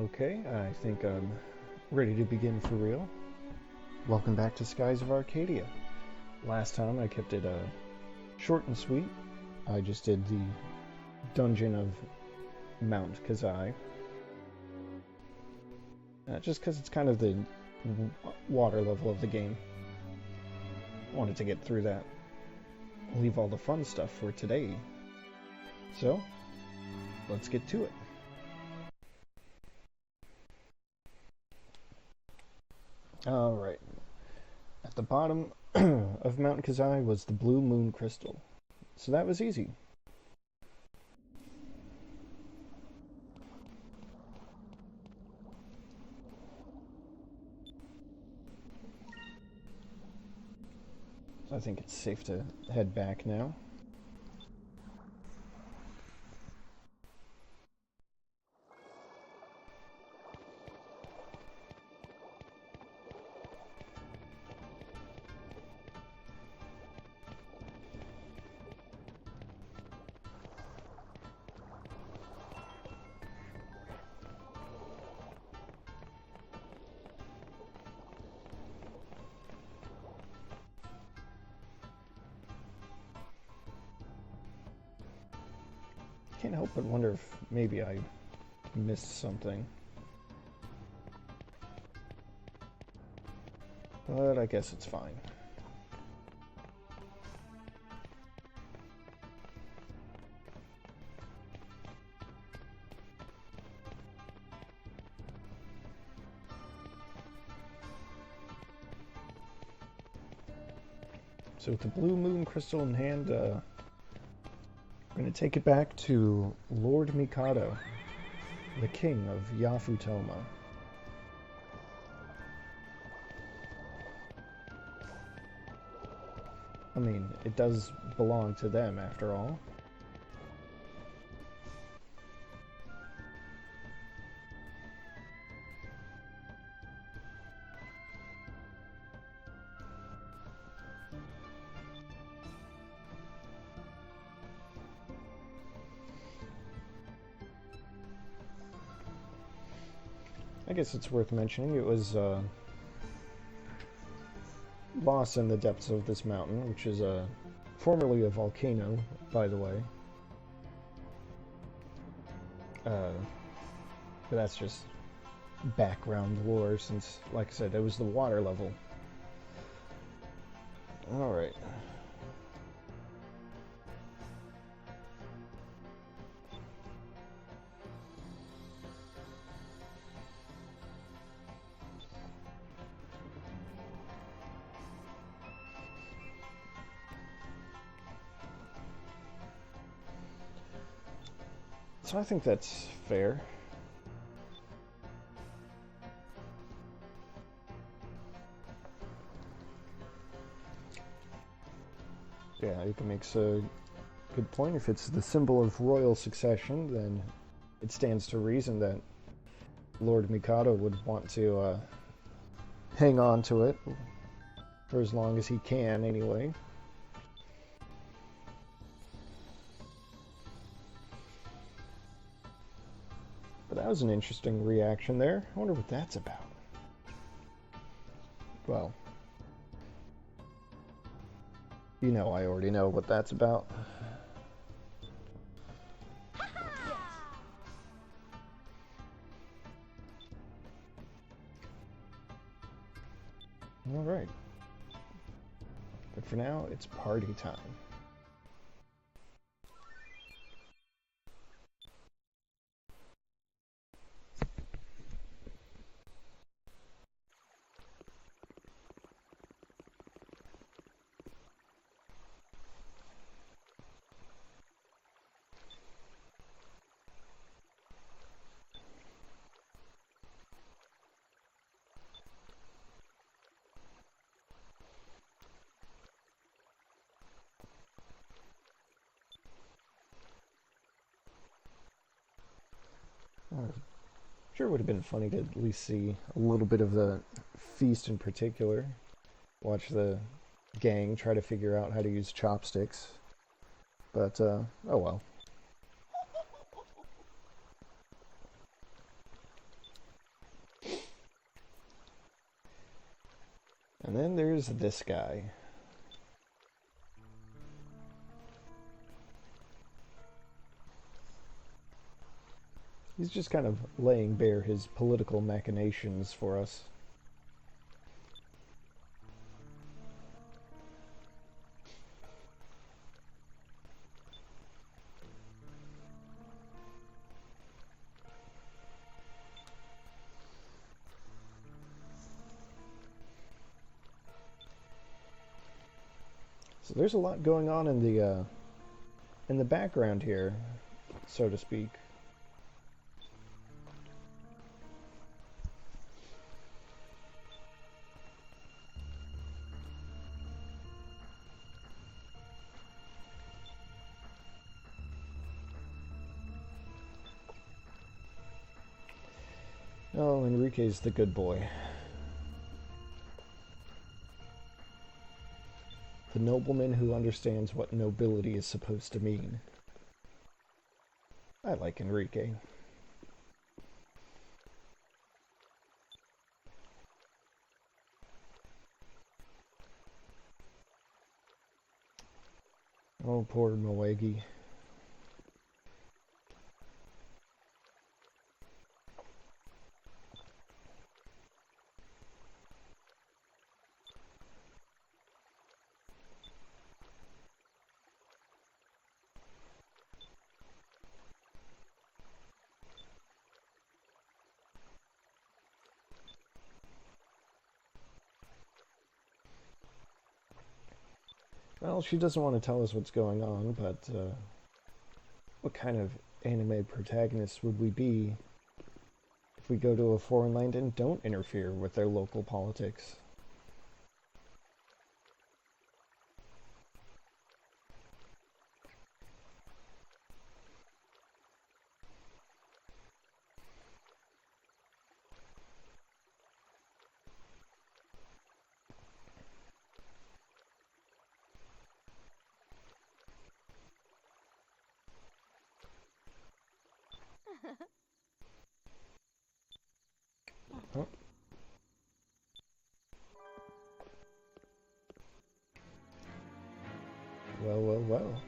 Okay, I think I'm ready to begin for real. Welcome back to Skies of Arcadia. Last time I kept it short and sweet. I just did the dungeon of Mount Kazai. Just because it's kind of the water level of the game. Wanted to get through that. Leave all the fun stuff for today. So, let's get to it. Alright. At the bottom of Mount Kazai was the blue moon crystal. So that was easy. So I think it's safe to head back now. Can't help but wonder if maybe I missed something. But I guess it's fine. So with the blue moon crystal in hand, I'm going to take it back to Lord Mikado, the king of Yafutoma. I mean, it does belong to them after all. I guess it's worth mentioning it was lost in the depths of this mountain, which is formerly a volcano, by the way. But that's just background lore, since, like I said, that was the water level. Alright. So I think that's fair. Yeah, Ika makes a good point. If it's the symbol of royal succession, then it stands to reason that Lord Mikado would want to hang on to it for as long as he can, anyway. But that was an interesting reaction there. I wonder what that's about. Well, you know I already know what that's about. Alright. But for now, it's party time. Sure would have been funny to at least see a little bit of the feast in particular. Watch the gang try to figure out how to use chopsticks. But, oh well. And then there's this guy. He's just kind of laying bare his political machinations for us. So there's a lot going on in the background here, so to speak. Oh, Enrique's the good boy. The nobleman who understands what nobility is supposed to mean. I like Enrique. Oh, poor Moegi. Well, she doesn't want to tell us what's going on, but what kind of anime protagonists would we be if we go to a foreign land and don't interfere with their local politics? Oh. Well, well, well.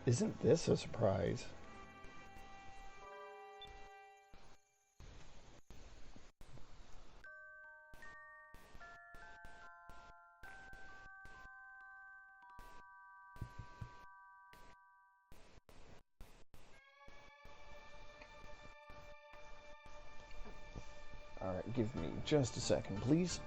Isn't this a surprise? Alright, give me just a second, please.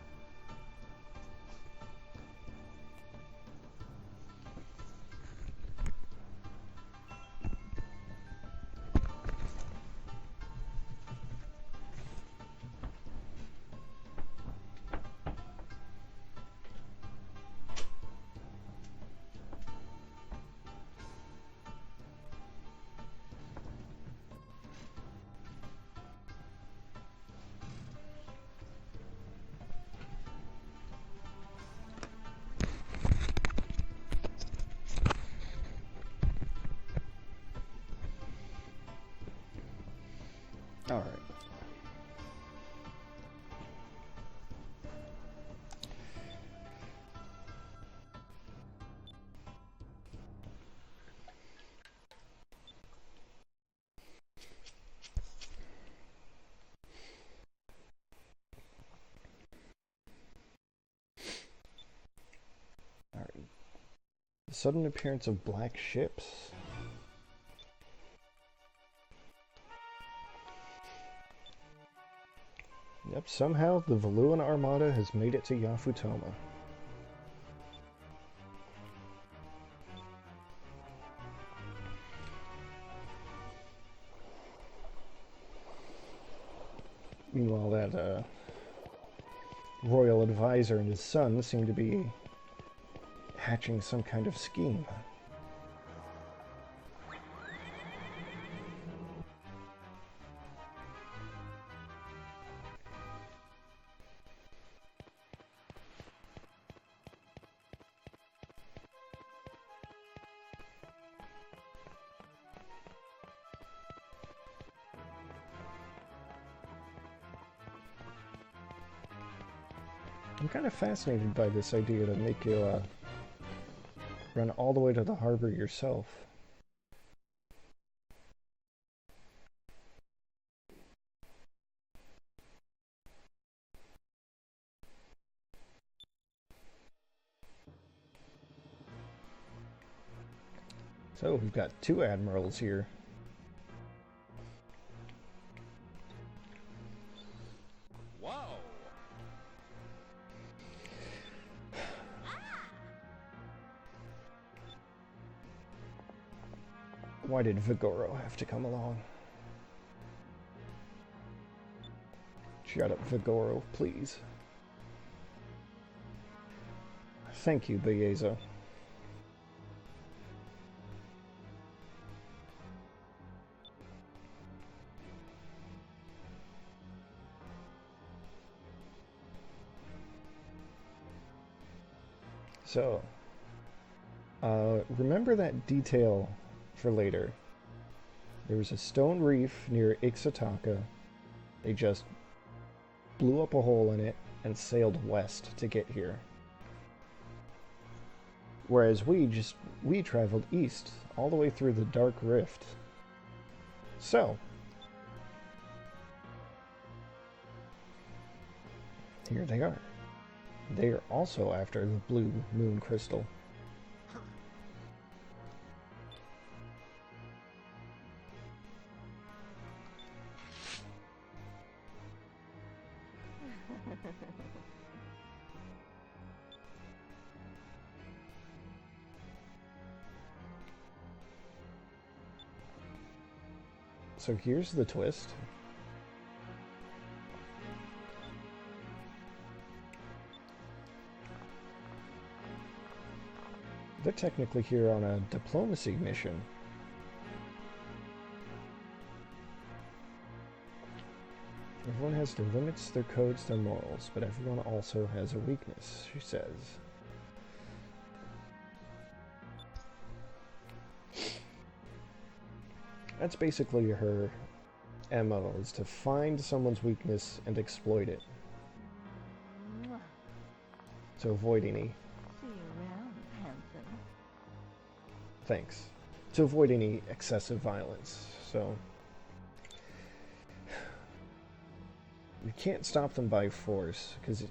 Alright. Alright. The sudden appearance of black ships. Yep, somehow the Valuan Armada has made it to Yafutoma. Meanwhile, that royal advisor and his son seem to be hatching some kind of scheme. I'm kind of fascinated by this idea to make you run all the way to the harbor yourself. So we've got two admirals here. Whoa! Why did Vigoro have to come along? Shut up, Vigoro, please. Thank you, Belleza. So, remember that detail for later. There was a stone reef near Ixa'ness. They just blew up a hole in it and sailed west to get here. Whereas we traveled east all the way through the Dark Rift. So, here they are. They are also after the blue moon crystal. So here's the twist. They're technically here on a diplomacy mission. Everyone has their limits, their codes, their morals, but everyone also has a weakness, she says. That's basically her MO, is to find someone's weakness and exploit it. To avoid any... See you around, handsome. Thanks. To avoid any excessive violence, so... We can't stop them by force, because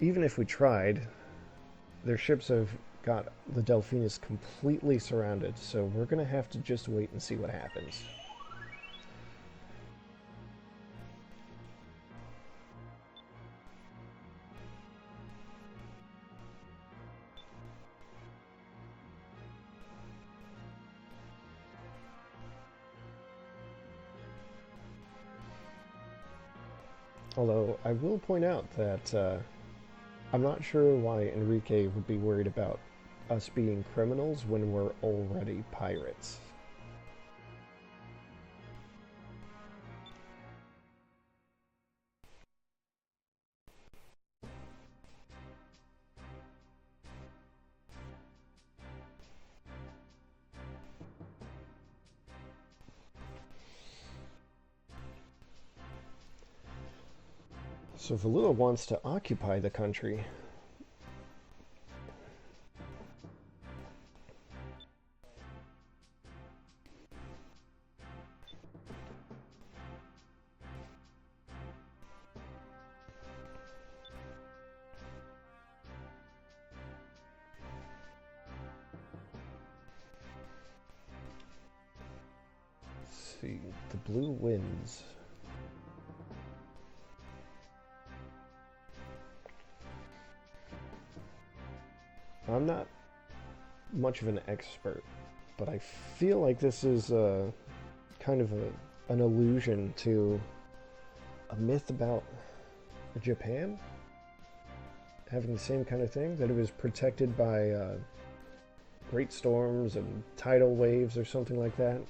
even if we tried, their ships have got the Delphinus completely surrounded, so we're going to have to just wait and see what happens. Although, I will point out that I'm not sure why Enrique would be worried about us being criminals when we're already pirates. So Valuta wants to occupy the country. Let's see, the blue winds. I'm not much of an expert, but I feel like this is kind of an allusion to a myth about Japan having the same kind of thing, that it was protected by great storms and tidal waves or something like that.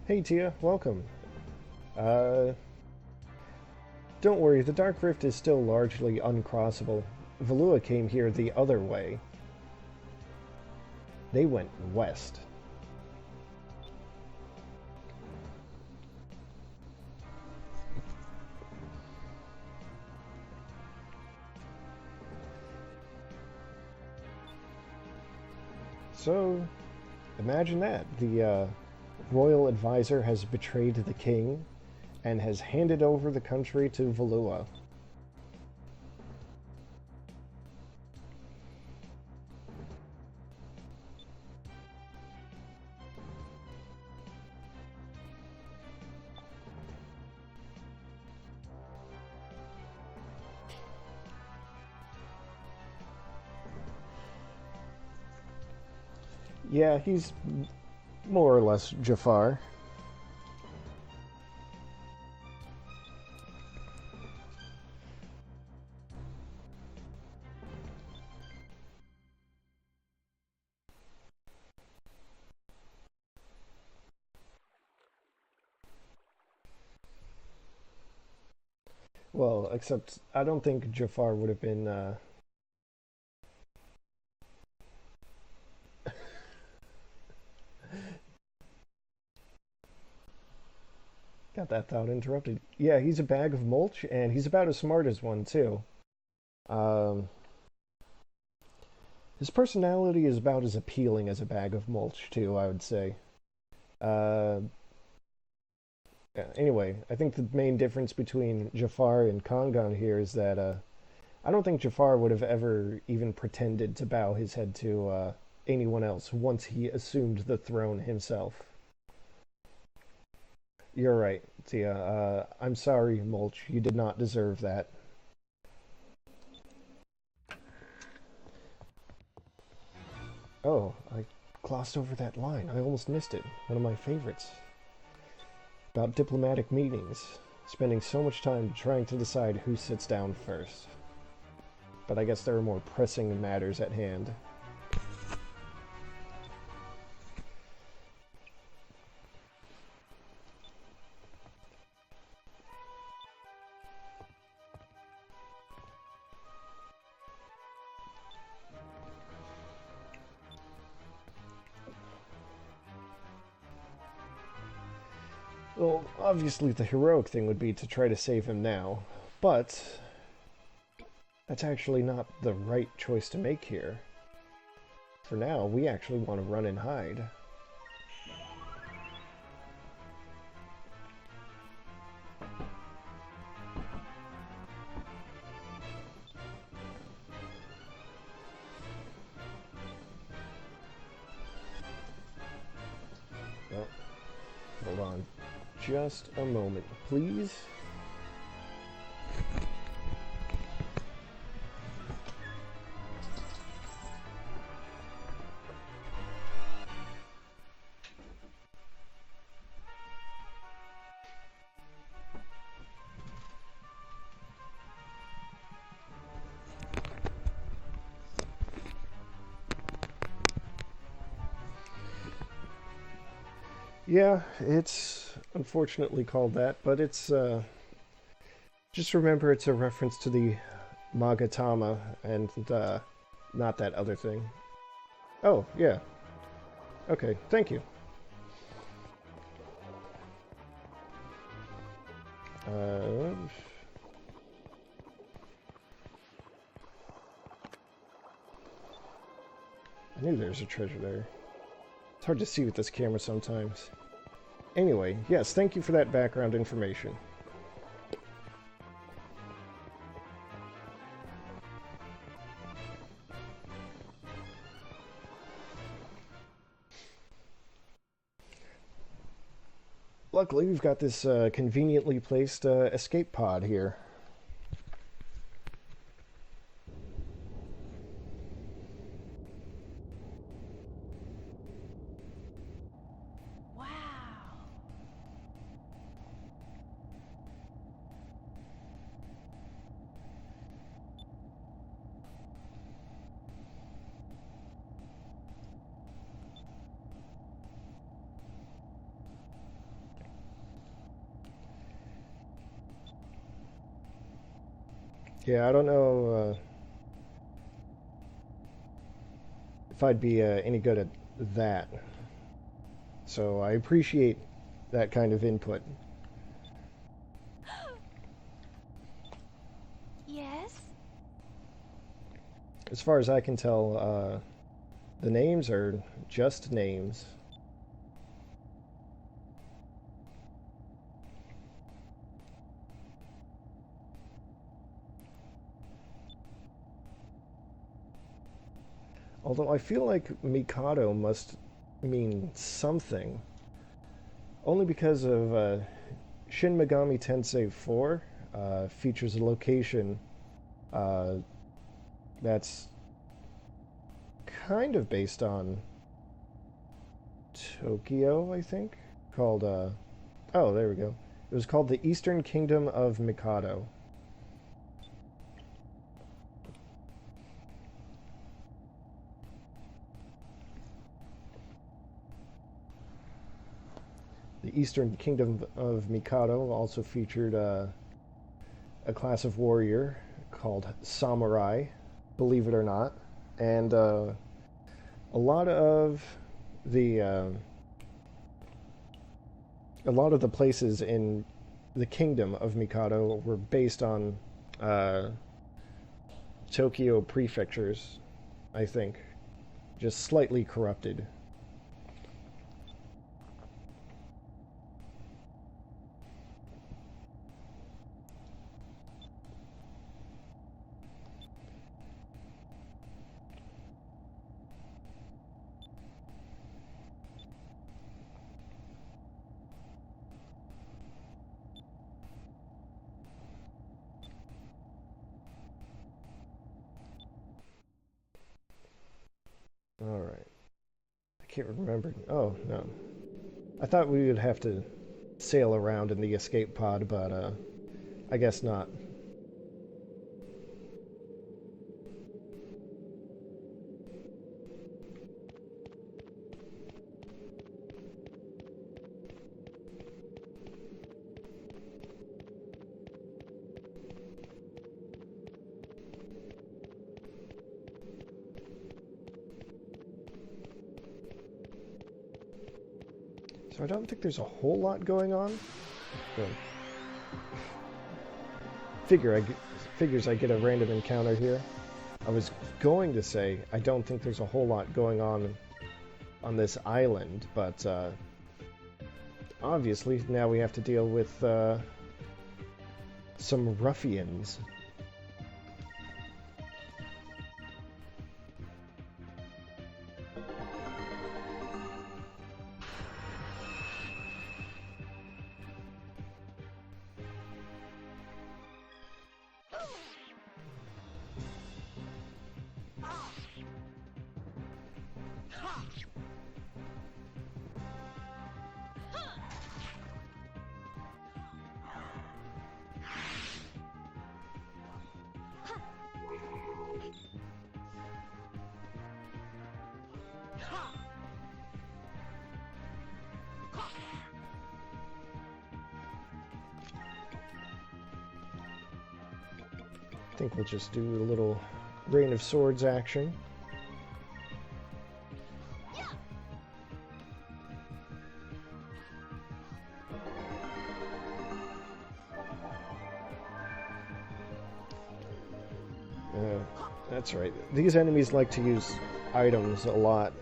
Hey Tia, welcome. Uh, don't worry, the Dark Rift is still largely uncrossable. Valua came here the other way. They went west. So, imagine that. The royal advisor has betrayed the king and has handed over the country to Valua. Yeah, he's more or less Jafar. Well, except I don't think Jafar would have been. Got that thought interrupted. Yeah, he's a bag of mulch, and he's about as smart as one, too. Um, his personality is about as appealing as a bag of mulch, too, I would say. Uh, yeah, anyway, I think the main difference between Jafar and Kongan here is that I don't think Jafar would have ever even pretended to bow his head to anyone else once he assumed the throne himself. You're right, Tia. I'm sorry, Mulch. You did not deserve that. Oh, I glossed over that line. I almost missed it. One of my favorites. About diplomatic meetings. Spending so much time trying to decide who sits down first. But I guess there are more pressing matters at hand. Well, obviously the heroic thing would be to try to save him now, but that's actually not the right choice to make here. For now, we actually want to run and hide. Oh, hold on. Just a moment, please. Yeah, it's unfortunately called that, but it's, just remember it's a reference to the Magatama and, not that other thing. Oh, yeah. Okay, thank you. Uh, I knew there was a treasure there. It's hard to see with this camera sometimes. Anyway, yes, thank you for that background information. Luckily, we've got this conveniently placed escape pod here. Wow. Yeah, I don't know if I'd be any good at that. So I appreciate that kind of input. Yes? As far as I can tell, the names are just names. Although I feel like Mikado must mean something. Only because of Shin Megami Tensei 4 features a location uh, that's kind of based on Tokyo, I think, called, oh, there we go. It was called the Eastern Kingdom of Mikado. The Eastern Kingdom of Mikado also featured a class of warrior called Samurai, believe it or not, and a lot of the a lot of the places in the kingdom of Mikado were based on uh, Tokyo prefectures, I think, just slightly corrupted. All right. I can't remember. Oh, no. I thought we would have to sail around in the escape pod, but I guess not. So I don't think there's a whole lot going on. But figures I get a random encounter here. I was going to say I don't think there's a whole lot going on this island, but obviously now we have to deal with some ruffians. I think we'll just do a little Rain of Swords action. That's right. These enemies like to use items a lot.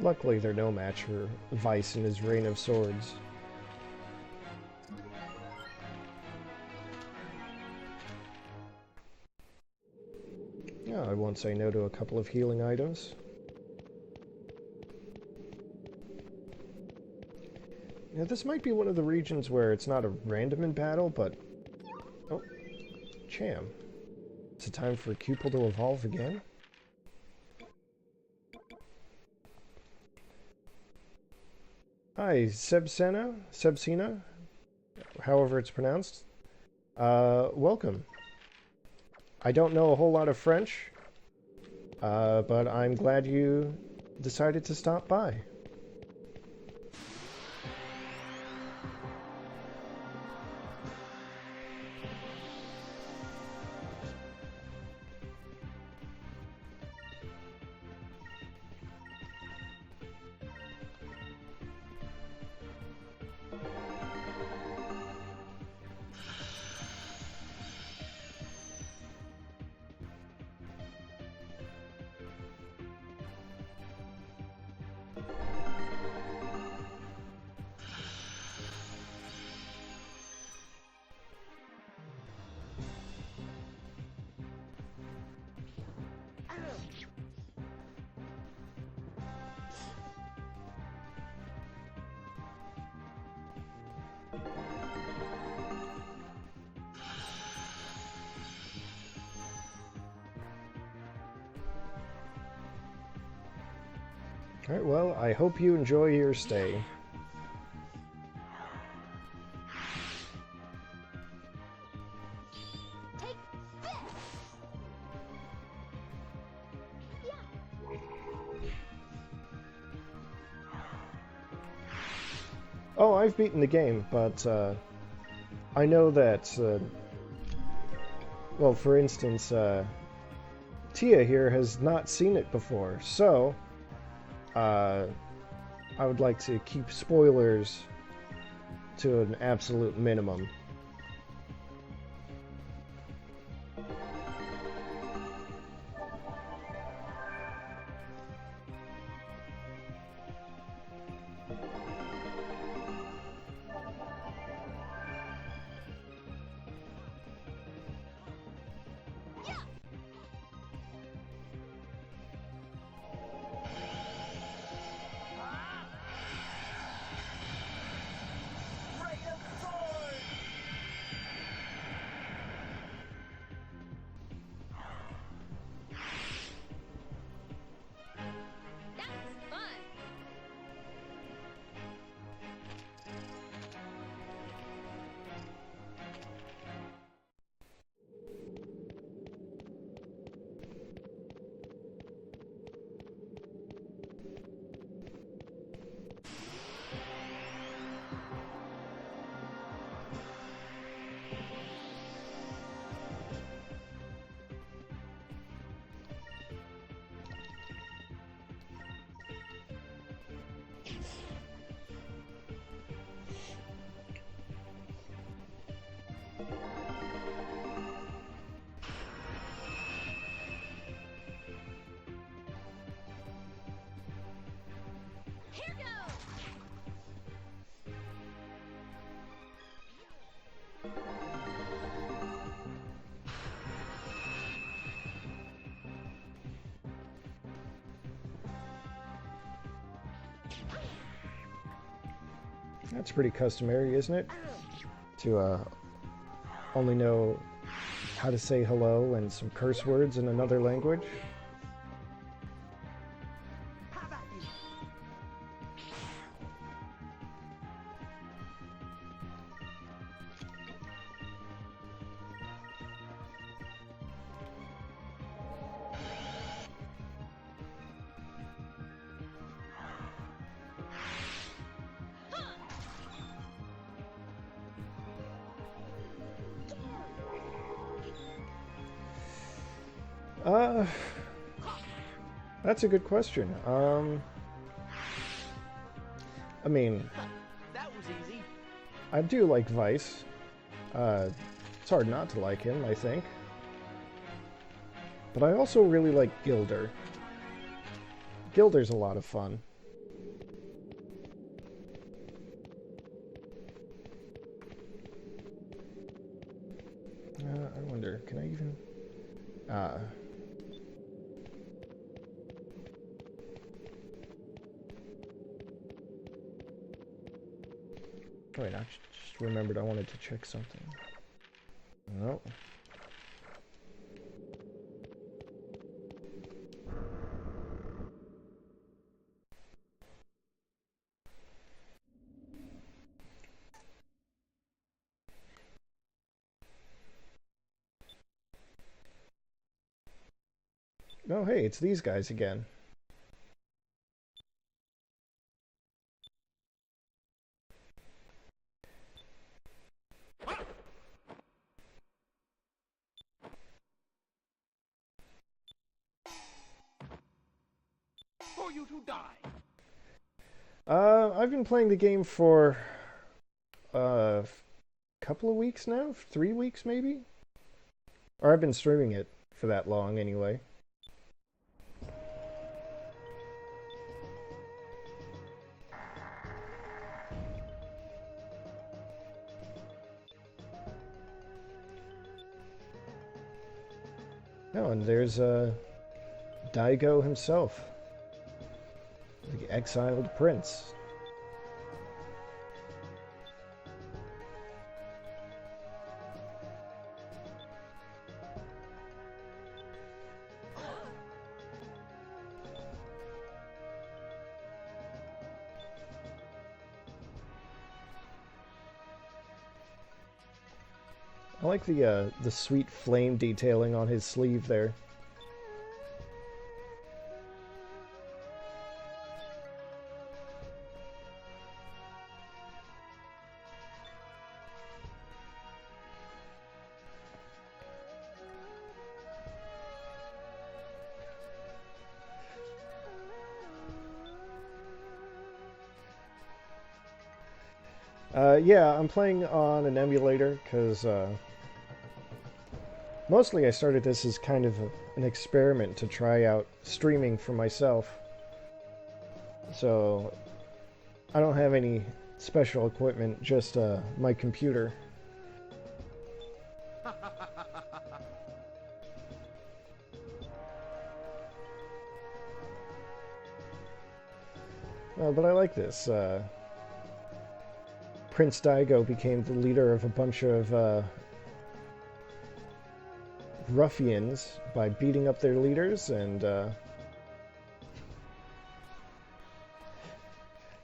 Luckily, they're no match for Vice and his Rain of Swords. Yeah, I won't say no to a couple of healing items. Now, this might be one of the regions where it's not a random in battle, but... Oh, Cham. Is it time for a Cupil to evolve again? Hi, Sebsina, however it's pronounced. Welcome. I don't know a whole lot of French, but I'm glad you decided to stop by. Alright, well, I hope you enjoy your stay. Oh, I've beaten the game, but I know that, well, for instance, Tia here has not seen it before, so I would like to keep spoilers to an absolute minimum. That's pretty customary, isn't it? To only know how to say hello and some curse words in another language. That's a good question. I mean, That was easy. I do like Vice. It's hard not to like him, I think. But I also really like Gilder. Gilder's a lot of fun. I wonder, can I even... Wait, I just remembered I wanted to check something. No. Oh, hey, it's these guys again. For you to die. I've been playing the game for a couple of weeks now, 3 weeks maybe, or I've been streaming it for that long anyway. Oh, and there's Daigo himself, the exiled prince. I like the sweet flame detailing on his sleeve there. Yeah, I'm playing on an emulator because mostly I started this as kind of an experiment to try out streaming for myself. So I don't have any special equipment, just my computer. But I like this. Prince Daigo became the leader of a bunch of ruffians by beating up their leaders and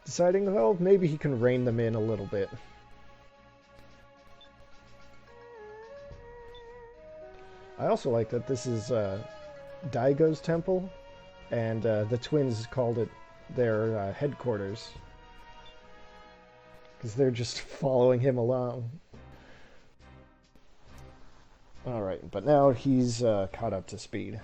deciding, well, maybe he can rein them in a little bit. I also like that this is Daigo's temple, and the twins called it their headquarters. Because they're just following him along. Alright, but now he's caught up to speed.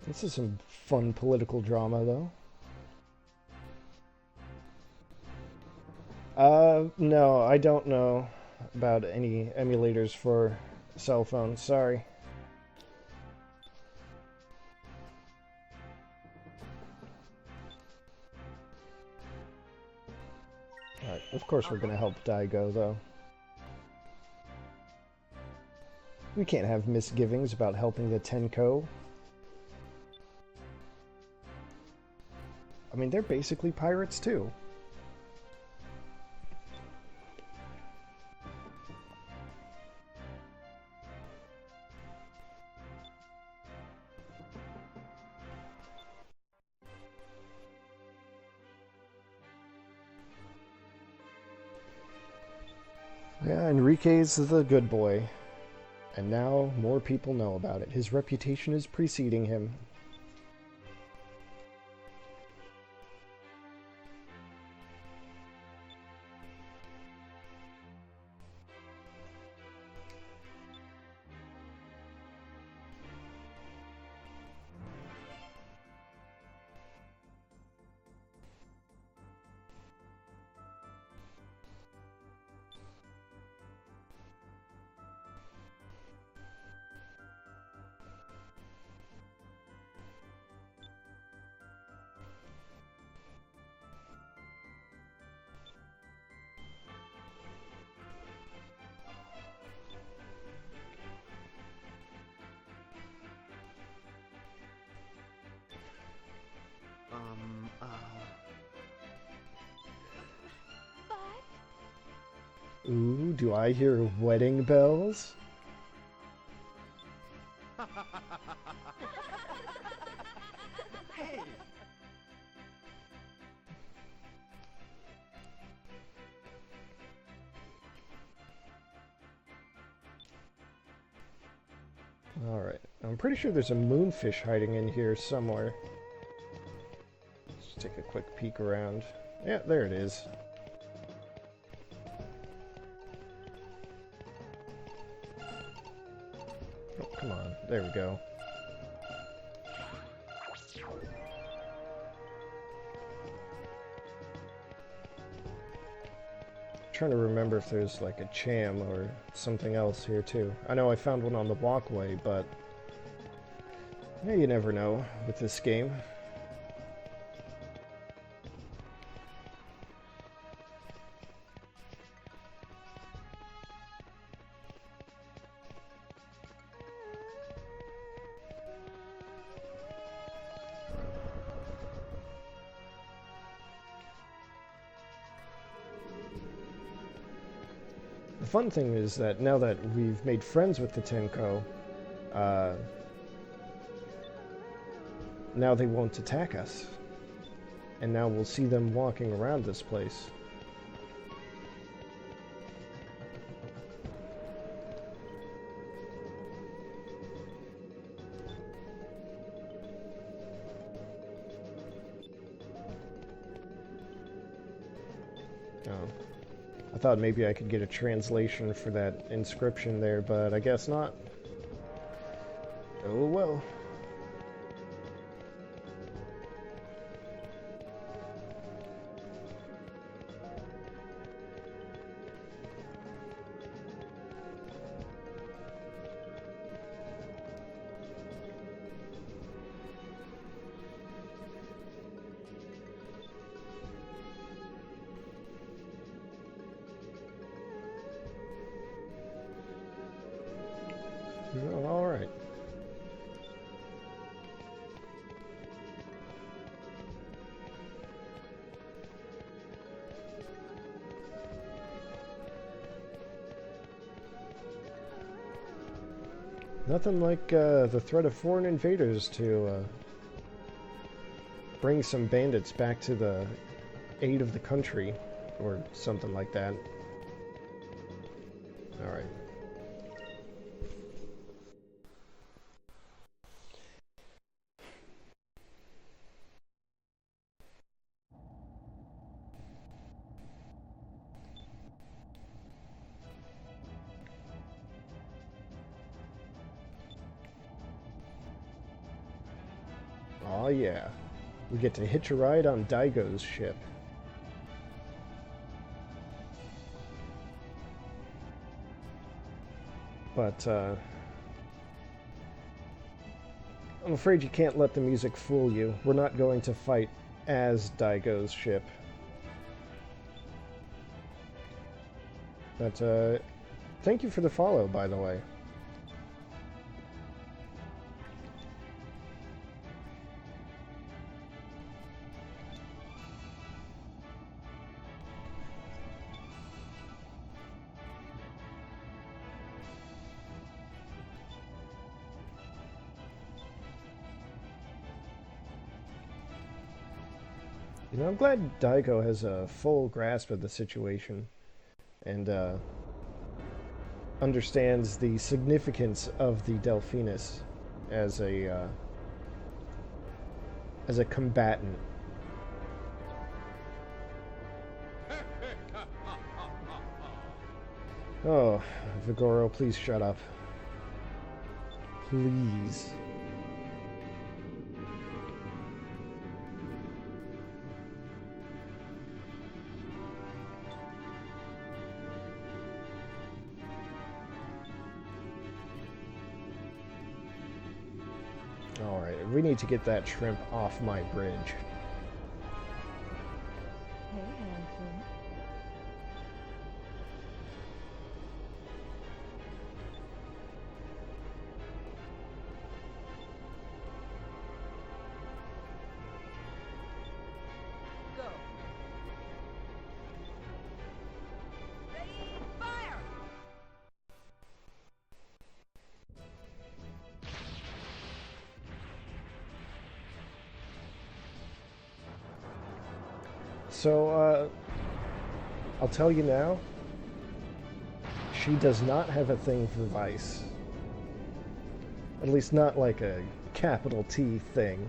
This is some fun political drama, though. No, I don't know about any emulators for cell phones, sorry. Alright, of course we're gonna help Daigo, though. We can't have misgivings about helping the Tenko. I mean, they're basically pirates, too. Yeah, Enrique's the good boy. And now more people know about it. His reputation is preceding him. Ooh, do I hear wedding bells? Hey! Alright, I'm pretty sure there's a moonfish hiding in here somewhere. Let's take a quick peek around. Yeah, there it is. Oh, come on. There we go. Trying to remember if there's like a cham or something else here too. I know I found one on the walkway, but yeah, you never know with this game. The fun thing is that now that we've made friends with the Tenko, now they won't attack us. And now we'll see them walking around this place. Oh. I thought maybe I could get a translation for that inscription there, but I guess not. Oh well. Oh, all right. Nothing like the threat of foreign invaders to bring some bandits back to the aid of the country, or something like that. All right. Oh yeah, we get to hitch a ride on Daigo's ship. But I'm afraid you can't let the music fool you. We're not going to fight as Daigo's ship. But thank you for the follow, by the way. You know, I'm glad Daigo has a full grasp of the situation and understands the significance of the Delphinus as a combatant. Oh, Vigoro, please shut up. Please. Alright, we need to get that shrimp off my bridge. Hey, handsome. Go. Ready, So, I'll tell you now, she does not have a thing for vice. At least not like a capital T thing.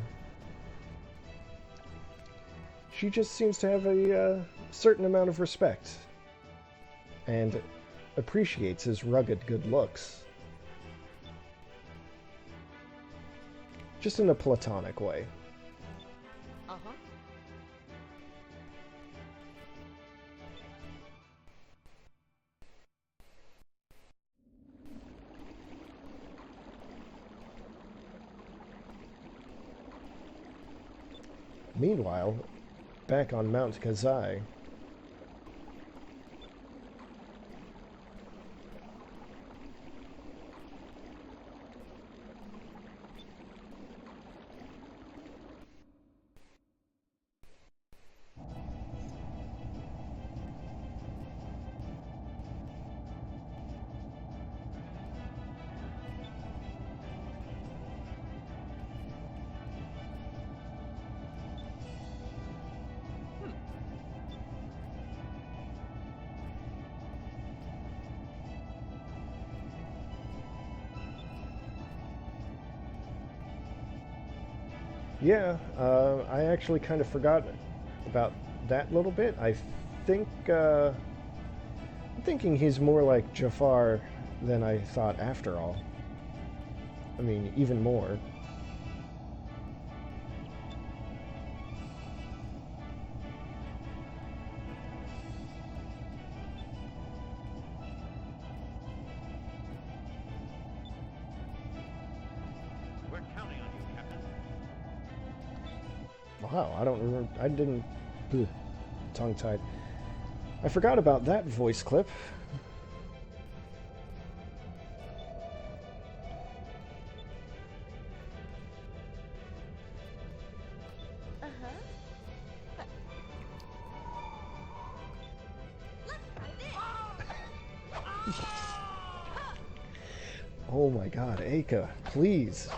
She just seems to have a certain amount of respect. And appreciates his rugged good looks. Just in a platonic way. Uh-huh. Meanwhile, back on Mount Kazai, yeah, I actually kind of forgot about that little bit. I think, I'm thinking he's more like Jafar than I thought after all. I mean, even more. We're counting on you, Captain. Wow, I don't remember. I didn't. Ugh, tongue-tied. I forgot about that voice clip. Uh-huh. Let's try this. Oh my god, Aka, please.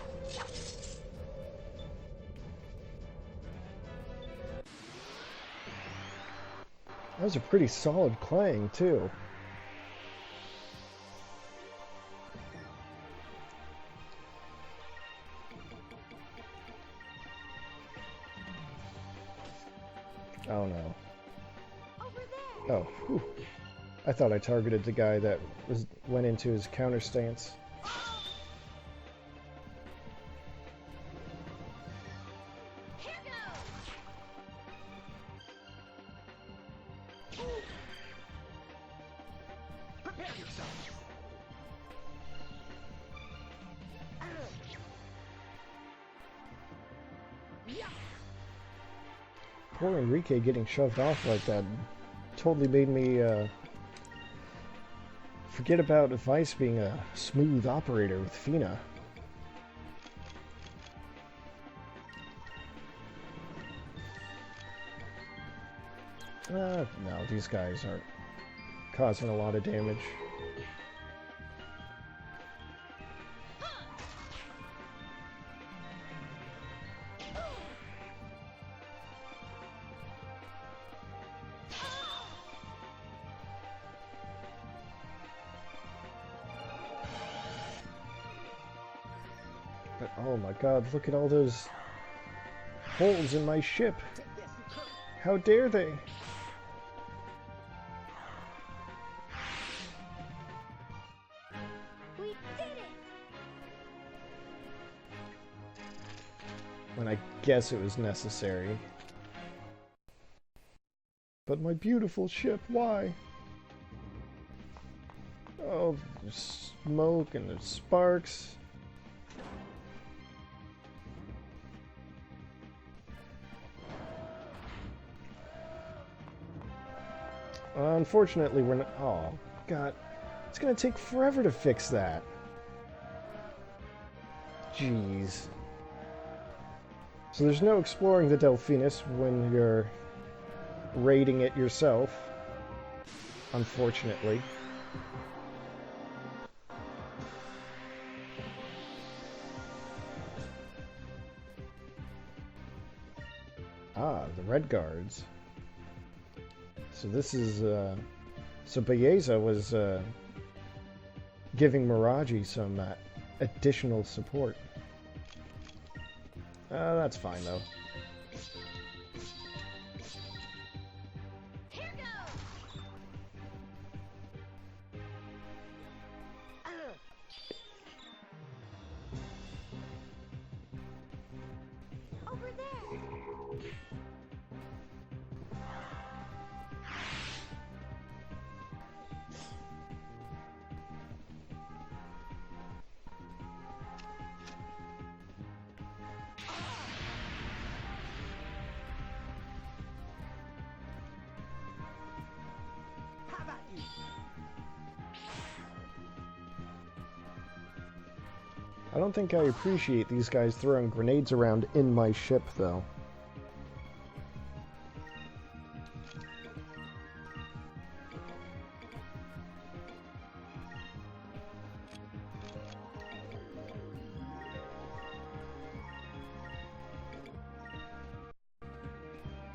That was a pretty solid clang, too. Oh no. Over there. Oh, whew. I thought I targeted the guy that went into his counter stance. Here goes. Prepare yourself. Yeah. Poor Enrique getting shoved off like that totally made me forget about Vice being a smooth operator with Fina. No, these guys aren't causing a lot of damage. But, oh my god, look at all those holes in my ship. How dare they? We did it. And I guess it was necessary. But my beautiful ship, why? Oh, there's smoke and there's sparks. Unfortunately, we're not. Oh, God. It's gonna take forever to fix that. Jeez. So there's no exploring the Delphinus when you're raiding it yourself. Unfortunately. Ah, the Red Guards. So this is, so Belleza was giving Miraji some additional support. That's fine though. Here goes. Over there. How about you? I don't think I appreciate these guys throwing grenades around in my ship, though.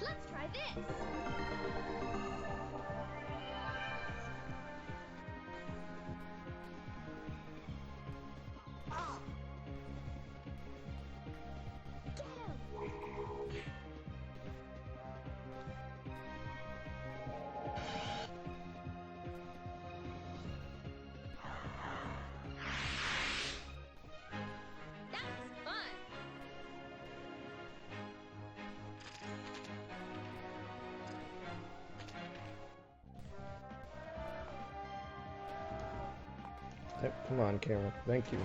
Let's try this. Get him. That was fun. Yep, come on, camera. Thank you.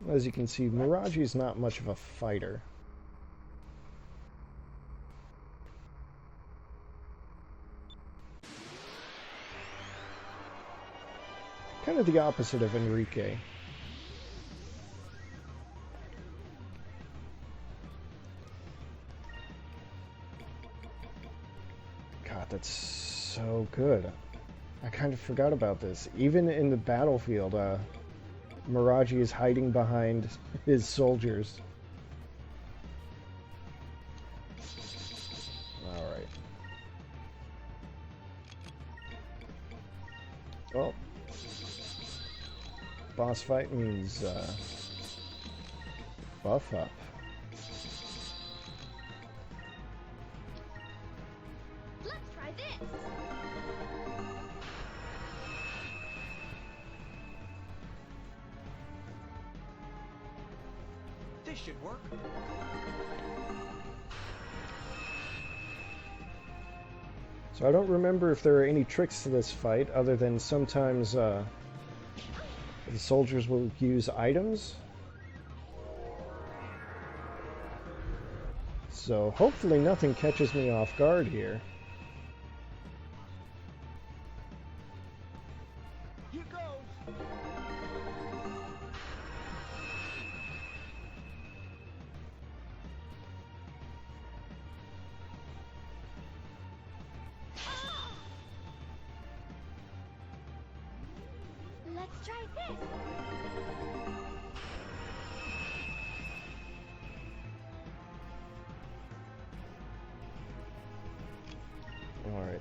As you can see, Miraji's not much of a fighter. Kind of the opposite of Enrique. God, that's so good. I kind of forgot about this. Even in the battlefield, Miraji is hiding behind his soldiers. Alright. Well, boss fight means buff up. Let's try this. This should work. So I don't remember if there are any tricks to this fight other than sometimes the soldiers will use items. So hopefully nothing catches me off guard here. Here goes. Let's try this. Alright,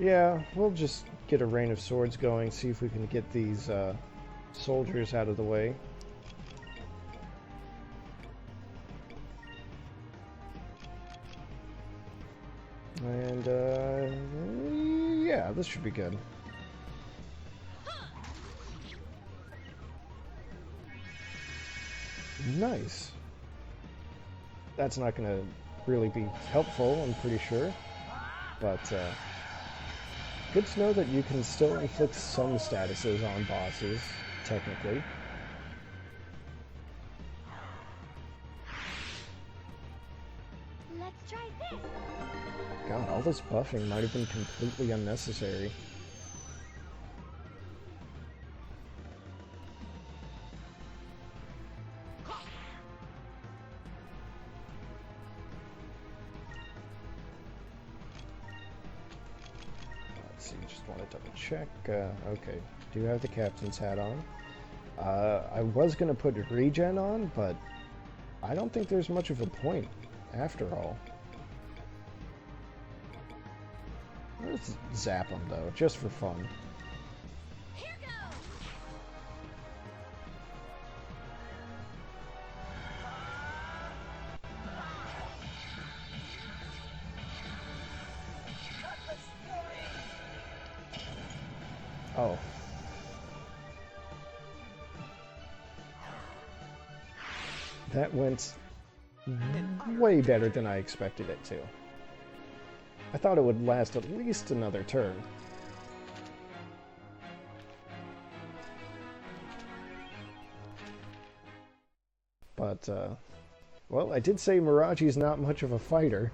yeah, we'll just get a rain of swords going, see if we can get these soldiers out of the way. And, yeah, this should be good. Nice. That's not going to really be helpful, I'm pretty sure. But, good to know that you can still inflict some statuses on bosses, technically. Let's try this. God, all this buffing might have been completely unnecessary. let's see, just want to double check. Okay, do have the captain's hat on. I was going to put regen on, but I don't think there's much of a point after all. Let's zap him though, just for fun. Here goes. Oh. That went way better than I expected it to. I thought it would last at least another turn. But, well, I did say Miraji's not much of a fighter.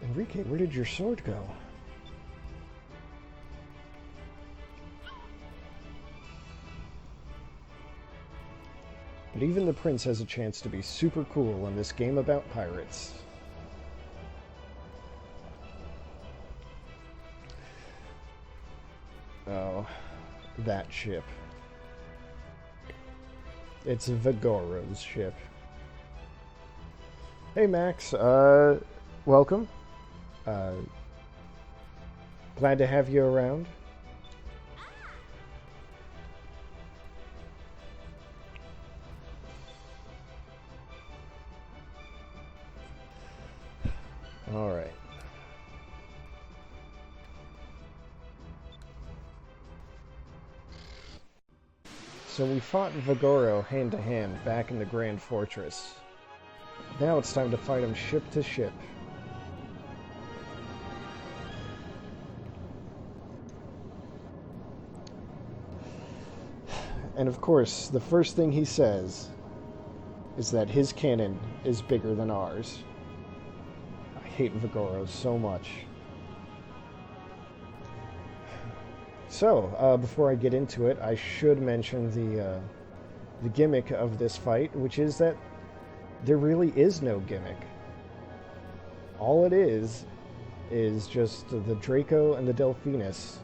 Enrique, where did your sword go? But even the prince has a chance to be super cool in this game about pirates. Oh, that ship. It's Vigoro's ship. Hey Max, welcome. Glad to have you around. All right. So we fought Vigoro hand to hand back in the Grand Fortress. Now it's time to fight him ship to ship. And of course, the first thing he says is that his cannon is bigger than ours. I hate Vigoro so much. So, before I get into it, I should mention the gimmick of this fight, which is that there really is no gimmick. All it is just the Draco and the Delphinus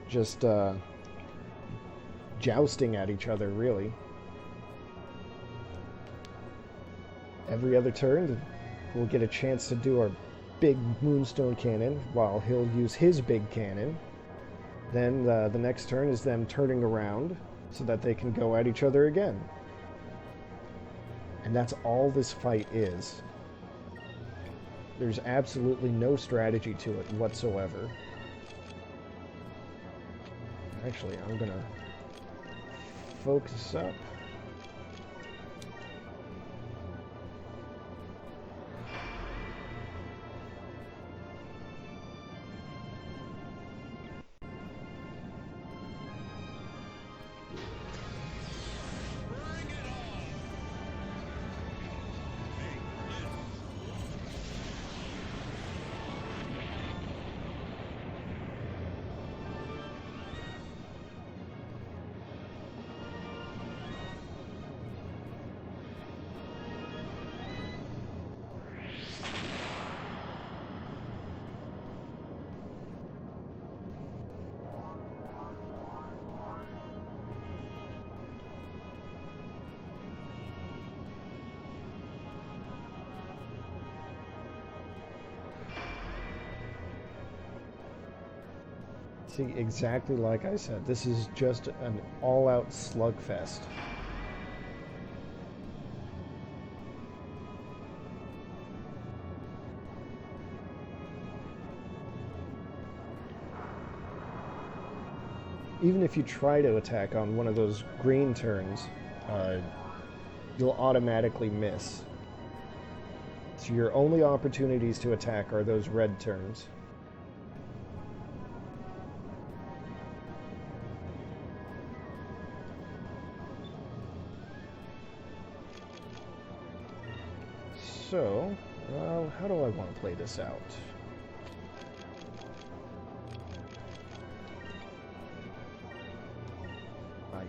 just jousting at each other, really. Every other turn, we'll get a chance to do our big Moonstone Cannon, while he'll use his big cannon. Then the next turn is them turning around so that they can go at each other again. And that's all this fight is. There's absolutely no strategy to it whatsoever. Actually, I'm gonna focus up. See, exactly like I said, this is just an all-out slugfest. Even if you try to attack on one of those green turns, you'll automatically miss. So your only opportunities to attack are those red turns. So, well, how do I want to play this out? I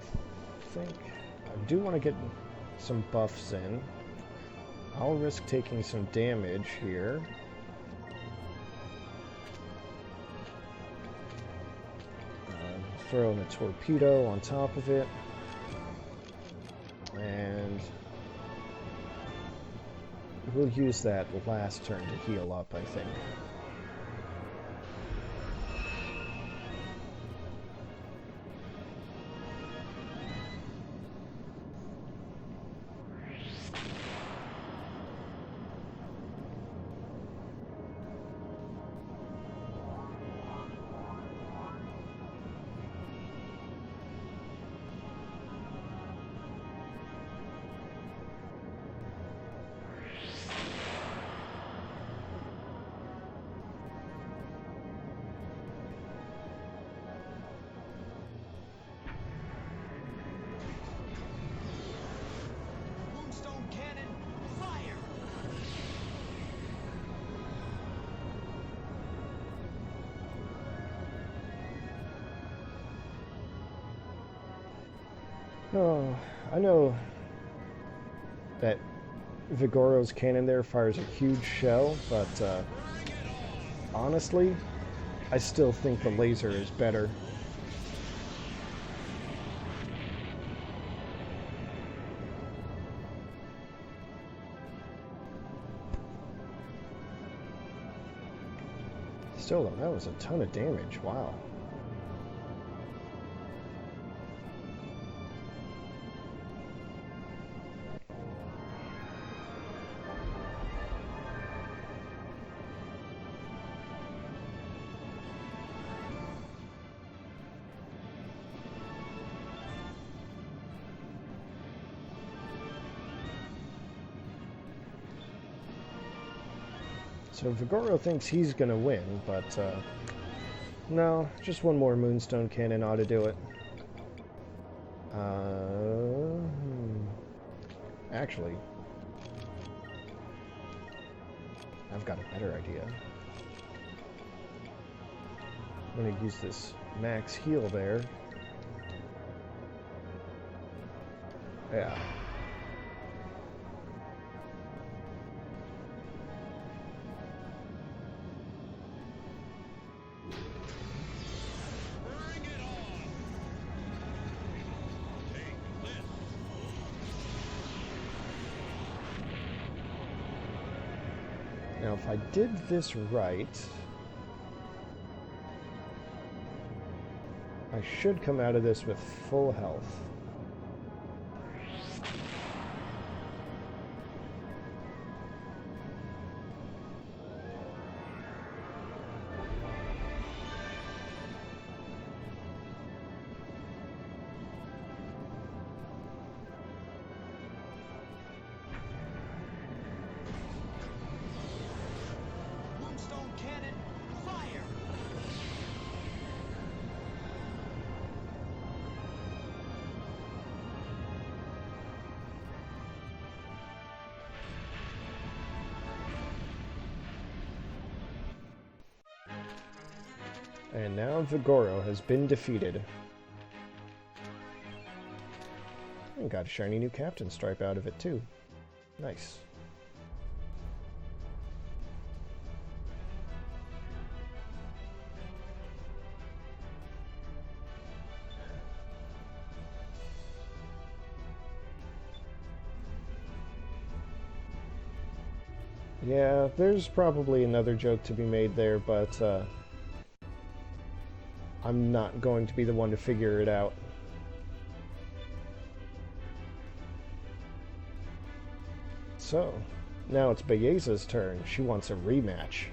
think I do want to get some buffs in. I'll risk taking some damage here. Throw in a torpedo on top of it. And we'll use that last turn to heal up, I think. Moonstone cannon, fire! Oh, I know that Vigoro's cannon there fires a huge shell, but honestly, I still think the laser is better. Still, though, that was a ton of damage. Wow. So Vigoro thinks he's gonna win, but no, just one more Moonstone Cannon ought to do it. Actually, I've got a better idea. I'm gonna use this max heal there. Yeah. Now, if I did this right, I should come out of this with full health. Moonstone cannon, fire! And now Vigoro has been defeated. And got a shiny new captain stripe out of it too. Nice. Yeah, there's probably another joke to be made there, but I'm not going to be the one to figure it out. So, now it's Belleza's turn. She wants a rematch.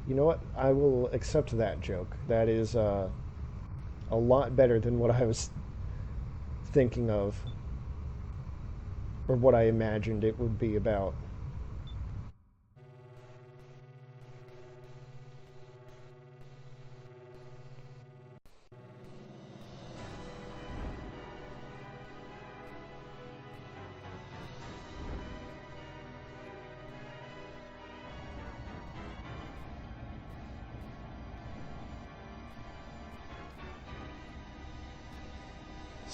You know what? I will accept that joke. That is a lot better than what I was thinking of, or what I imagined it would be about.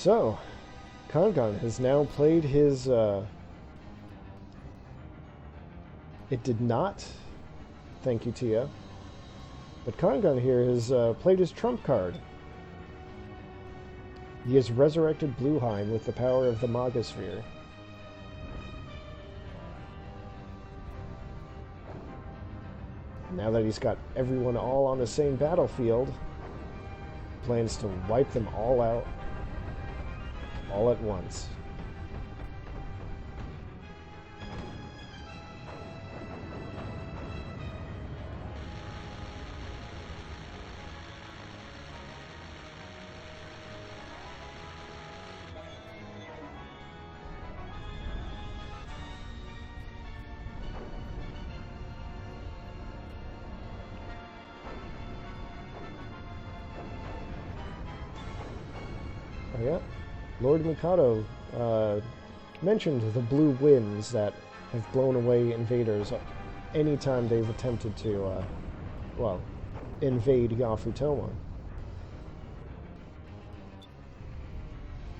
So, Kangan has now played his, It did not, thank you, Tia, but Kangan here has played his trump card. He has resurrected Bluheim with the power of the Maga Sphere. Now that he's got everyone all on the same battlefield, plans to wipe them all out, all at once. Oh yeah, Lord Mikado mentioned the blue winds that have blown away invaders anytime they've attempted to, well, invade Yafutoma.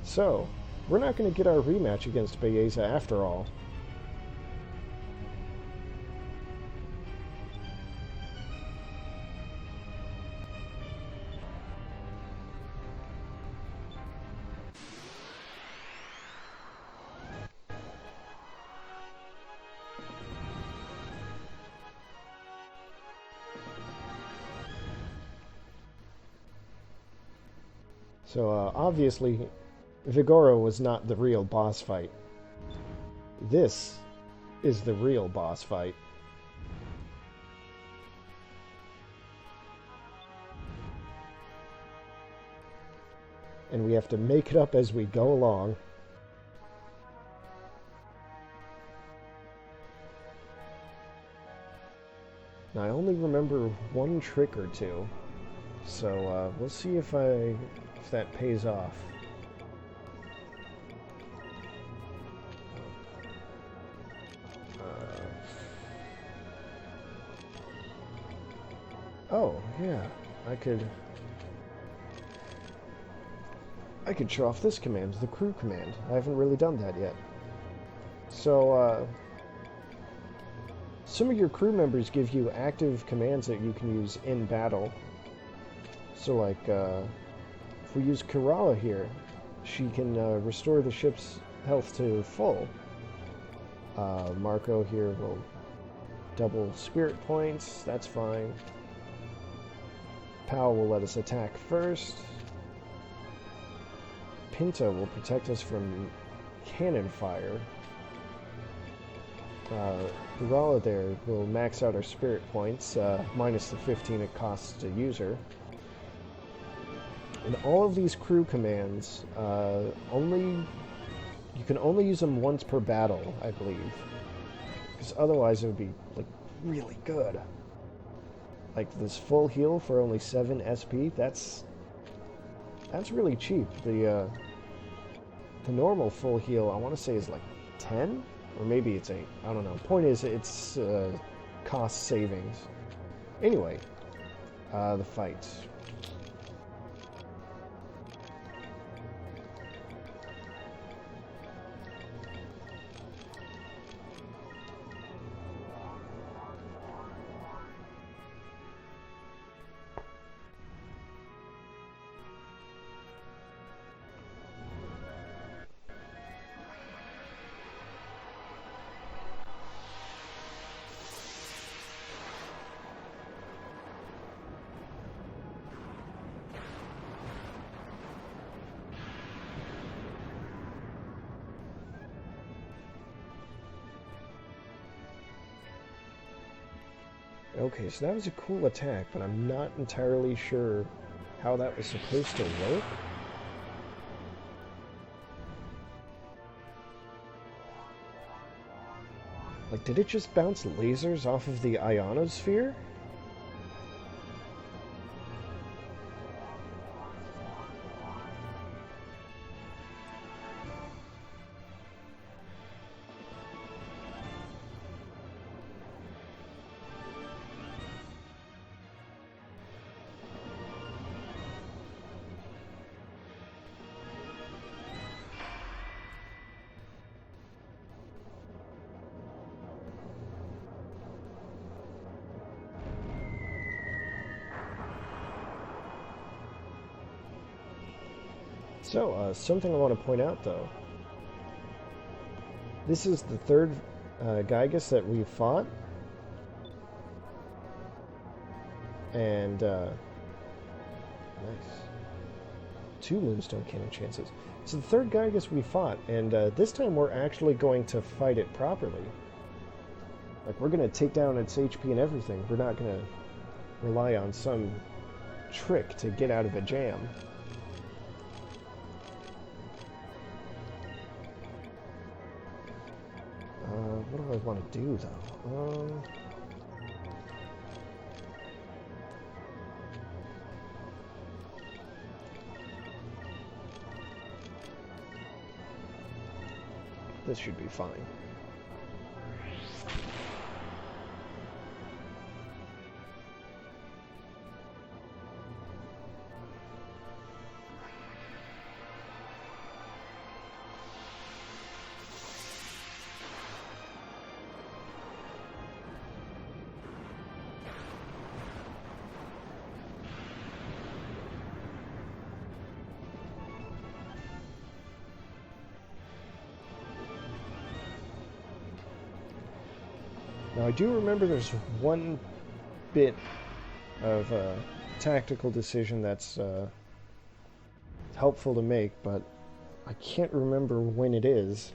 So, we're not going to get our rematch against Belleza after all. So, obviously, Vigoro was not the real boss fight. This is the real boss fight. And we have to make it up as we go along. Now, I only remember one trick or two, so we'll see if that pays off. Oh, yeah, I could show off this command, the crew command. I haven't really done that yet. So, some of your crew members give you active commands that you can use in battle. So, like, if we use Kerala here, she can restore the ship's health to full. Marco here will double spirit points, that's fine. Pal will let us attack first. Pinta will protect us from cannon fire. Kerala there will max out our spirit points, minus the 15 it costs to use her. And all of these crew commands, you can only use them once per battle, I believe. Because otherwise it would be, like, really good. Like, this full heal for only 7 SP, that's really cheap. The normal full heal, I want to say, is like 10? Or maybe it's 8. I don't know. Point is, it's cost savings. Anyway, the fight. Okay, so that was a cool attack, but I'm not entirely sure how that was supposed to work. Like, did it just bounce lasers off of the ionosphere? So, something I want to point out, though. This is the third Gygus that we've fought. And, nice. 2 Moonstone Cannon chances. It's the third Gygus we fought, and this time we're actually going to fight it properly. Like, we're going to take down its HP and everything. We're not going to rely on some trick to get out of a jam. What do I want to do, though? This should be fine. Now, I do remember there's one bit of tactical decision that's helpful to make, but I can't remember when it is.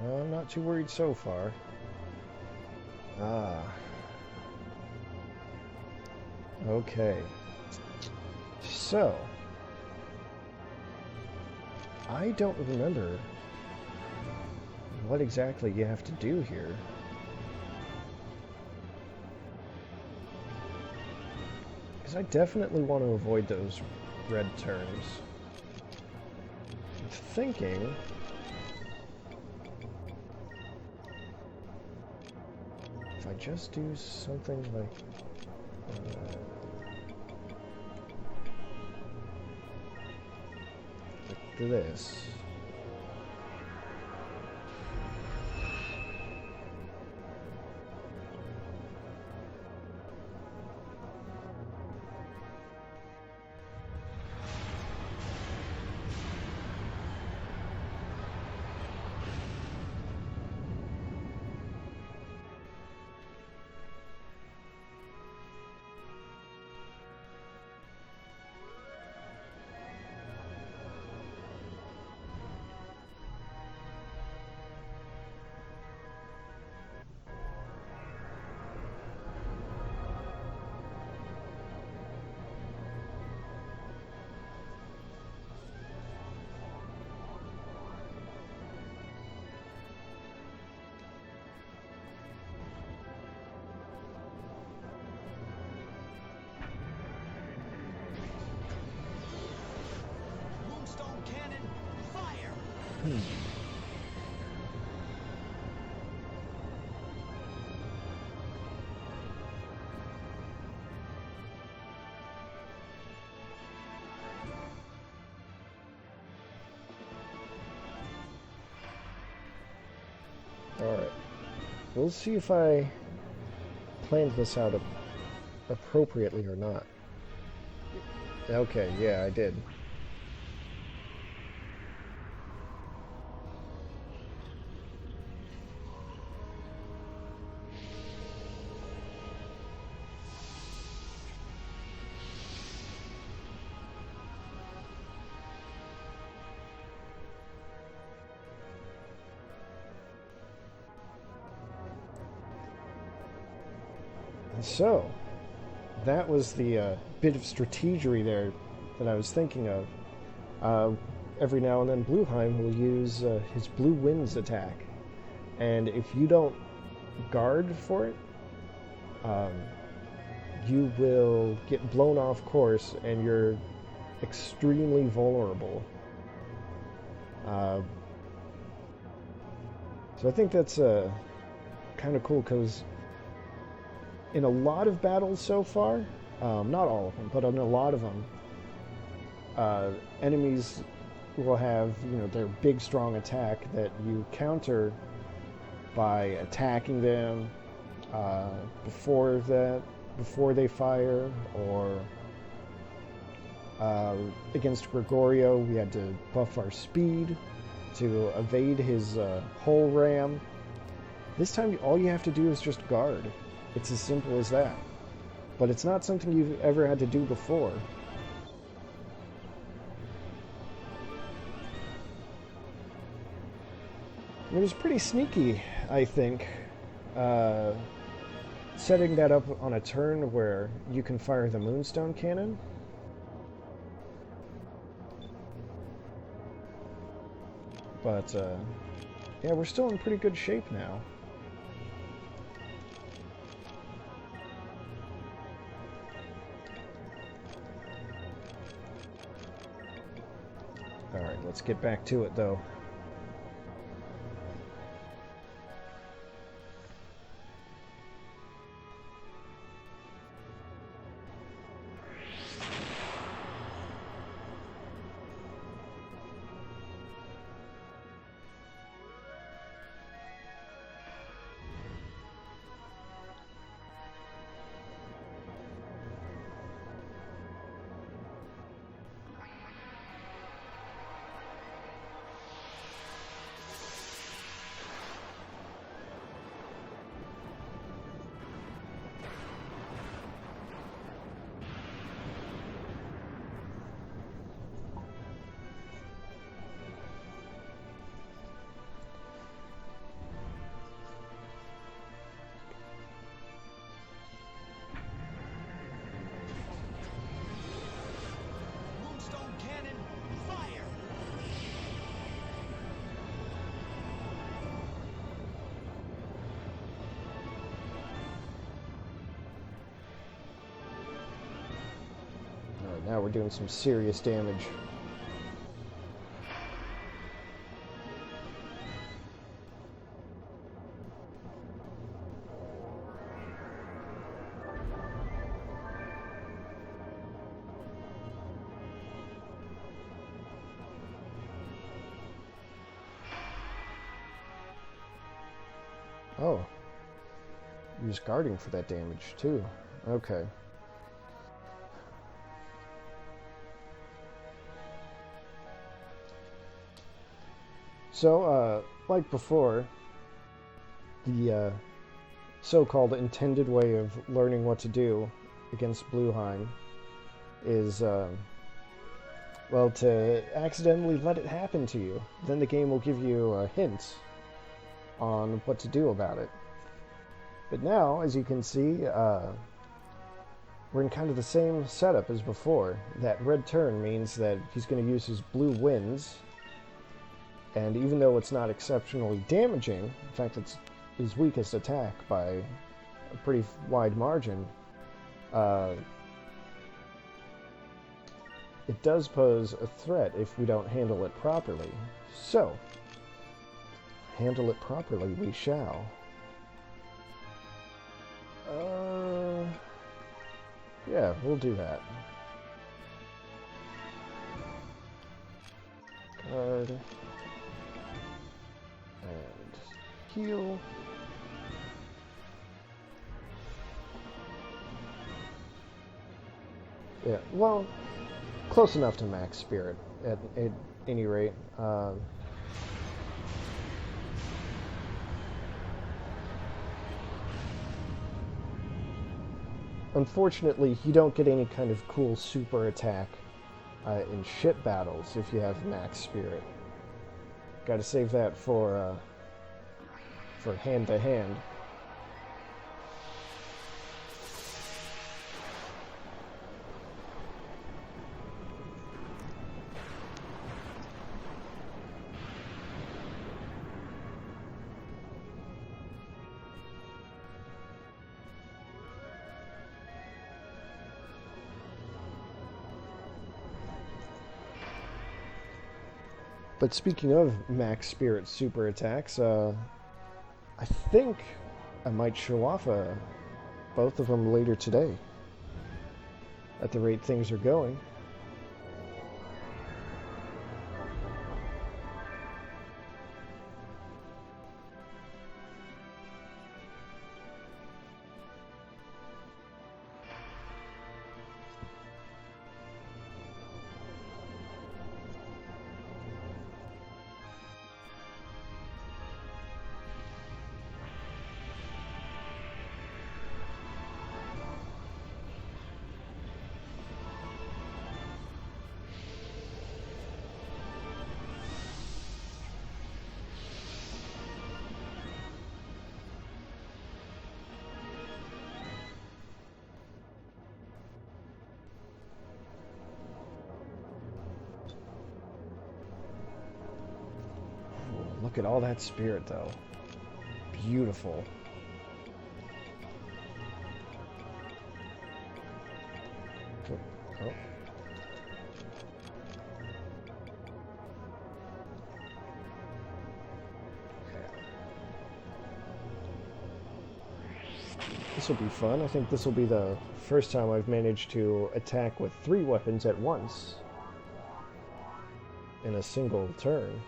I'm not too worried so far. Okay. So, I don't remember what exactly you have to do here. Because I definitely want to avoid those red turns. I'm thinking... if I just do something like this. Alright. We'll see if I planned this out appropriately or not. Okay, yeah, I did. So, that was the bit of strategery there that I was thinking of. Every now and then Bluheim will use his Blue Winds attack. And if you don't guard for it, you will get blown off course and you're extremely vulnerable. So I think that's kind of cool because in a lot of battles so far, not all of them, but in a lot of them, enemies will have, their big strong attack that you counter by attacking them before they fire, or against Gregorio we had to buff our speed to evade his hull ram. This time all you have to do is just guard. It's as simple as that. But it's not something you've ever had to do before. It was pretty sneaky, I think, setting that up on a turn where you can fire the Moonstone Cannon. But, yeah, we're still in pretty good shape now. Alright, let's get back to it, though. Moonstone cannon, fire! Alright, now we're doing some serious damage. Oh. Use guarding for that damage, too. Okay. So, like before, the so-called intended way of learning what to do against Bluheim is, well, to accidentally let it happen to you. Then the game will give you hints on what to do about it. But now, as you can see, we're in kind of the same setup as before. That red turn means that he's going to use his Blue Winds, and even though it's not exceptionally damaging, in fact it's his weakest attack by a pretty wide margin, it does pose a threat if we don't handle it properly. So, handle it properly we shall. Yeah, we'll do that. Guard. And heal. Yeah, well, close enough to max spirit at any rate. Unfortunately, you don't get any kind of cool super attack in ship battles if you have max spirit. Gotta save that for hand to hand. But speaking of max spirit super attacks, I think I might show off both of them later today. At the rate things are going. Look at all that spirit, though. Beautiful. Oh. This will be fun. I think this will be the first time I've managed to attack with 3 weapons at once in a single turn.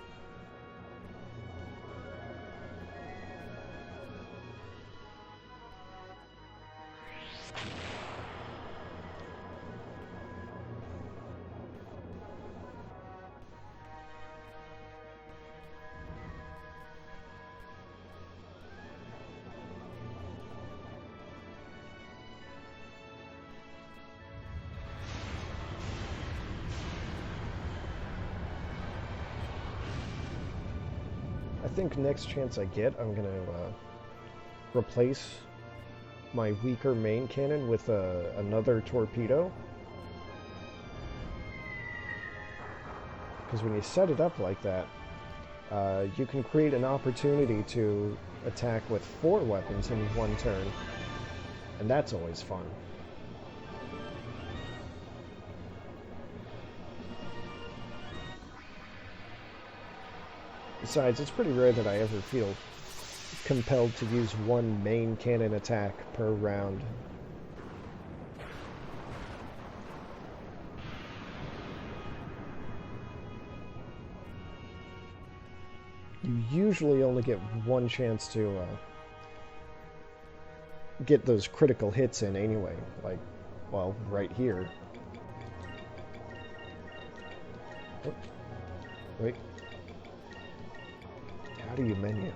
I think next chance I get, I'm gonna replace my weaker main cannon with another torpedo. Because when you set it up like that, you can create an opportunity to attack with 4 weapons in one turn. And that's always fun. Besides, it's pretty rare that I ever feel compelled to use one main cannon attack per round. You usually only get one chance to get those critical hits in anyway, like, well, right here. Oh, wait. How do you menu?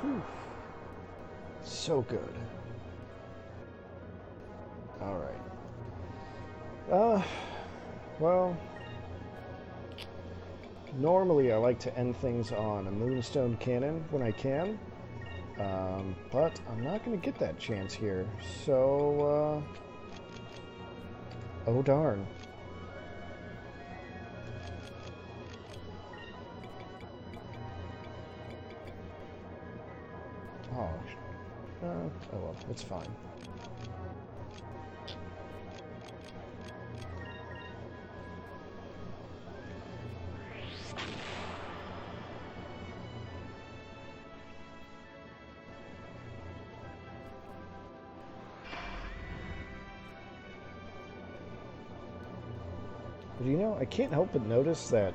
Whew. So good. Alright. Well, normally I like to end things on a Moonstone Cannon when I can, but I'm not going to get that chance here, so, oh darn. Oh, oh well, it's fine. You know, I can't help but notice that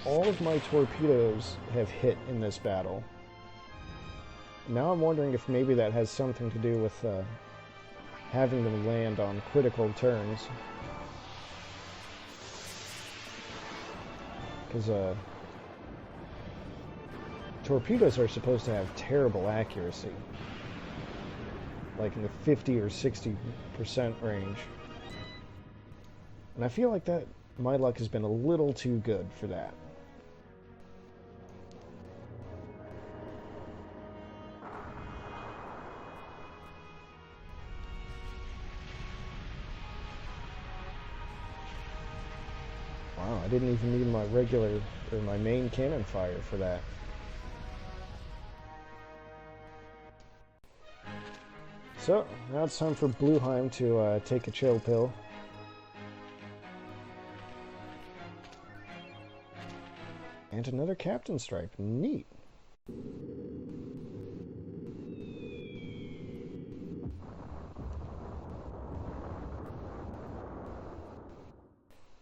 all of my torpedoes have hit in this battle. Now I'm wondering if maybe that has something to do with having them land on critical turns. Because torpedoes are supposed to have terrible accuracy. Like in the 50 or 60% range. And I feel like that my luck has been a little too good for that. Wow, I didn't even need my regular, or my main cannon fire for that. So, now it's time for Bluheim to take a chill pill. And another captain stripe. Neat.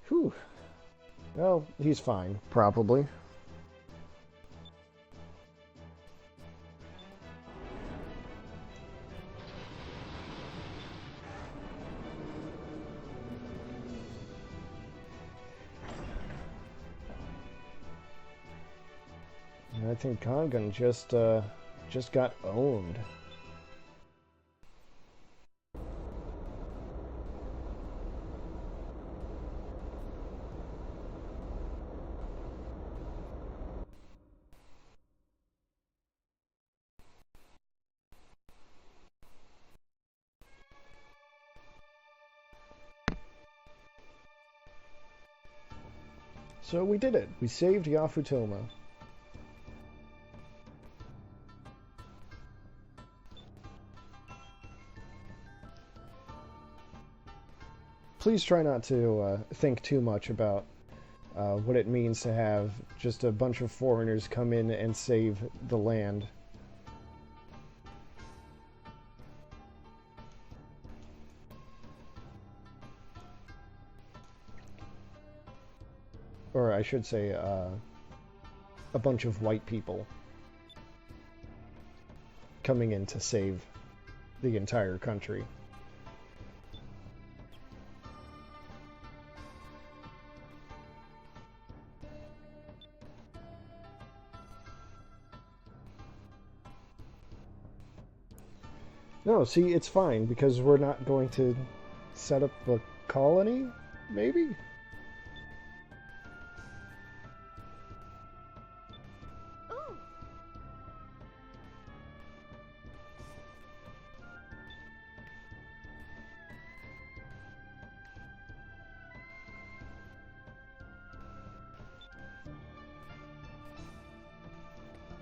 Whew. Well, he's fine, probably. And I think Kongan just got owned. So we did it. We saved Yafutoma. Please try not to think too much about what it means to have just a bunch of foreigners come in and save the land. Or I should say, a bunch of white people coming in to save the entire country. No, see, it's fine, because we're not going to set up a colony, maybe? Ooh.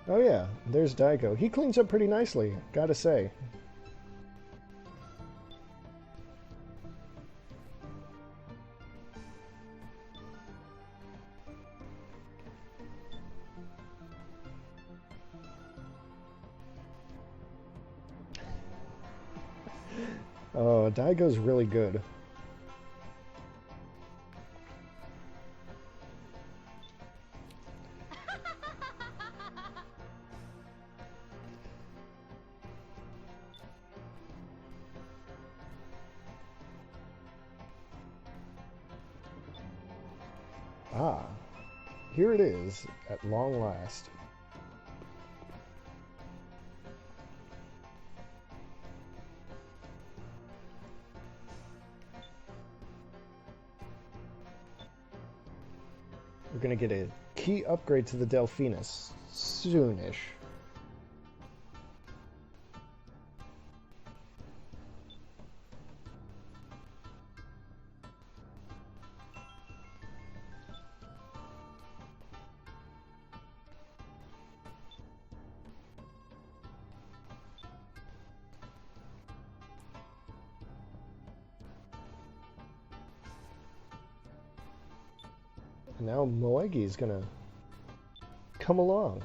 Oh yeah, there's Daigo. He cleans up pretty nicely, gotta say. Oh, Daigo's really good. Ah, here it is, at long last. We're gonna get a key upgrade to the Delphinus soonish. Now Moegi's gonna come along.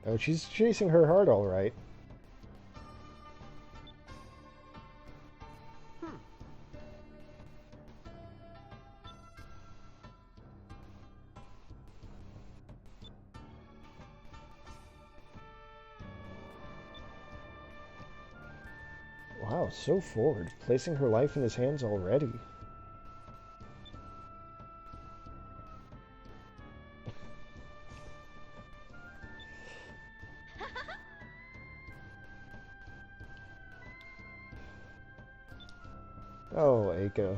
Oh, she's chasing her heart all right. Wow, so forward, placing her life in his hands already. Oh, Eiko.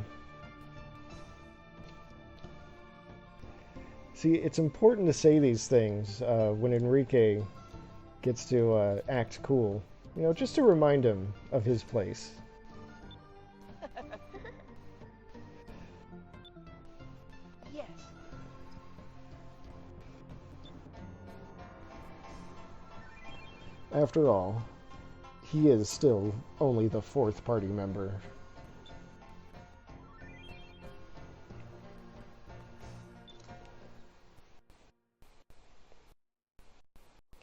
See, it's important to say these things when Enrique gets to act cool. You know, just to remind him of his place. Yes. After all, he is still only the fourth party member.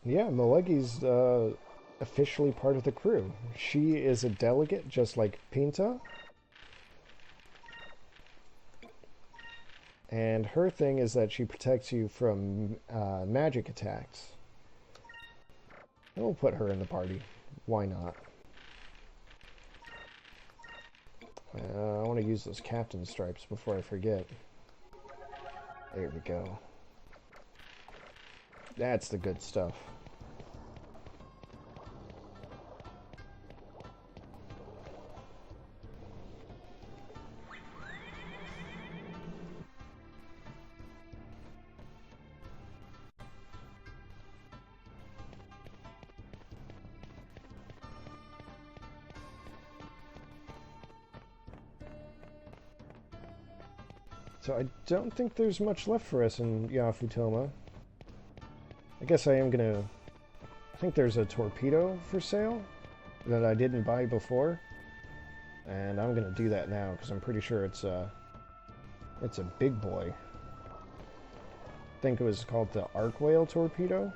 Yeah, Moegi's officially part of the crew. She is a delegate, just like Pinta. And her thing is that she protects you from magic attacks. We'll put her in the party. Why not? I want to use those captain stripes before I forget. There we go. That's the good stuff. So I don't think there's much left for us in Yafutoma. I guess I am gonna... I think there's a torpedo for sale that I didn't buy before. And I'm gonna do that now, because I'm pretty sure it's a big boy. I think it was called the Arc Whale torpedo.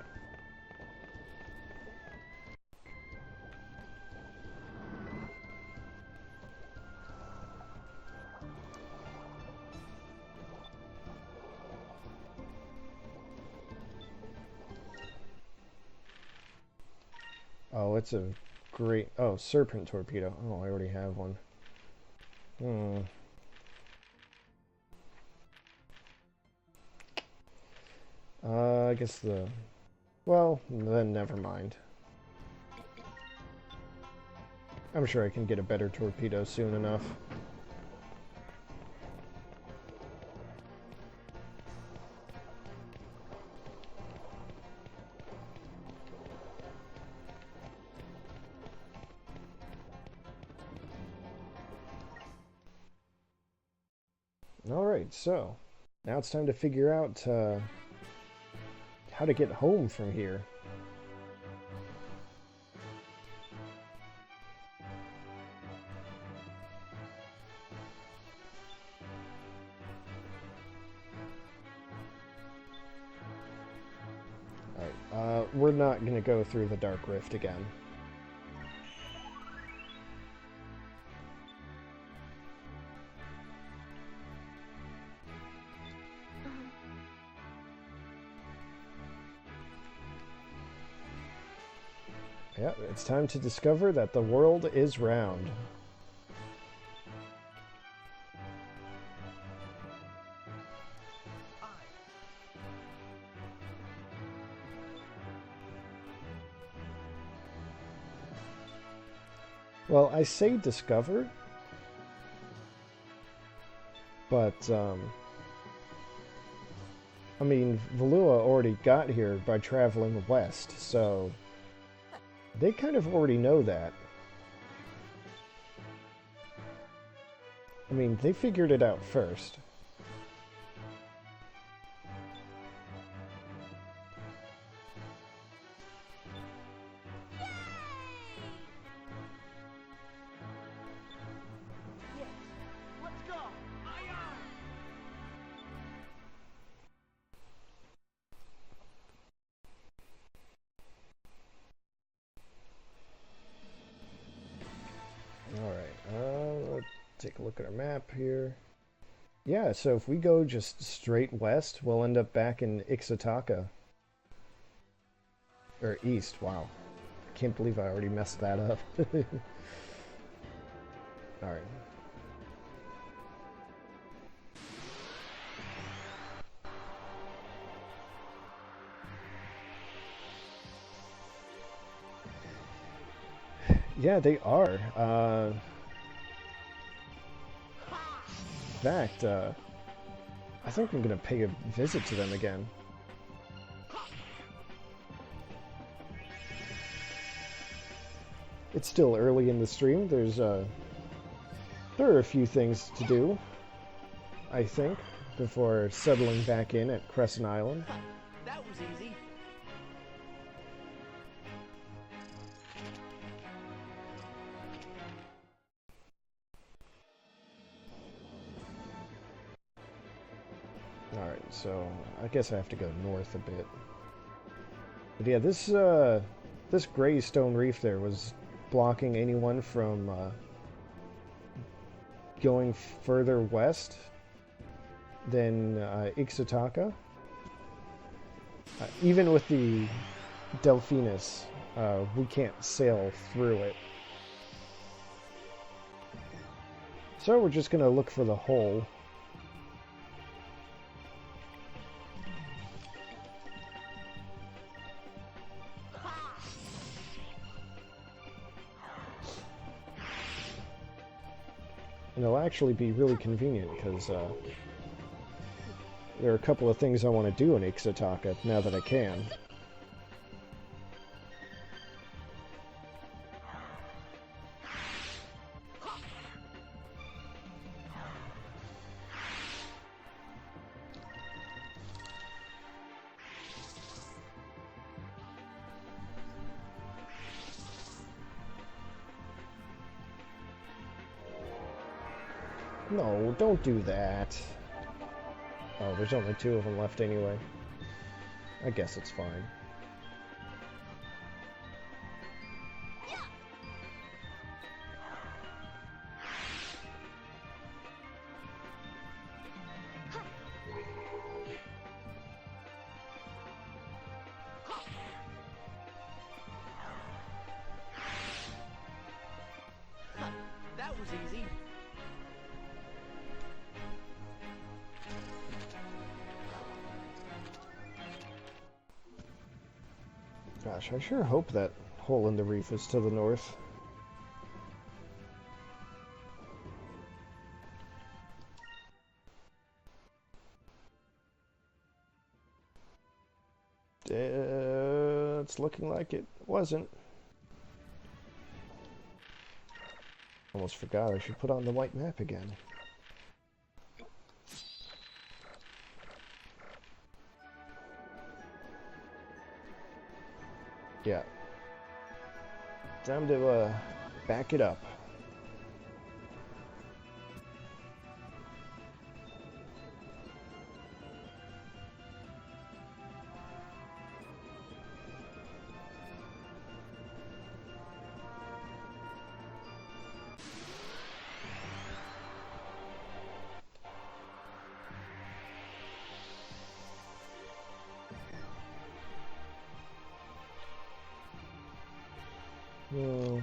Oh, it's a great... Oh, Serpent torpedo. Oh, I already have one. I guess the... Well, then never mind. I'm sure I can get a better torpedo soon enough. Alright, so now it's time to figure out how to get home from here. Alright, we're not going to go through the Dark Rift again. Yeah, it's time to discover that the world is round. Well, I say discover, but, I mean, Valua already got here by traveling west, so they kind of already know that. I mean, they figured it out first. Take a look at our map here. Yeah, so if we go just straight west, we'll end up back in Ixa'ness. Or east, wow. I can't believe I already messed that up. Alright. Yeah, they are. In fact, I think I'm gonna pay a visit to them again. It's still early in the stream. There are a few things to do, I think, before settling back in at Crescent Island. That was easy. Alright, so I guess I have to go north a bit. But yeah, this gray stone reef there was blocking anyone from going further west than Ixa'ness. Even with the Delphinus, we can't sail through it. So we're just gonna look for the hole. And it'll actually be really convenient because there are a couple of things I want to do in Ixa'ness now that I can. No, don't do that. Oh, there's only 2 of them left anyway. I guess it's fine. That was easy. Gosh, I sure hope that hole in the reef is to the north. It's looking like it wasn't. Almost forgot I should put on the white map again. Yeah. Time to back it up. No.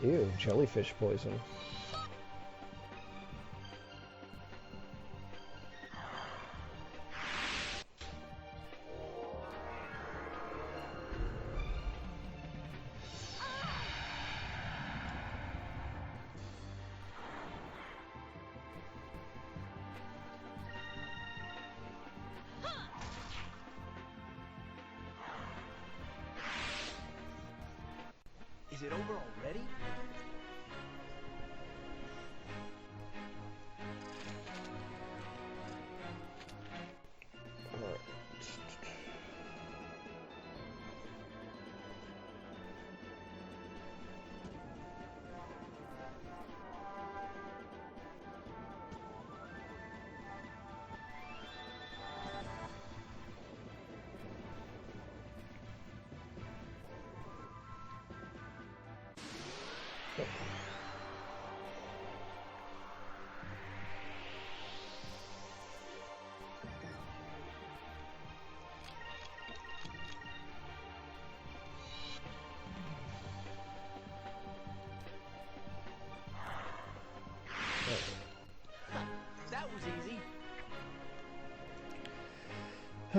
Ew, jellyfish poison. Is it over already?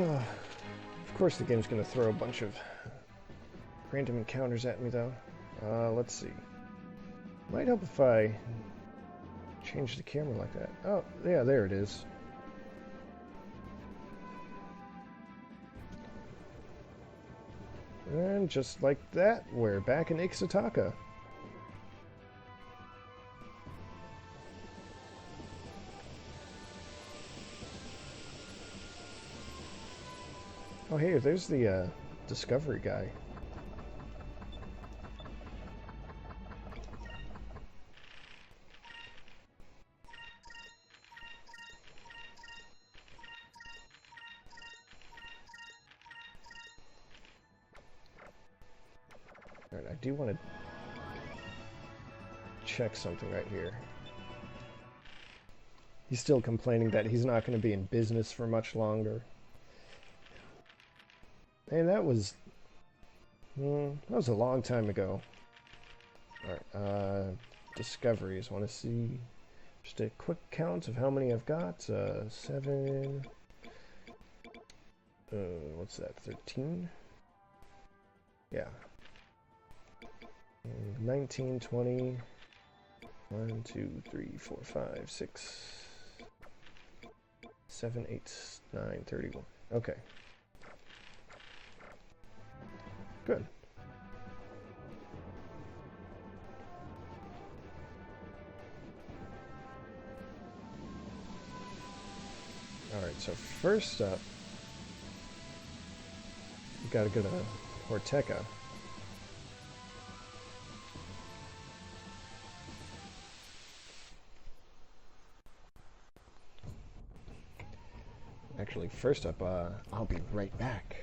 Of course the game's going to throw a bunch of random encounters at me, though. Let's see. Might help if I change the camera like that. Oh, yeah, there it is. And just like that, we're back in Ixa'ness. Oh, hey, there's the discovery guy. Alright, I do want to check something right here. He's still complaining that he's not going to be in business for much longer. Hey, that was a long time ago. Alright, discoveries. Want to see just a quick count of how many I've got. 7. What's that? 13? Yeah. 19, 20. 1, 2, 3, 4, 5, 6, 7, 8, 9, 31. Okay. Good. Alright, so first up, we gotta go to Horteka. Actually, first up, I'll be right back.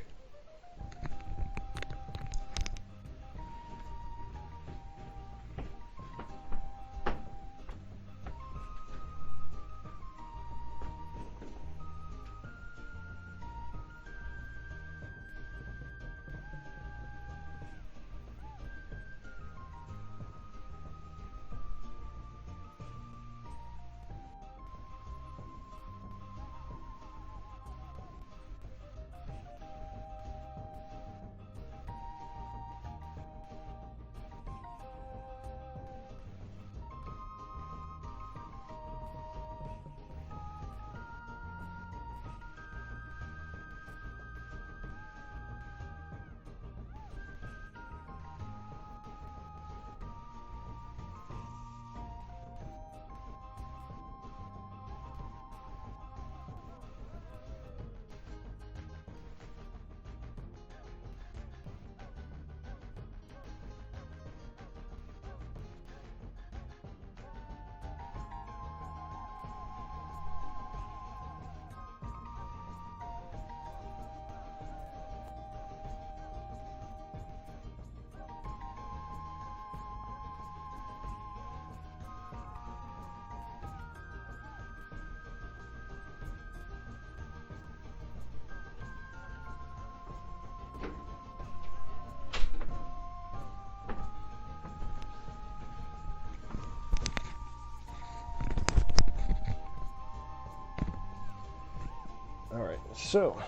Alright, so,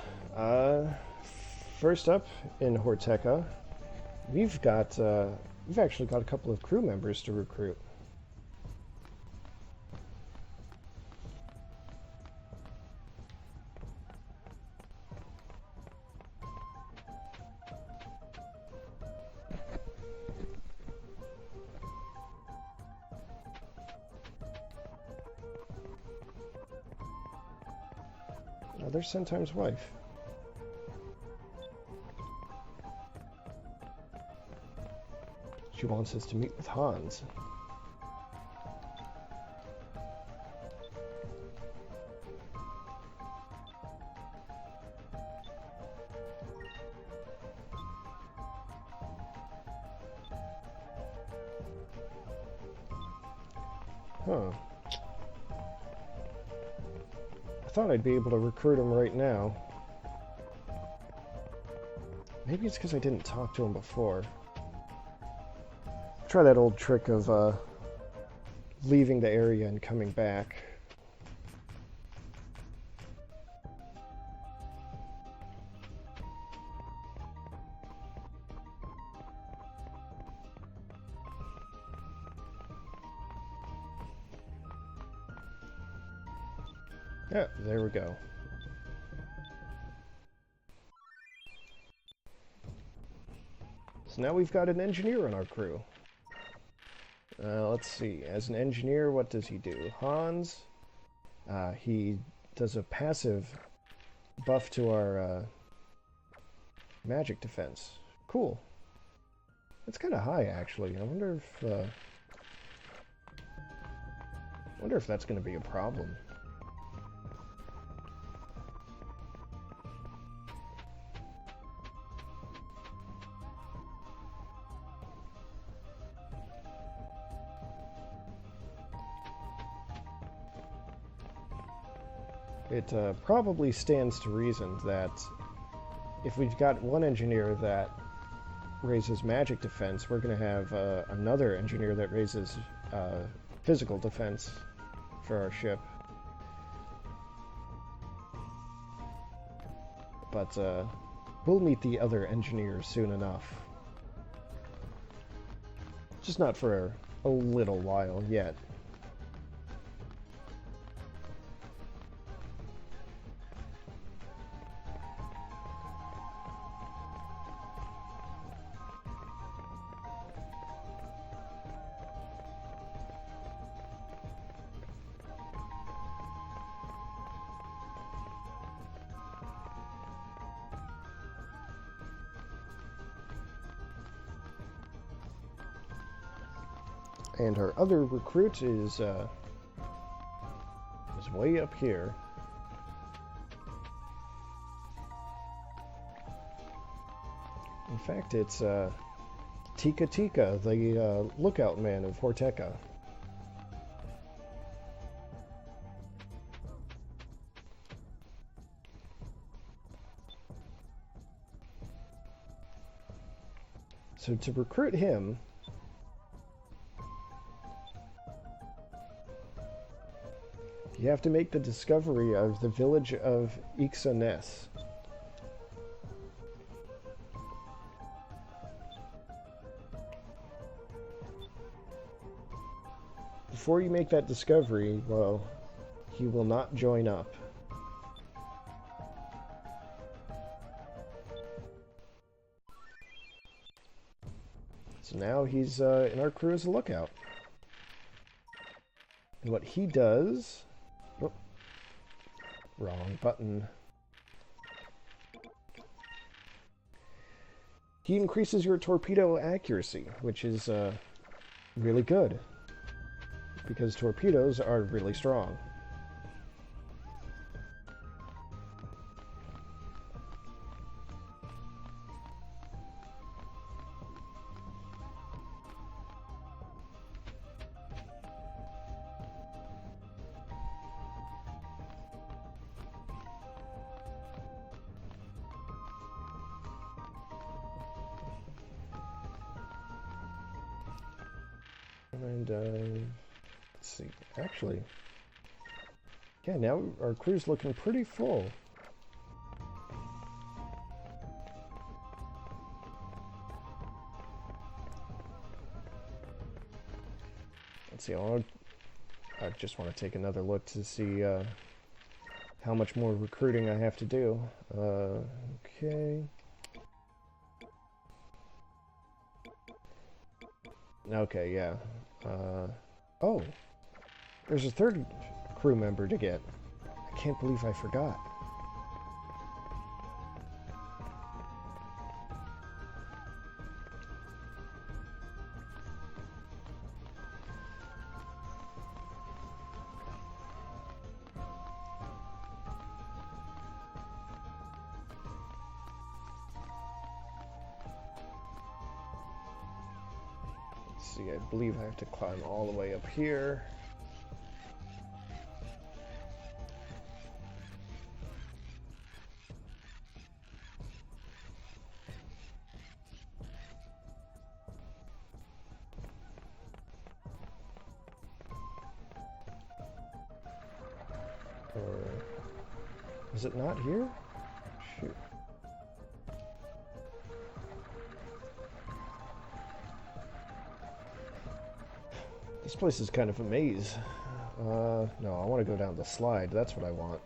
first up in Horteka, we've actually got a couple of crew members to recruit. There's Centime's wife. She wants us to meet with Hans. Huh. I thought I'd be able to recruit him right now. Maybe it's because I didn't talk to him before. Try that old trick of leaving the area and coming back. Yeah, there we go. So now we've got an engineer on our crew. Let's see. As an engineer, what does he do? Hans, he does a passive buff to our magic defense. Cool. That's kind of high, actually. I wonder if that's going to be a problem. It probably stands to reason that if we've got one engineer that raises magic defense, we're going to have another engineer that raises physical defense for our ship. But we'll meet the other engineers soon enough. Just not for a little while yet. And our other recruit is way up here. In fact, it's Tikatika, the lookout man of Horteka. So to recruit him, you have to make the discovery of the village of Ixa'ness. Before you make that discovery, well, he will not join up. So now he's in our crew as a lookout. And what he does... Oh, wrong button. He increases your torpedo accuracy, which is really good, because torpedoes are really strong. And, let's see, actually, yeah, now our crew's looking pretty full. Let's see, I just want to take another look to see how much more recruiting I have to do. Okay. Okay, yeah. Oh, there's a third crew member to get. I can't believe I forgot. See, I believe I have to climb all the way up here. Or is it not here? Shoot. This place is kind of a maze. No, I want to go down the slide. That's what I want.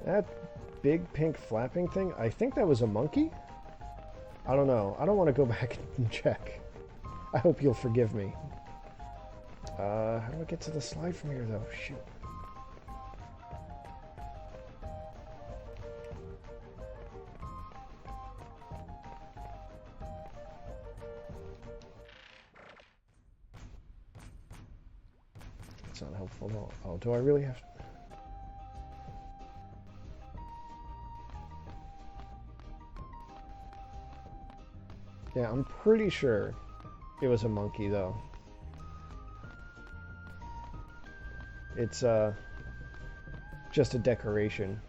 That big pink flapping thing, I think that was a monkey? I don't know. I don't want to go back and check. I hope you'll forgive me. How do I get to the slide from here, though? Shoot. That's not helpful at all. Oh, do I really have to? Yeah, I'm pretty sure it was a monkey, though. It's, just a decoration.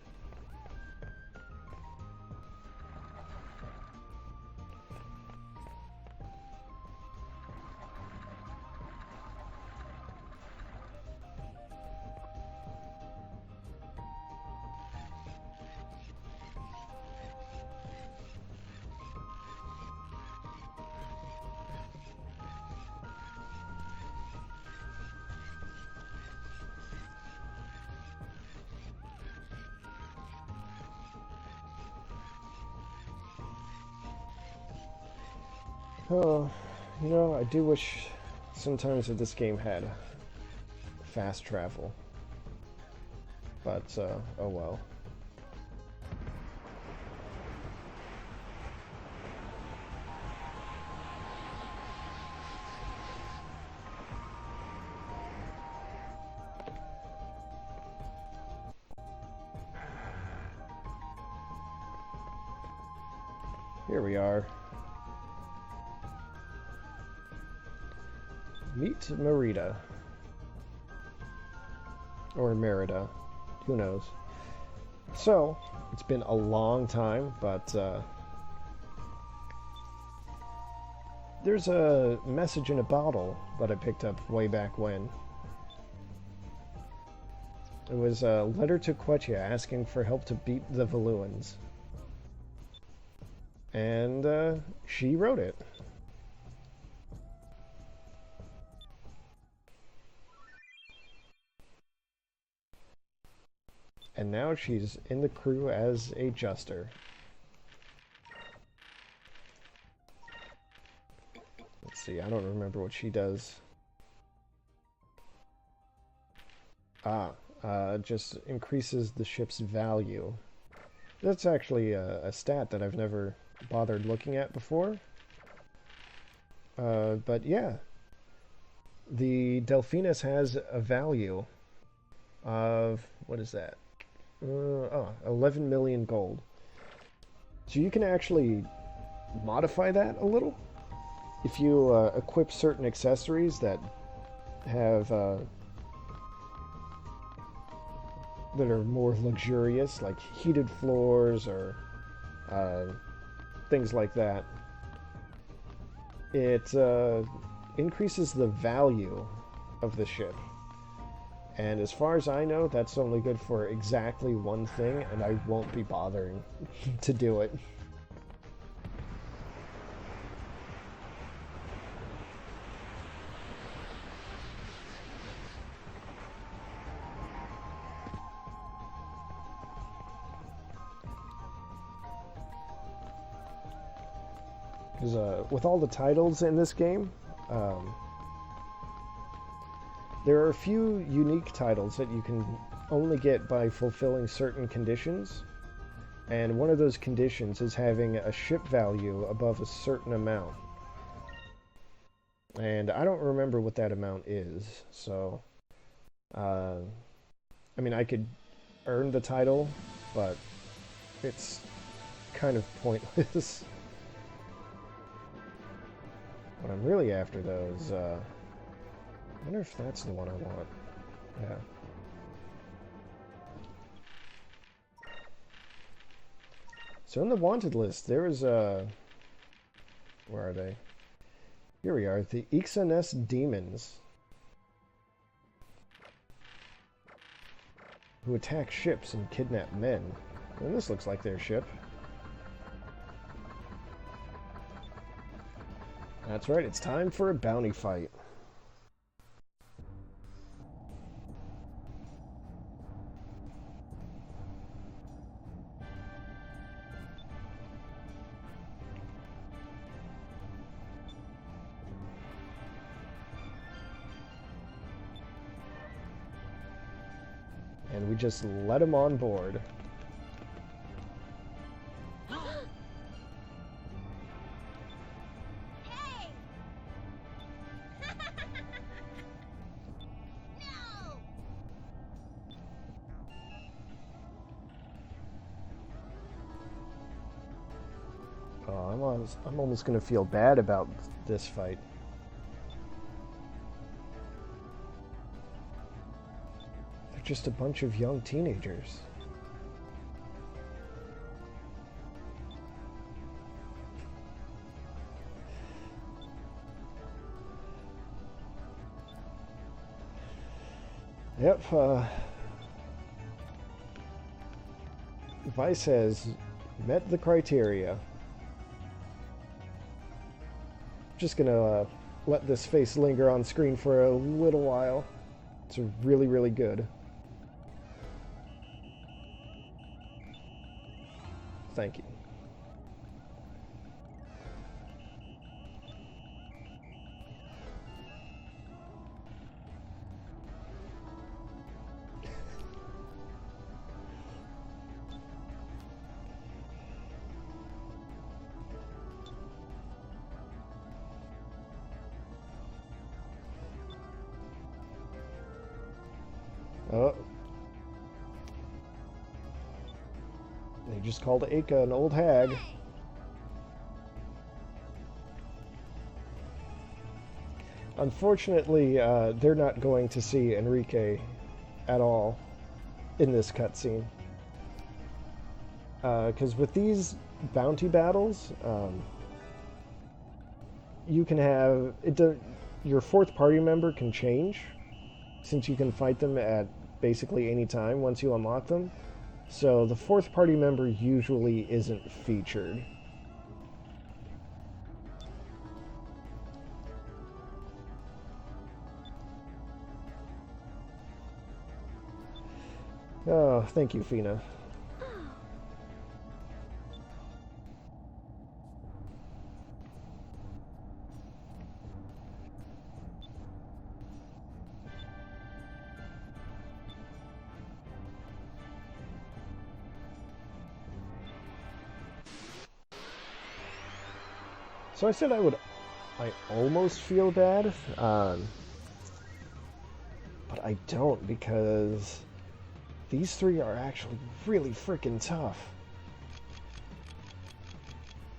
Oh, you know, I do wish sometimes that this game had fast travel. But, oh well. Here we are. Meet Merida. Or Merida. Who knows? So, it's been a long time, but there's a message in a bottle that I picked up way back when. It was a letter to Quechia asking for help to beat the Valuans. And she wrote it. And now she's in the crew as a juster. Let's see, I don't remember what she does. Just increases the ship's value. That's actually a stat that I've never bothered looking at before. But yeah. The Delphinus has a value of, what is that? 11 million gold. So you can actually modify that a little. If you equip certain accessories that have that are more luxurious, like heated floors or things like that, it increases the value of the ship. And as far as I know, that's only good for exactly one thing, and I won't be bothering to do it. Because with all the titles in this game, there are a few unique titles that you can only get by fulfilling certain conditions, and one of those conditions is having a ship value above a certain amount. And I don't remember what that amount is, so I mean, I could earn the title, but it's kind of pointless. What I'm really after, though, is I wonder if that's the one I want. Yeah. So in the wanted list, there is a... Where are they? Here we are. The Ixa'ness demons. Who attack ships and kidnap men. And this looks like their ship. That's right, it's time for a bounty fight. And we just let him on board. Oh, I'm almost gonna feel bad about this fight. They're just a bunch of young teenagers. Yep, Vice has met the criteria. Just gonna let this face linger on screen for a little while. It's really, really good. Thank you. Oh. They just called Aka an old hag. Unfortunately, they're not going to see Enrique at all in this cutscene. Because with these bounty battles, you can have... your fourth party member can change, since you can fight them at basically any time once you unlock them. So the fourth party member usually isn't featured. Oh, thank you, Fina. So I said I almost feel bad, but I don't, because these three are actually really freaking tough.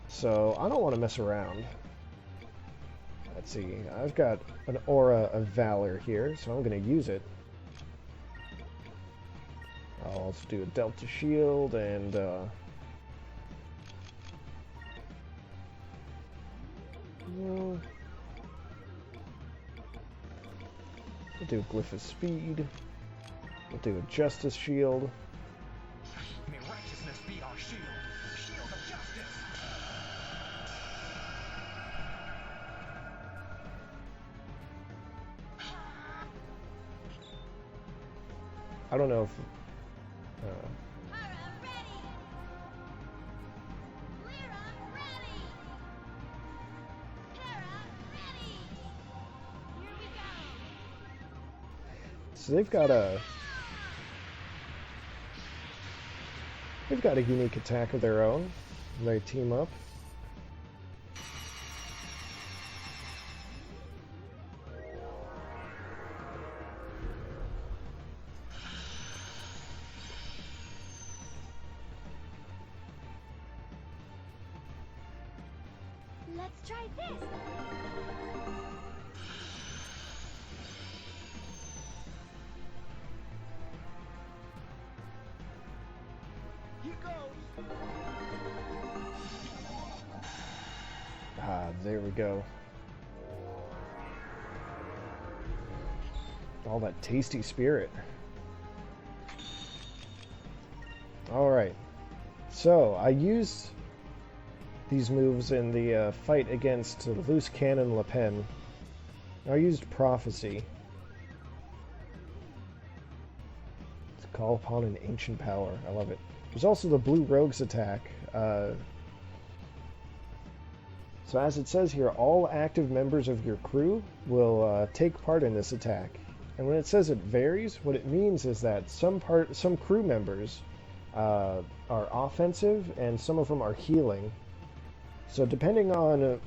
So I don't want to mess around. Let's see, I've got an aura of valor here, so I'm going to use it. I'll also do a delta shield and we'll do a glyph of speed. We'll do a justice shield. May righteousness be our shield. Shield of justice. I don't know if so they've got a unique attack of their own. They team up. Let's try this. Here goes. Ah, there we go. All that tasty spirit. All right. So, I used these moves in the fight against Loose Cannon Le Pen. I used Prophecy to call upon an ancient power. I love it. There's also the Blue Rogue's attack. So as it says here, all active members of your crew will take part in this attack. And when it says it varies, what it means is that some crew members are offensive and some of them are healing. So depending on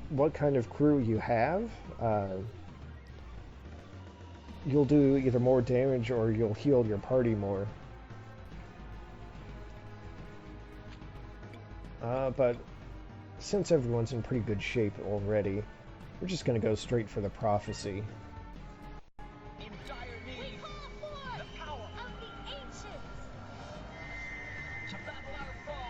what kind of crew you have, you'll do either more damage or you'll heal your party more. But since everyone's in pretty good shape already, we're just going to go straight for the Prophecy. In dire need. The power of the ancients. to battle our foe.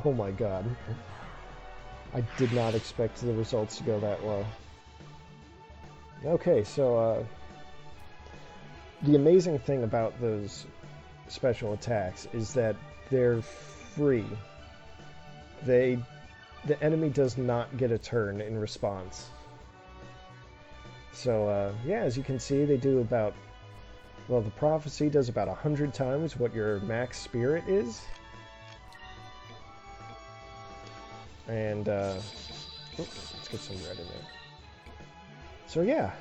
Oh my god. I did not expect the results to go that well. Okay, so the amazing thing about those special attacks is that they're free. The enemy does not get a turn in response. So yeah, as you can see, they do about, well, the Prophecy does about 100 times what your max spirit is. And, oops, let's get some red in there. So yeah.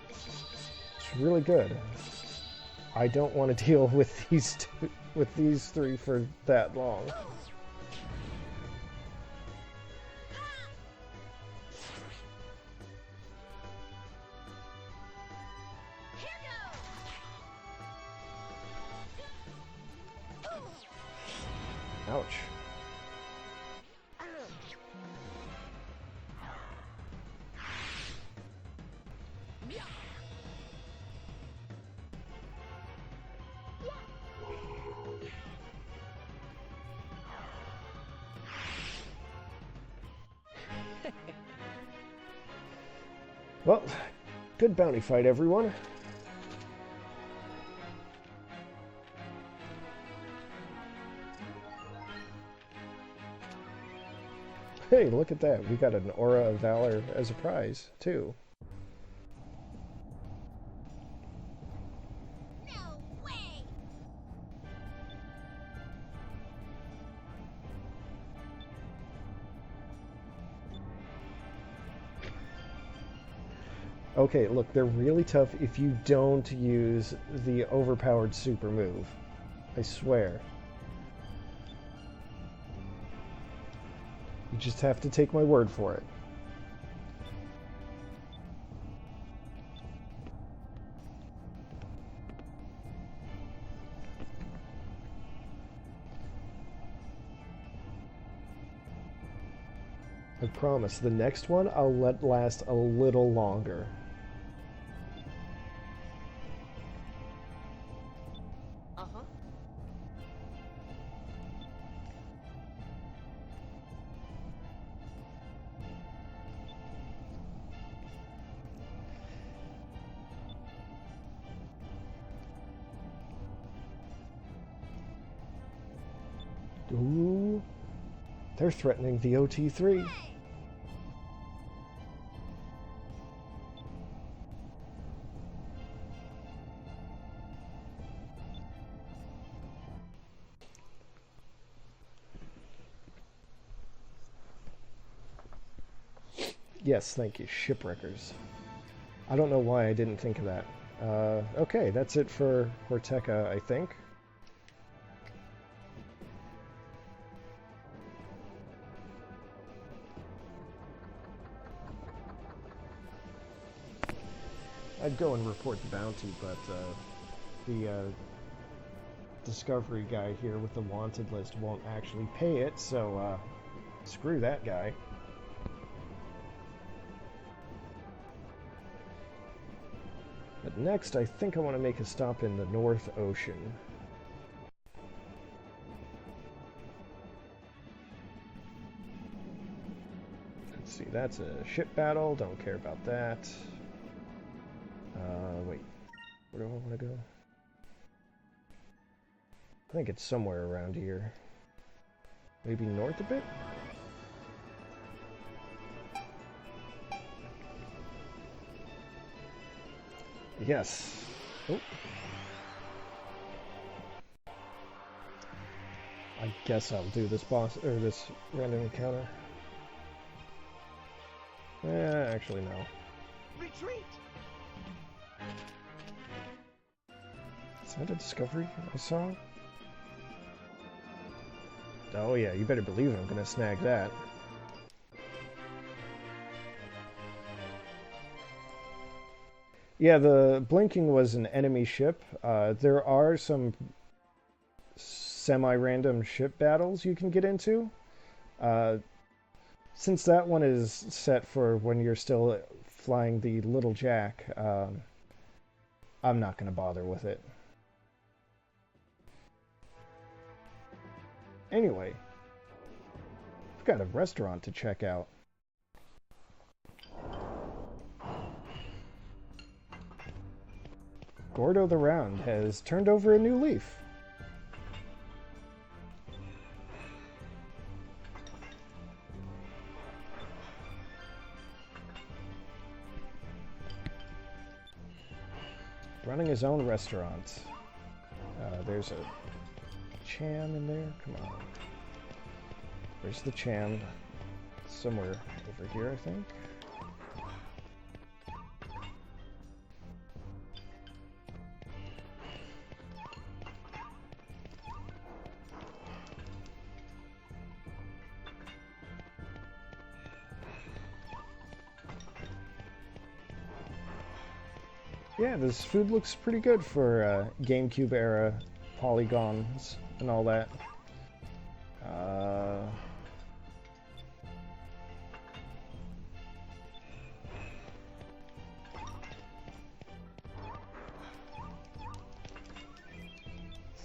It's really good. I don't want to deal with these three for that long. Ouch. Well, good bounty fight, everyone. Hey, look at that. We got an Aura of Valor as a prize, too. No way. Okay, look, they're really tough if you don't use the overpowered super move. I swear. You just have to take my word for it. I promise, the next one I'll let last a little longer. Uh-huh. Ooh, they're threatening the OT3. Yes, thank you, shipwreckers. I don't know why I didn't think of that. Okay, that's it for Horteka, I think. I'd go and report the bounty, but the discovery guy here with the wanted list won't actually pay it, so screw that guy. But next, I think I want to make a stop in the North Ocean. Let's see, that's a ship battle. Don't care about that. Wait. Where do I want to go? I think it's somewhere around here. Maybe north a bit? Yes. Oh. I guess I'll do this boss or this random encounter. Actually no. Retreat! Is that a discovery I saw? Oh yeah, you better believe I'm gonna snag that. Yeah, the blinking was an enemy ship. There are some semi-random ship battles you can get into. Since that one is set for when you're still flying the Little Jack, I'm not going to bother with it. Anyway, I've got a restaurant to check out. Gordo the Round has turned over a new leaf. Running his own restaurant. There's a Cham in there. Come on. Where's the Cham? Somewhere over here, I think. Yeah, this food looks pretty good for GameCube era polygons and all that.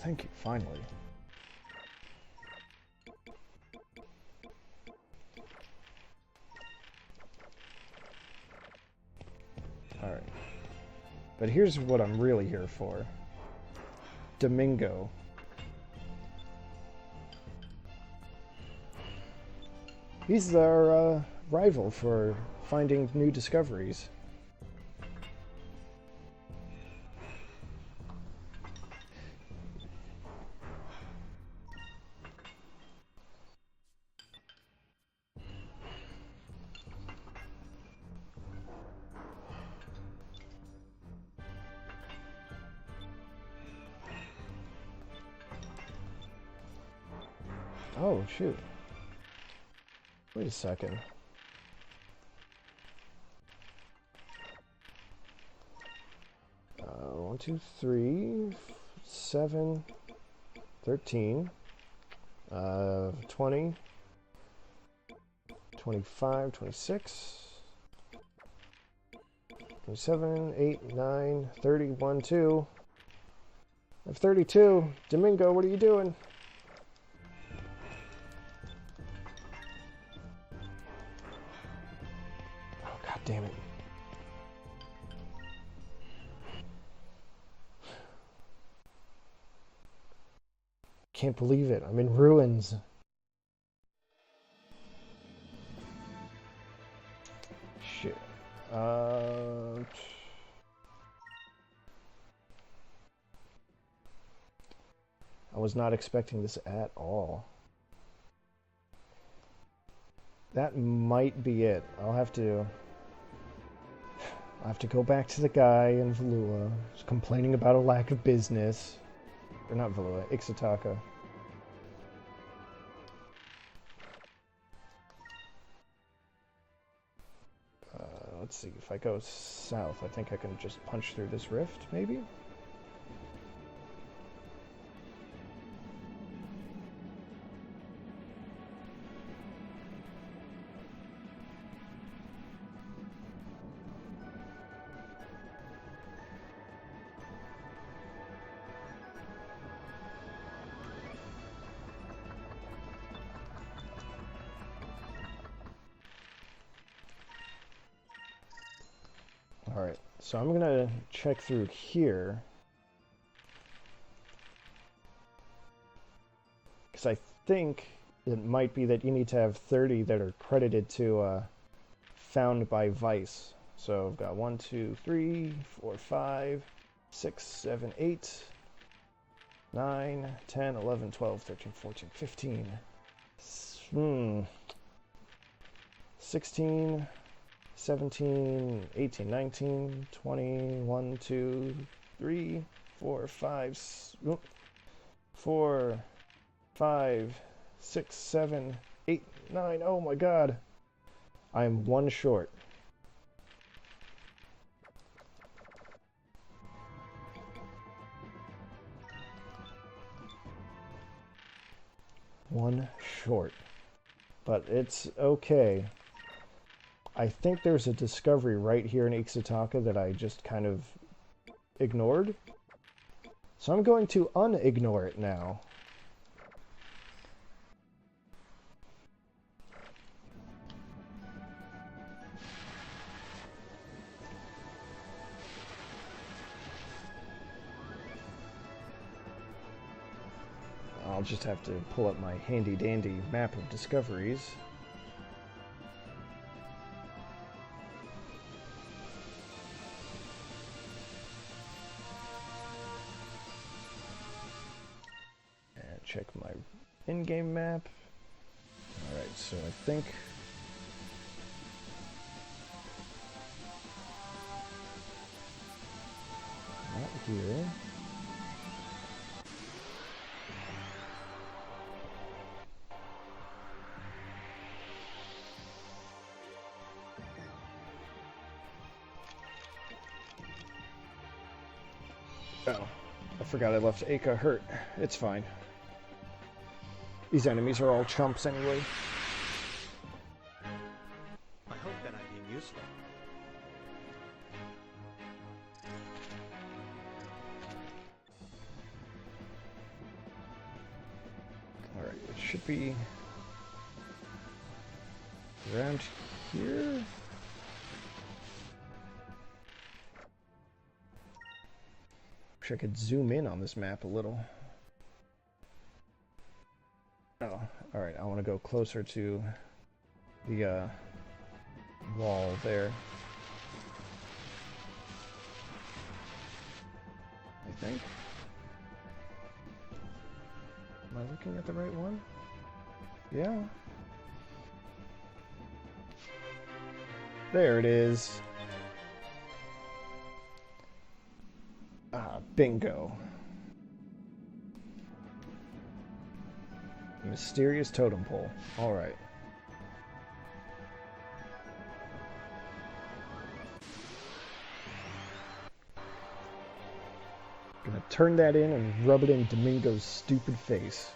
Thank you, finally. Alright. But here's what I'm really here for. Domingo. He's our rival for finding new discoveries. Oh, shoot. Wait a second. One, 2, 3, 7, 13, 20, 25, 26, 27, 8, 9, 30, 1, 2. I have 32. Domingo, what are you doing? Damn it. Can't believe it. I'm in ruins. Shit. I was not expecting this at all. That might be it. I'll have to go back to the guy in Valua who's complaining about a lack of business. Or not Valua, Ixa'ness. Let's see, if I go south, I think I can just punch through this rift, maybe? So I'm gonna check through here. Because I think it might be that you need to have 30 that are credited to found by Vice. So I've got 1, 2, 3, 4, 5, 6, 7, 8, 9, 10, 11, 12, 13, 14, 15. 16, 17, 18, 19, 20, 1, 2, 3, 4, 5, 4, 5, 6, 7, 8, 9. Oh my god. I'm one short. One short. But it's okay. I think there's a discovery right here in Ixa'ness that I just kind of ignored. So I'm going to unignore it now. I'll just have to pull up my handy-dandy map of discoveries. And check my in-game map. Alright, so I think... not here. Oh, I forgot I left Aka hurt. It's fine. These enemies are all chumps anyway. I hope that I'm being useful. Alright, it should be around here. Wish I could zoom in on this map a little. Oh, alright, I want to go closer to the wall there. I think. Am I looking at the right one? Yeah. There it is. Ah, bingo. Mysterious totem pole. Alright. Gonna turn that in and rub it in Domingo's stupid face.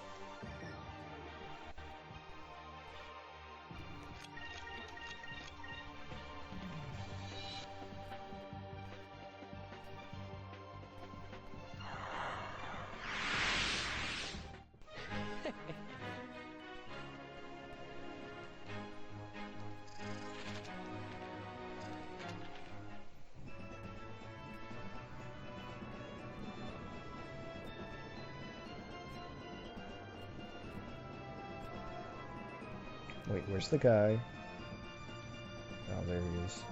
Wait, where's the guy? Oh, there he is.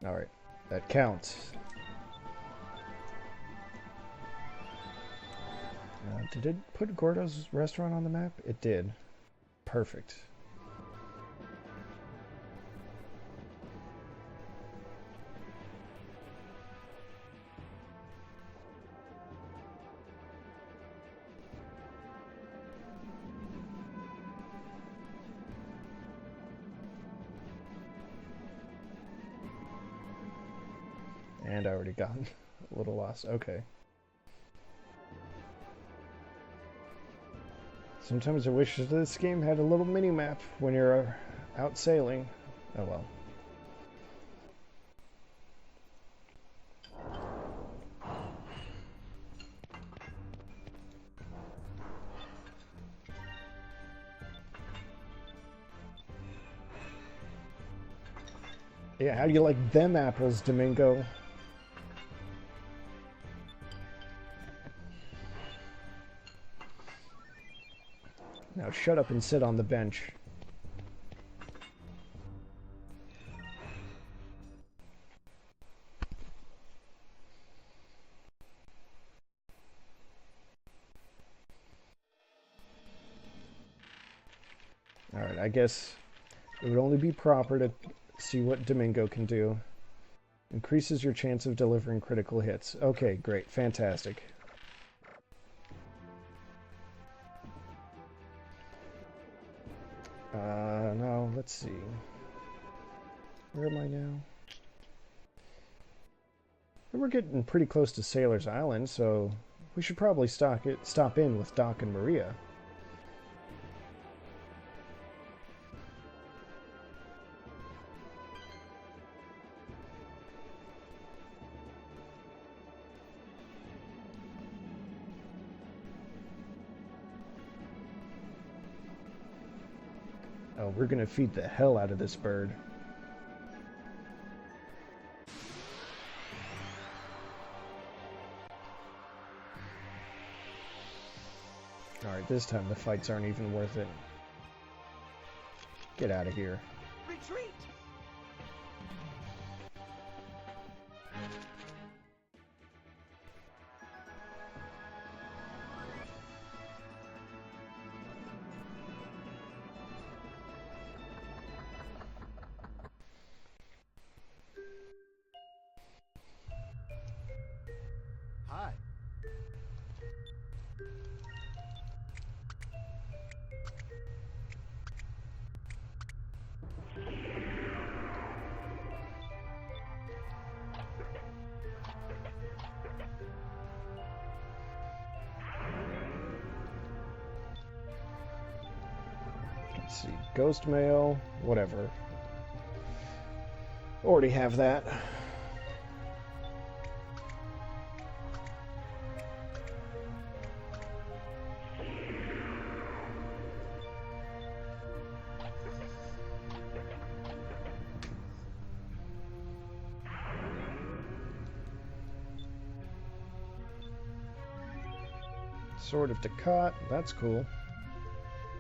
Alright, that counts. Did it put Gordo's restaurant on the map? It did. Perfect. And I already got a little lost. Okay. Sometimes I wish this game had a little mini-map when you're out sailing. Oh well. Yeah, how do you like them apples, Domingo? Now shut up and sit on the bench. Alright, I guess it would only be proper to see what Domingo can do. Increases your chance of delivering critical hits. Okay, great. Fantastic. Now, let's see. Where am I now? We're getting pretty close to Sailor's Island, so we should probably stop in with Doc and Maria. Oh, we're gonna feed the hell out of this bird. Alright, this time the fights aren't even worth it. Get out of here. Retreat! Hi. Let's see. Ghost mail, whatever. Already have that. Sword of Tikatika, that's cool.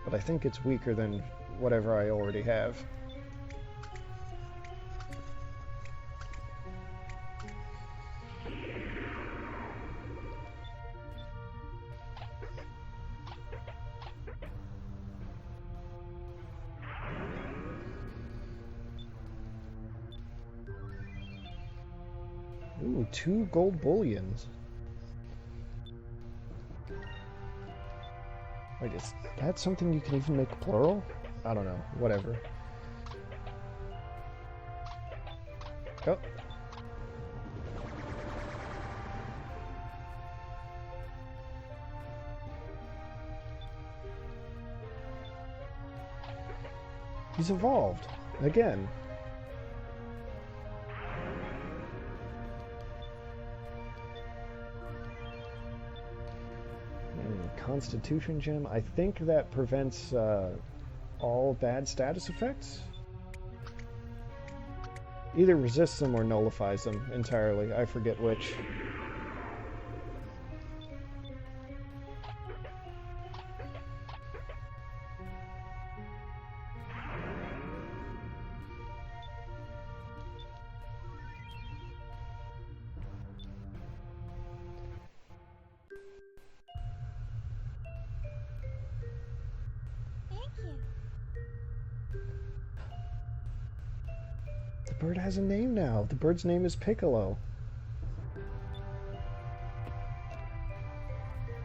But I think it's weaker than whatever I already have. Ooh, 2 gold bullions. Wait, is that something you can even make plural? I don't know. Whatever. Oh. He's evolved. Again. Constitution gem. I think that prevents all bad status effects. Either resists them or nullifies them entirely. I forget which. The bird has a name now. The bird's name is Piccolo.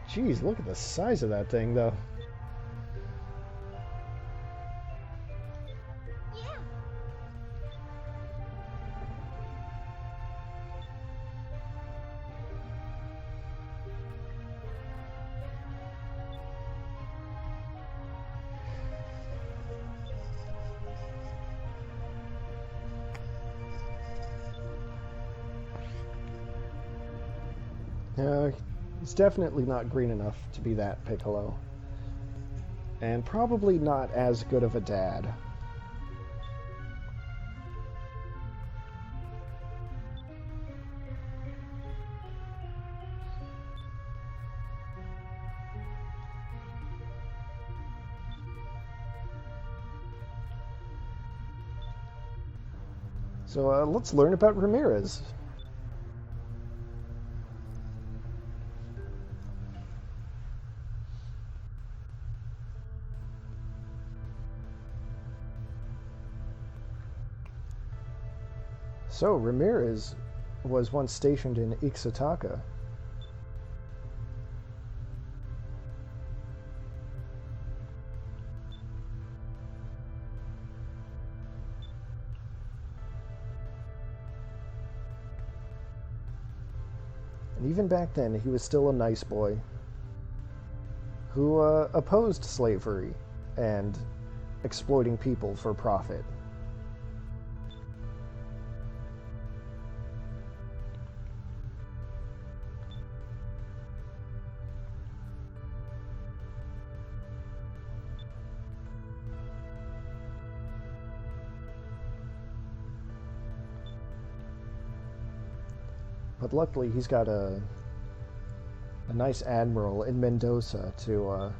Jeez, look at the size of that thing, though. Yeah. He's definitely not green enough to be that Piccolo. And probably not as good of a dad. So let's learn about Ramirez. So Ramirez was once stationed in Ixa'ness. And even back then, he was still a nice boy who opposed slavery and exploiting people for profit. But luckily, he's got a nice admiral in Mendoza to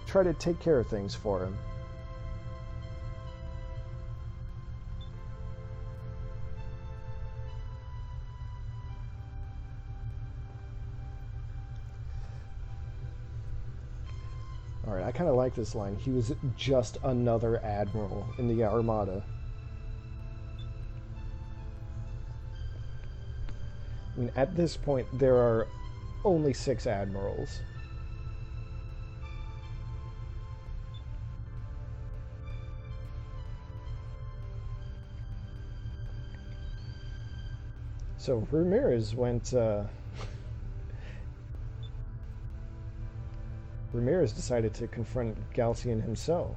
try to take care of things for him. All right, I kind of like this line. He was just another admiral in the Armada. I mean, at this point, there are only 6 admirals. So Ramirez went. Ramirez decided to confront Galcian himself.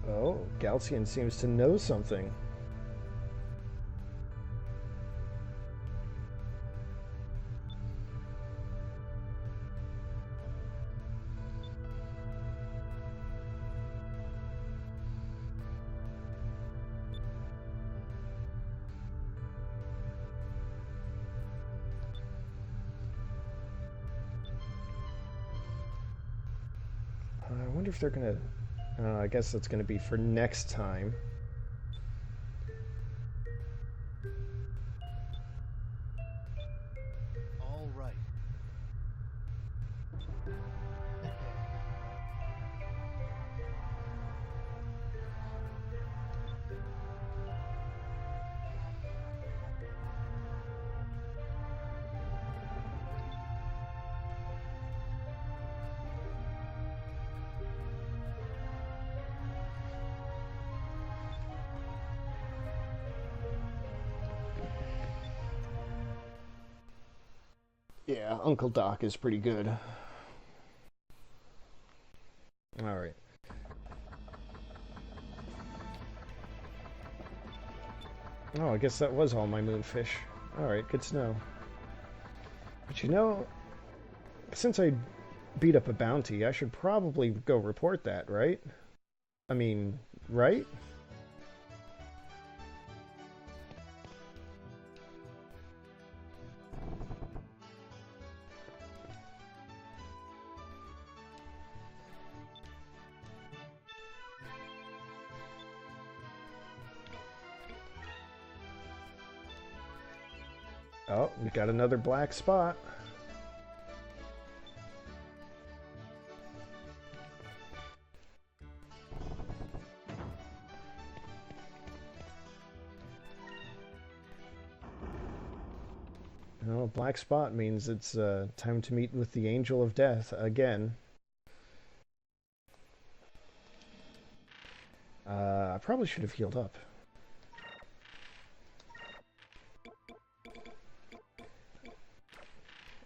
Oh, Galcian seems to know something. I wonder if they're gonna... I guess that's going to be for next time. All right. Yeah, Uncle Doc is pretty good. Alright. Oh, I guess that was all my moonfish. Alright, good to know. But you know, since I beat up a bounty, I should probably go report that, right? I mean, right? Oh, we got another black spot. Well, black spot means it's time to meet with the Angel of Death again. I probably should have healed up.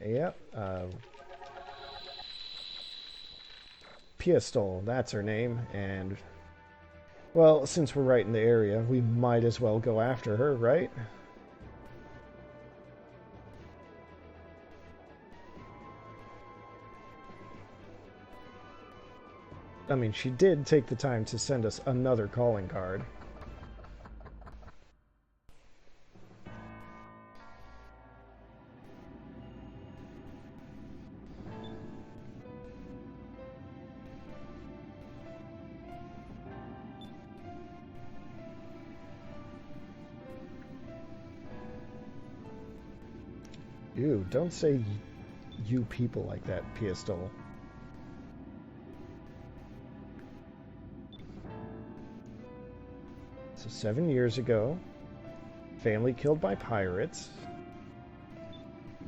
Yep. Piastol, that's her name, and Well, since we're right in the area, we might as well go after her, right? I mean, she did take the time to send us another calling card. Ew, don't say you people like that, Piastol. So 7 years ago, family killed by pirates,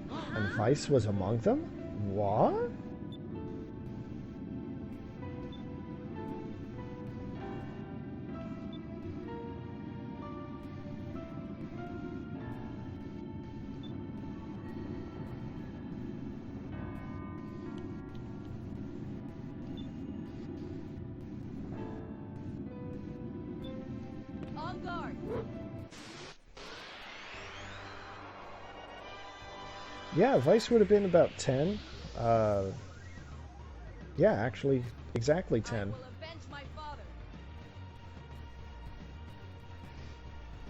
and Vice was among them? What? On guard. Yeah, Vice would have been about 10. Yeah, actually, exactly 10. Will avenge my father.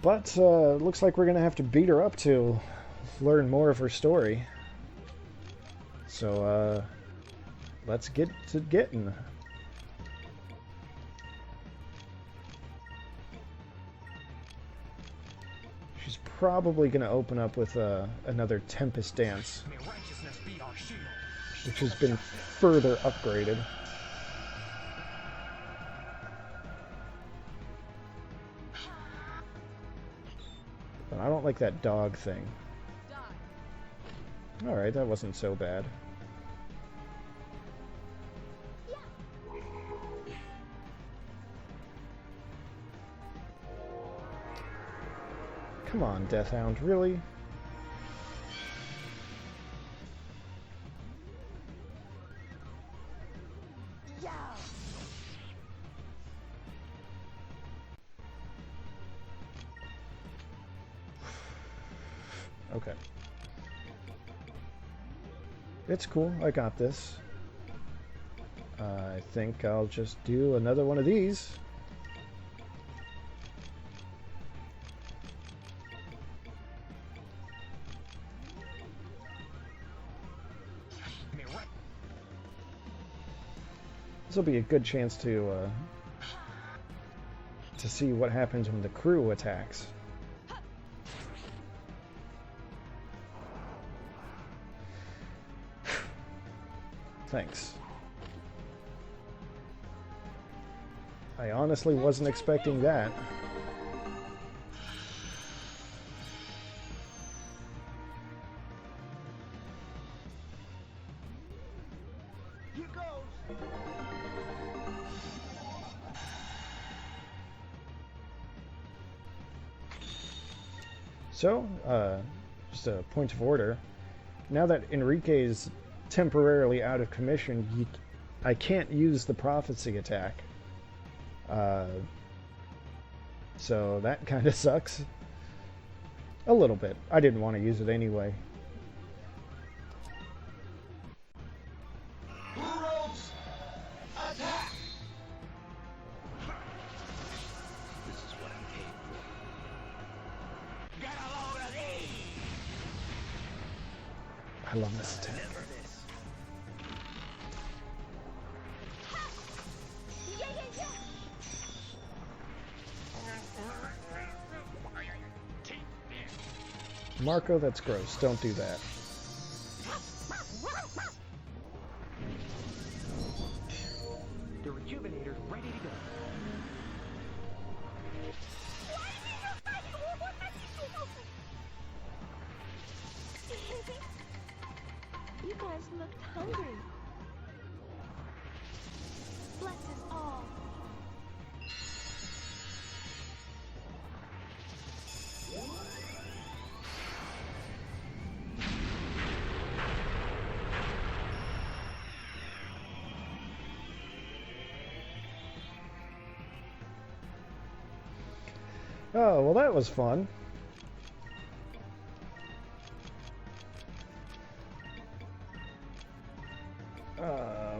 But looks like we're gonna have to beat her up to learn more of her story. So let's get to getting. She's probably gonna open up with another Tempest Dance, May righteousness be our shield. which has been further upgraded. But I don't like that dog thing. Die. Alright, that wasn't so bad. Come on, Deathhound, really? Yeah. Okay. It's cool, I got this. I think I'll just do another one of these. May right This will be a good chance to see what happens when the crew attacks. Thanks. I honestly wasn't expecting that. Here goes. So, just a point of order. Now that Enrique is temporarily out of commission, I can't use the prophecy attack. So that kind of sucks. A little bit. I didn't want to use it anyway. This is what I'm paid for. get a load of these. I love this attack. Never this. Yeah, yeah, yeah. Marco, that's gross. Don't do that. The rejuvenator's ready to go. You guys looked hungry. Bless us all. Oh, well that was fun.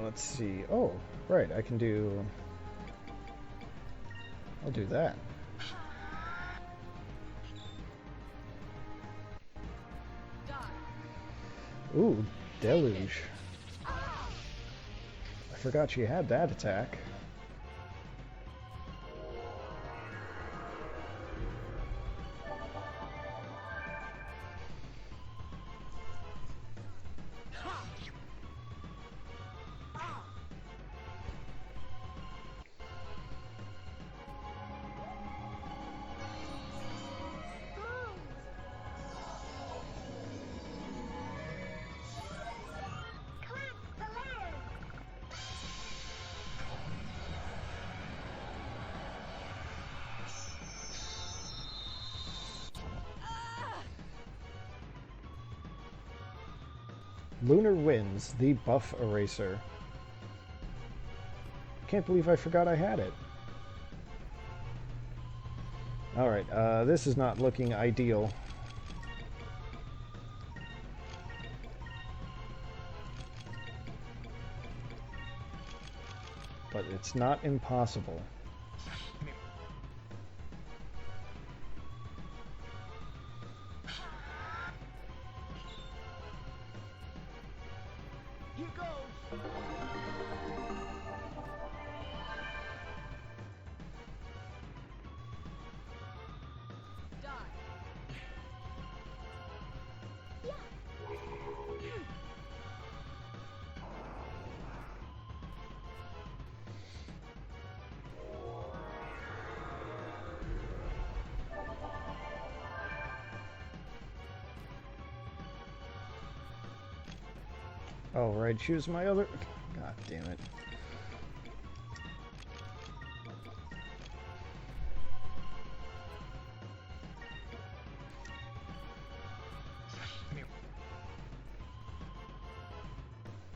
Let's see. Oh, right, I can do... I'll do that. Ooh, deluge. I forgot she had that attack. Lunar Winds, the buff eraser. Can't believe I forgot I had it. Alright, this is not looking ideal. But it's not impossible. Here goes. Oh, right, choose my other... God damn it.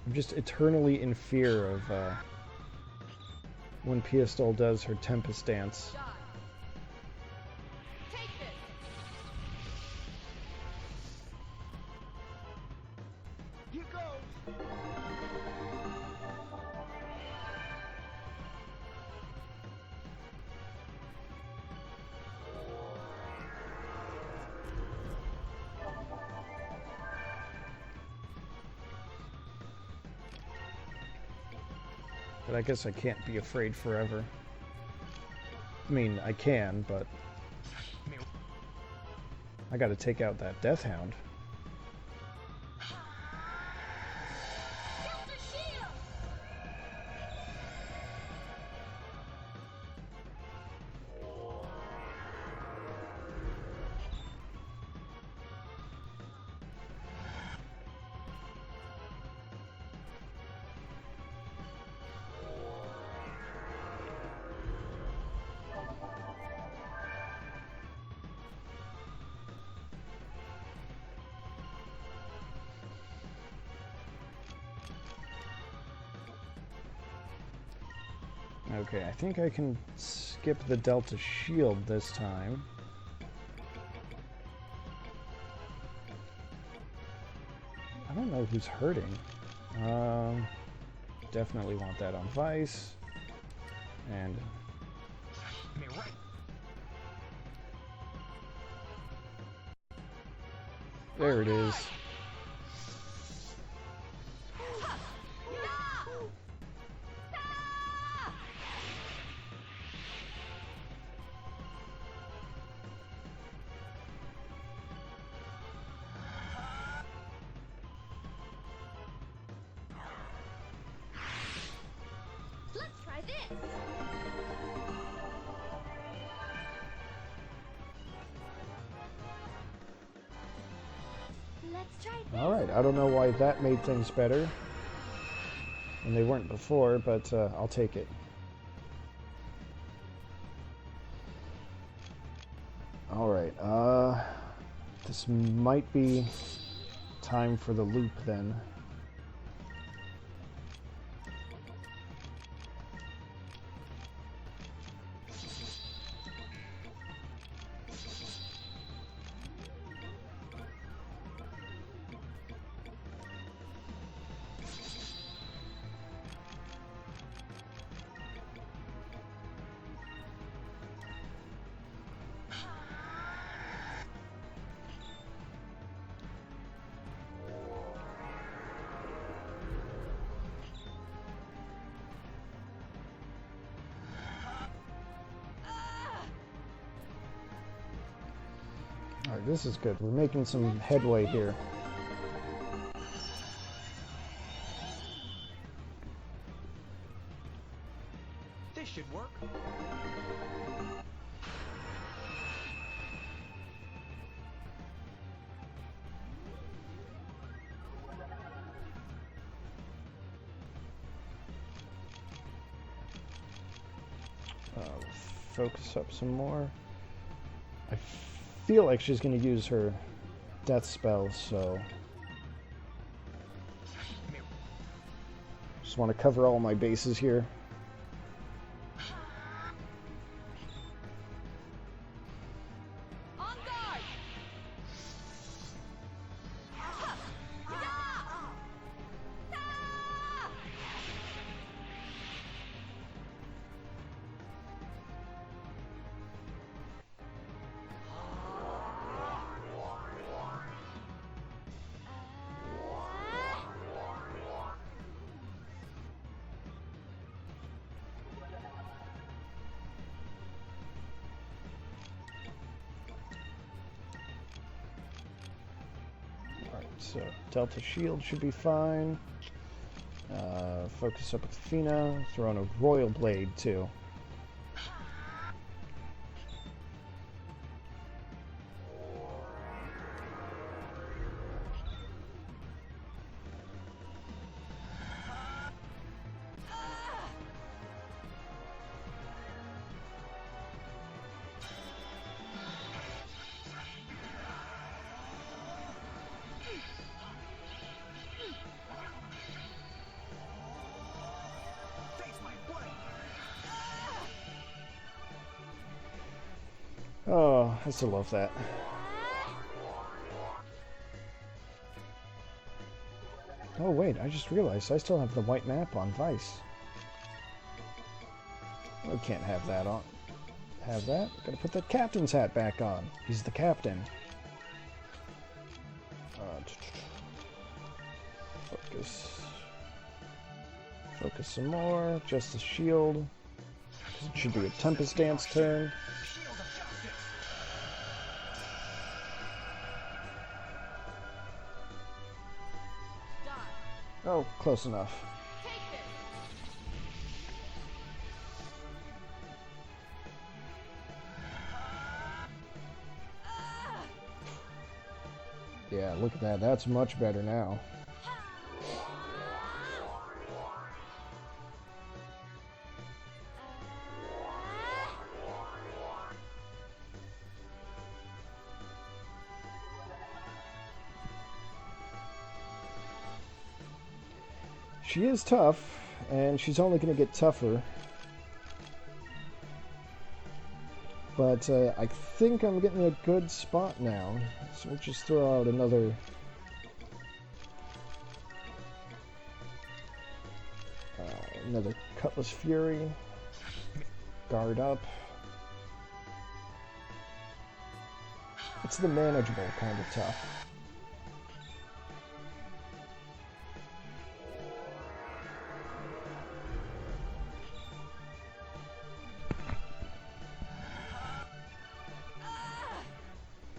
I'm just eternally in fear of when Piastol does her Tempest Dance. Here goes. But I guess I can't be afraid forever. I mean, I can, but I gotta take out that Death Hound. Okay, I think I can skip the Delta Shield this time. I don't know who's hurting. Definitely want that on Vice. And... there it is. Alright, I don't know why that made things better. And they weren't before, but I'll take it. Alright, this might be time for the loop then. Alright, this is good. We're making some headway here. This should work. Focus up some more. I feel like she's going to use her death spell, so just want to cover all my bases here. On guard! So Delta Shield should be fine. Focus up with Fina. Throw on a Royal Blade too. Oh, I still love that. Oh wait, I just realized I still have the white map on Vice. I can't have that on. Have that? Gotta put that captain's hat back on. He's the captain. Focus. Focus some more. Just the shield. It should be a Tempest Dance turn. Oh, close enough. Take this! Yeah, look at that. That's much better now. She is tough, and she's only going to get tougher. But I think I'm getting a good spot now. So we'll just throw out another... another Cutlass Fury. Guard up. It's the manageable kind of tough.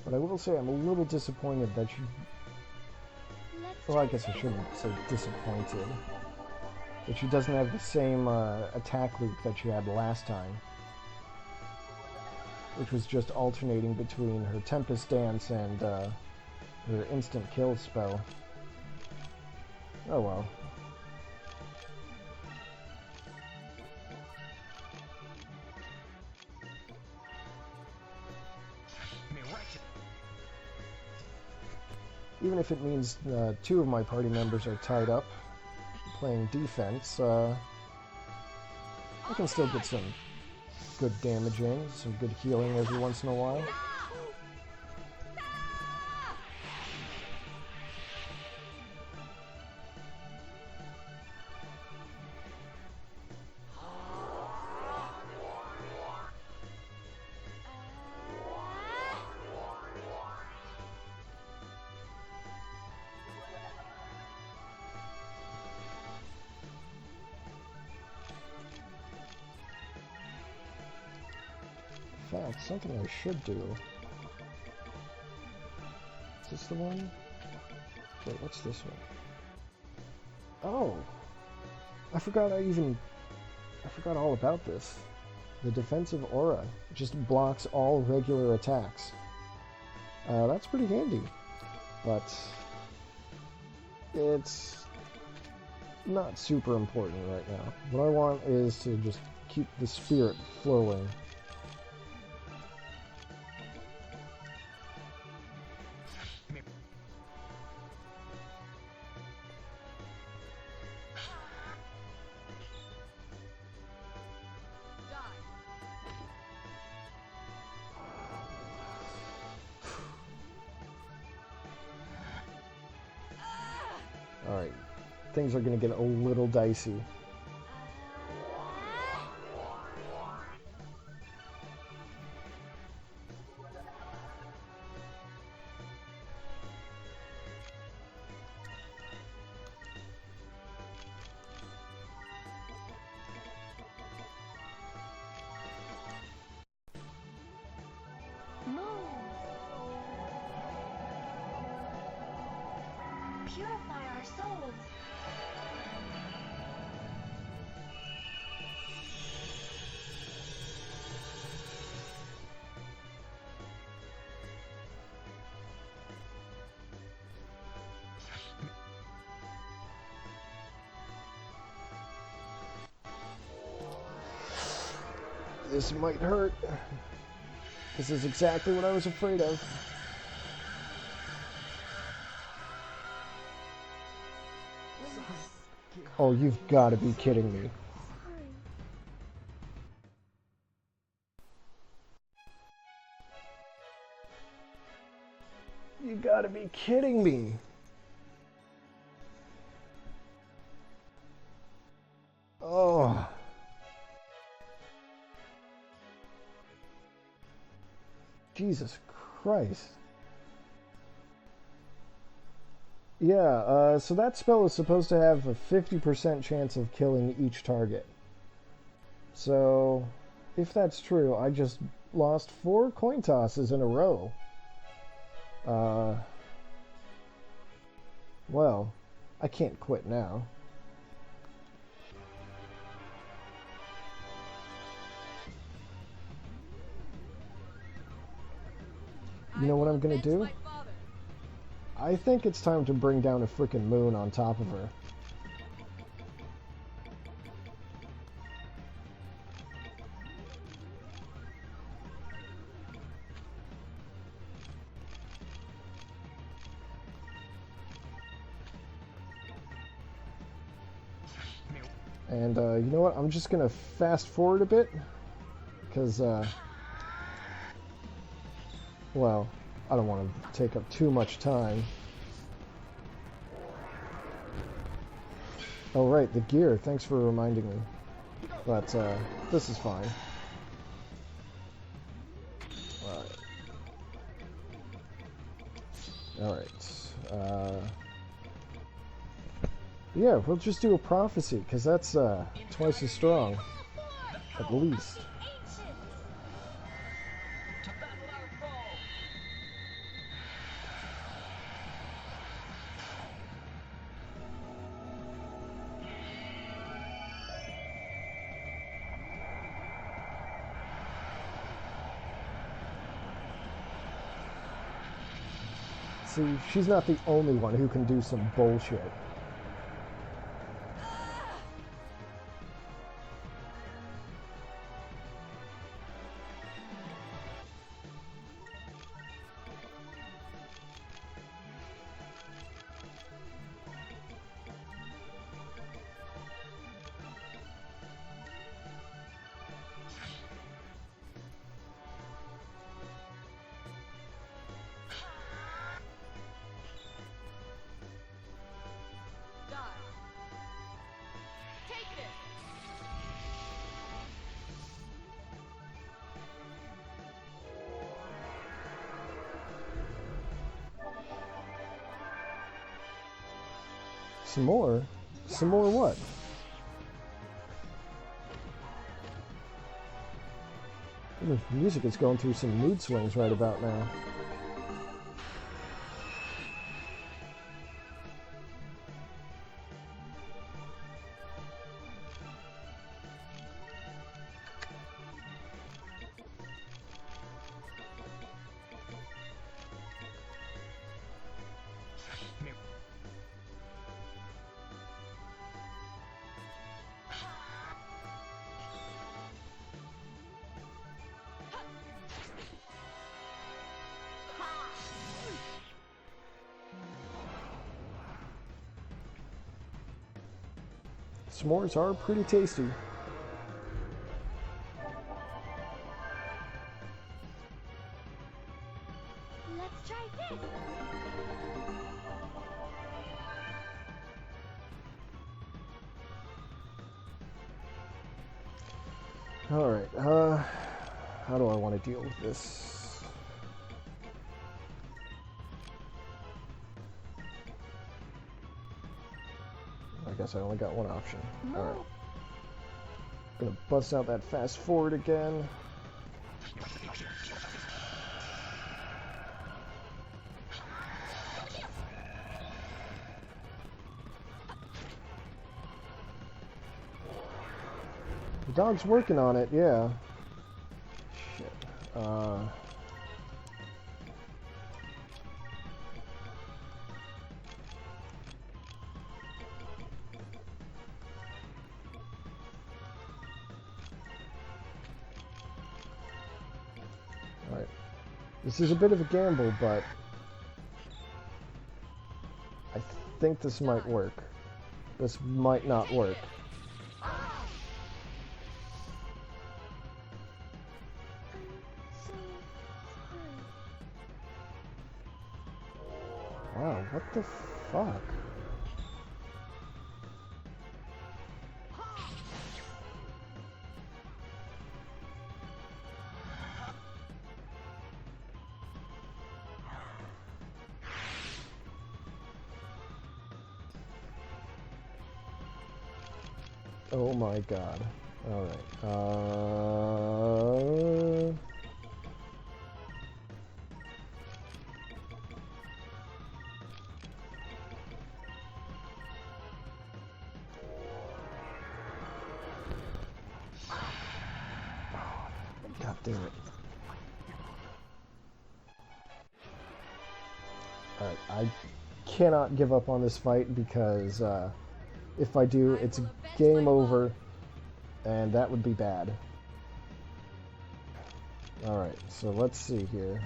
But I will say I'm a little disappointed that you... Well, I guess I shouldn't say disappointed. That she doesn't have the same attack loop that she had last time. Which was just alternating between her Tempest Dance and her instant kill spell. Oh well. Even if it means two of my party members are tied up playing defense, I can still get some good damage in, some good healing every once in a while. In fact, something I should do Is this the one? Wait, what's this one? Oh! I forgot all about this. The defensive aura just blocks all regular attacks. That's pretty handy. But it's not super important right now. What I want is to just keep the spirit flowing. Alright, things are going to get a little dicey. Purify our souls. This might hurt. This is exactly what I was afraid of. Oh, you've got to be kidding me. You got to be kidding me. Oh. Jesus Christ. Yeah, so that spell is supposed to have a 50% chance of killing each target. So, if that's true, I just lost 4 coin tosses in a row. Well, I can't quit now. You know what I'm gonna do? I think it's time to bring down a frickin' moon on top of her. And, you know what? I'm just gonna fast forward a bit. Because, well, I don't want to take up too much time. Oh, right, the gear. Thanks for reminding me. But, this is fine. Alright. Yeah, we'll just do a prophecy, because that's, twice as strong. At least. See, she's not the only one who can do some bullshit. Some more? Some more what? The music is going through some mood swings right about now. S'mores are pretty tasty. Let's try this. Alright, how do I want to deal with this? I guess I only got one option. Alright. Gonna bust out that fast forward again. The dog's working on it, yeah. Shit. Alright. This is a bit of a gamble, but I think this might work. This might not work. Wow, what the fuck? Oh my god. Alright. God damn it. Alright, I cannot give up on this fight because if I do, it's game over, and that would be bad. Alright, so let's see here.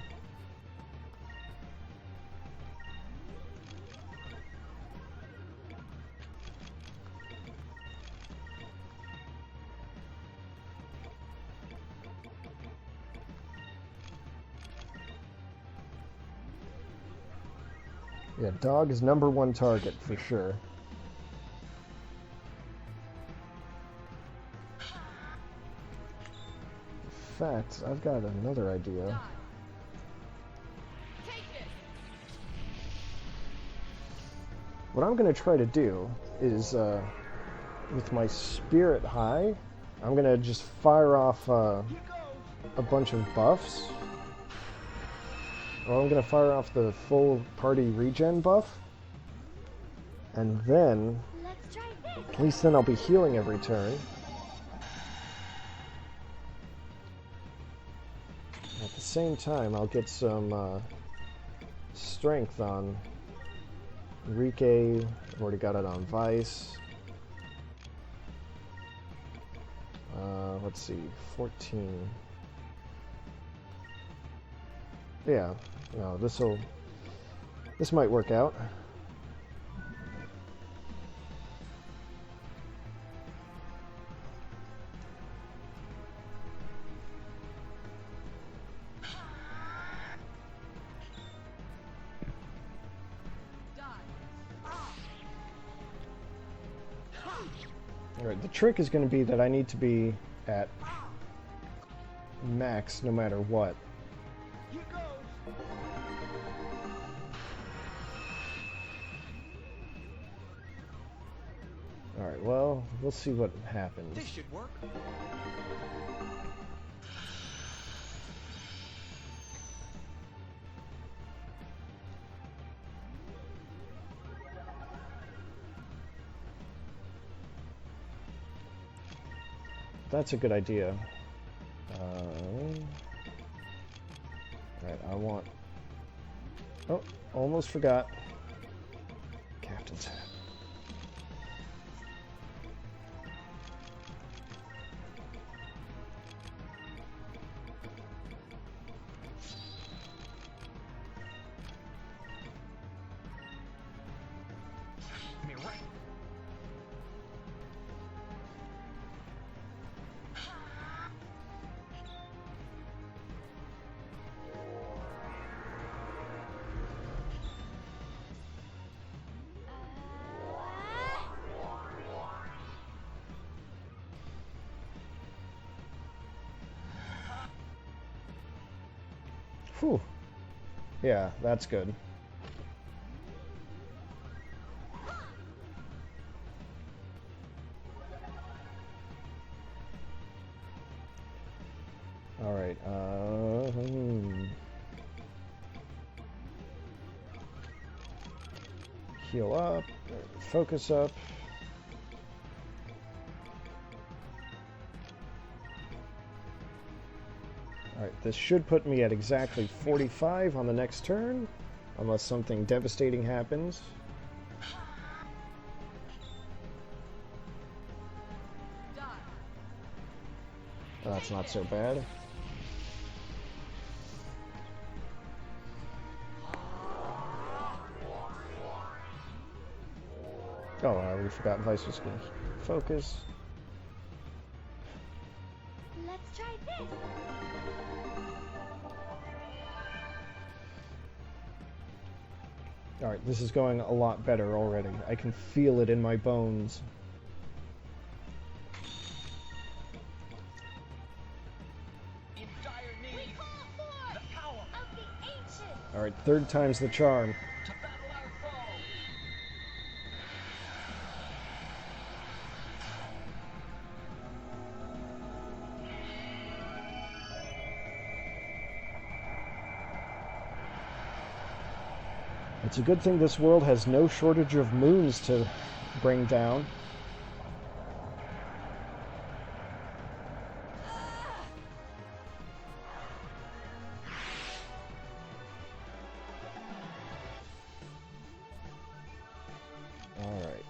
Yeah, dog is #1 target for sure. In fact, I've got another idea. What I'm going to try to do is, with my spirit high, I'm going to just fire off a bunch of buffs. Well, I'm going to fire off the full party regen buff. And then, Let's try this. at least then I'll be healing every turn. At the same time, I'll get some strength on Enrique. I've already got it on Vice. Let's see, 14. Yeah, no, this might work out. Alright, the trick is going to be that I need to be at max no matter what. Here goes. Alright, well, we'll see what happens. This should work. That's a good idea. Alright, I want... Oh, almost forgot. Captain's hat. Whew. Yeah, that's good. Alright, heal up, focus up. Alright, this should put me at exactly 45 on the next turn, unless something devastating happens. That's not so bad. Oh, I already forgot Vice's skills. Focus. Let's try this. Alright, this is going a lot better already. I can feel it in my bones. In dire need. The power Of the ancient. Alright, third time's the charm. to battle our foe. It's a good thing this world has no shortage of moons to bring down. Alright.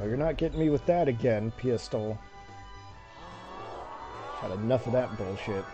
Oh, you're not getting me with that again, Piastol. Had enough of that bullshit.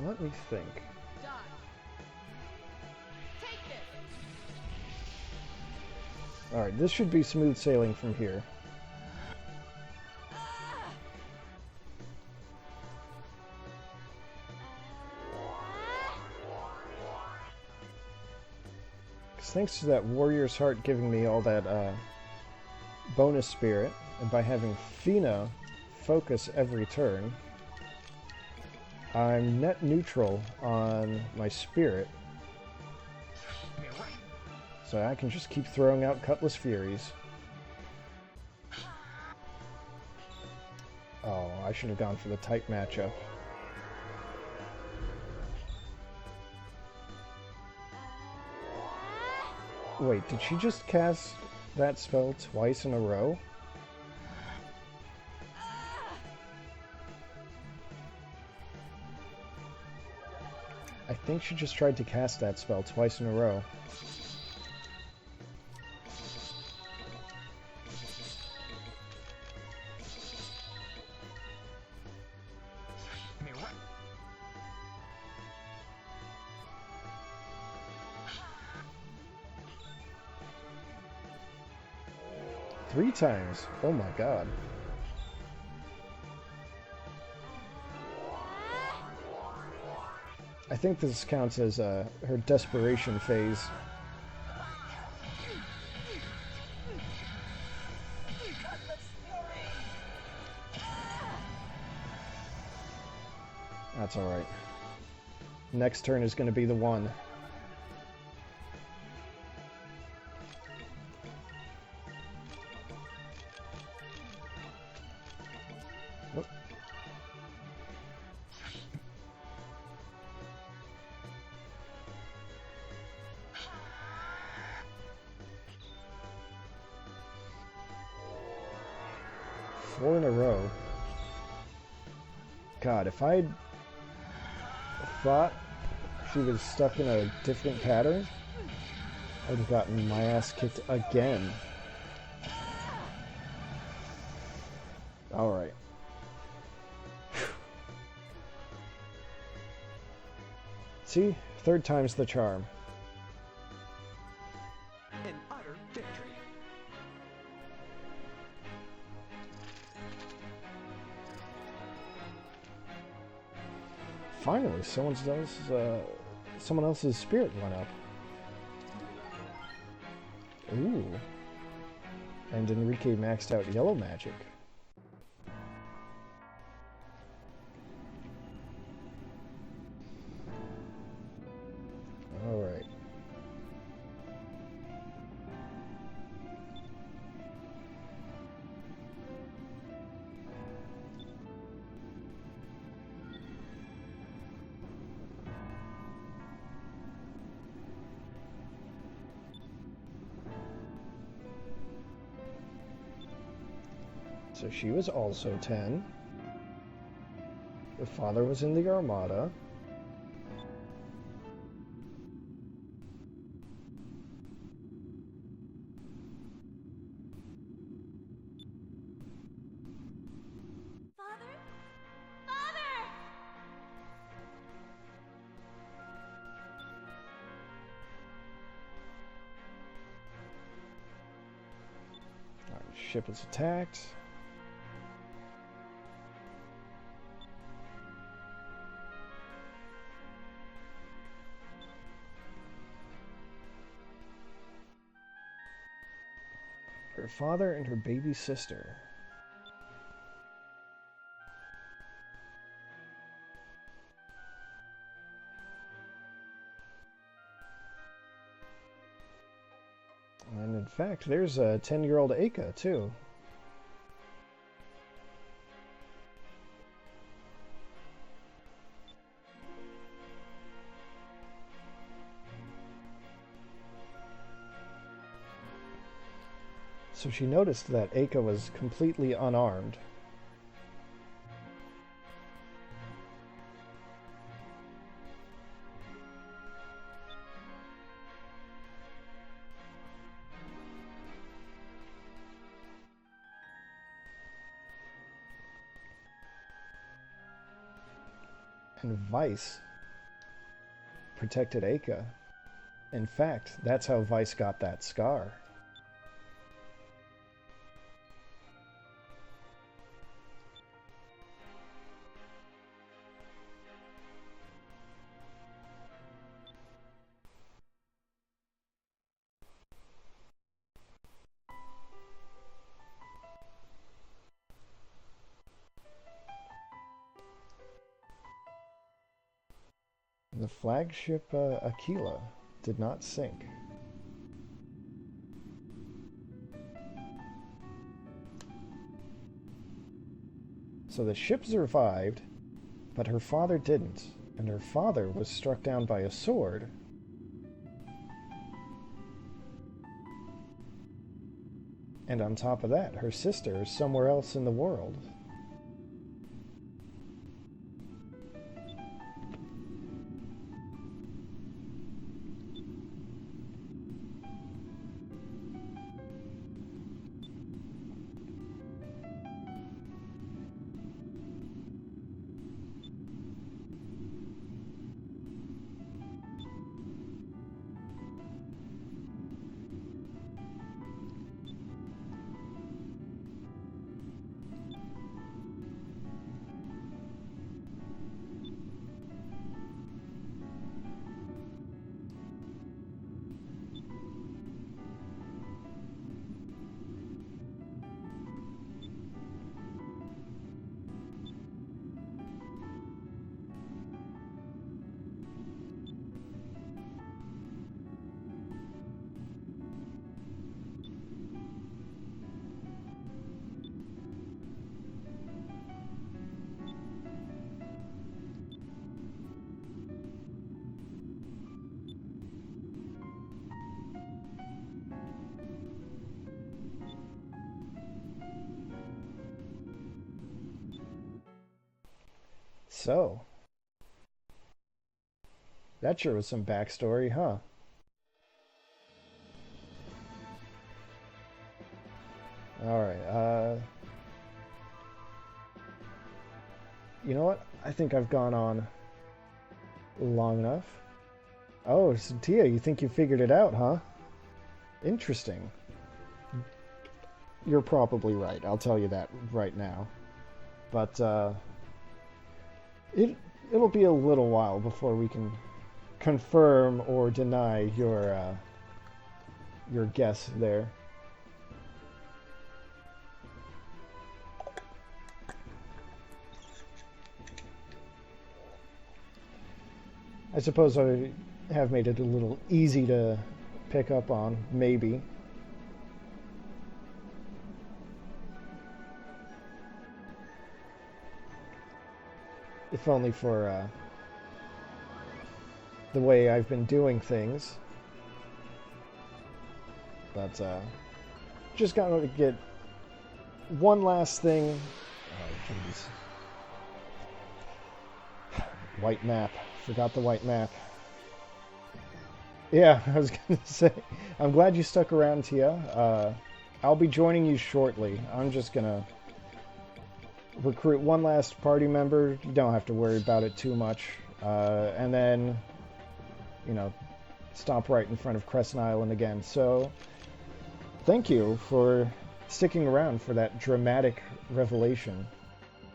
Let me think. Die. Take this. Alright, this should be smooth sailing from here. Because thanks to that Warrior's Heart giving me all that bonus spirit, and by having Fina focus every turn, I'm net neutral on my spirit, so I can just keep throwing out Cutlass Furies. Oh, I should have gone for the type matchup. Wait, did she just cast that spell twice in a row? I think she just tried to cast that spell twice in a row. Three times? Oh my god. I think this counts as her desperation phase. That's alright. Next turn is going to be the one. Whoop. Four in a row. God, if I'd thought she was stuck in a different pattern, I would have gotten my ass kicked again. Alright. See? Third time's the charm. An utter victory. Finally, someone else's spirit went up. Ooh. And Enrique maxed out yellow magic. Alright. So she was also 10. Her father was in the Armada. Father? Father! Our ship is attacked. Her father and her baby sister. And in fact, there's a 10-year-old Aka, too. So she noticed that Aka was completely unarmed. And Vice protected Aka. In fact, that's how Vice got that scar. The flagship Aquila did not sink. So the ship survived, but her father didn't, and her father was struck down by a sword. And on top of that, her sister is somewhere else in the world. So, That sure was some backstory, huh? Alright, you know what? I think I've gone on long enough. Oh, so Tia, you think you figured it out, huh? Interesting. You're probably right. I'll tell you that right now. But, it'll be a little while before we can confirm or deny your guess there. I suppose I have made it a little easy to pick up on, maybe. If only for the way I've been doing things. But just gotta get one last thing. Oh, jeez. White map. Forgot the white map. Yeah, I was gonna say, I'm glad you stuck around, Tia. I'll be joining you shortly. I'm just gonna recruit one last party member. You don't have to worry about it too much. And then, you know, stop right in front of Crescent Island again. So, thank you for sticking around for that dramatic revelation.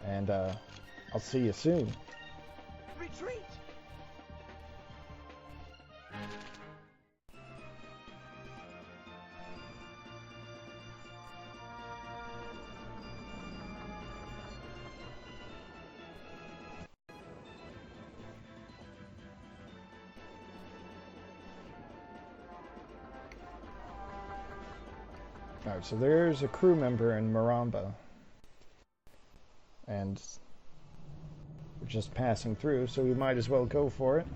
And I'll see you soon. Retreat! Alright, so there's a crew member in Maramba. And we're just passing through, so we might as well go for it.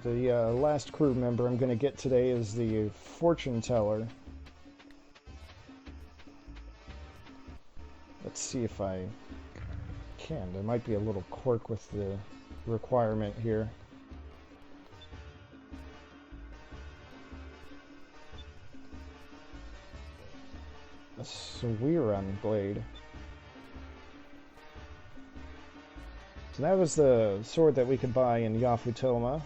The last crew member I'm going to get today is the fortune teller. Let's see if I can. There might be a little quirk with the requirement here. A Swiran blade. So that was the sword that we could buy in Yafutoma.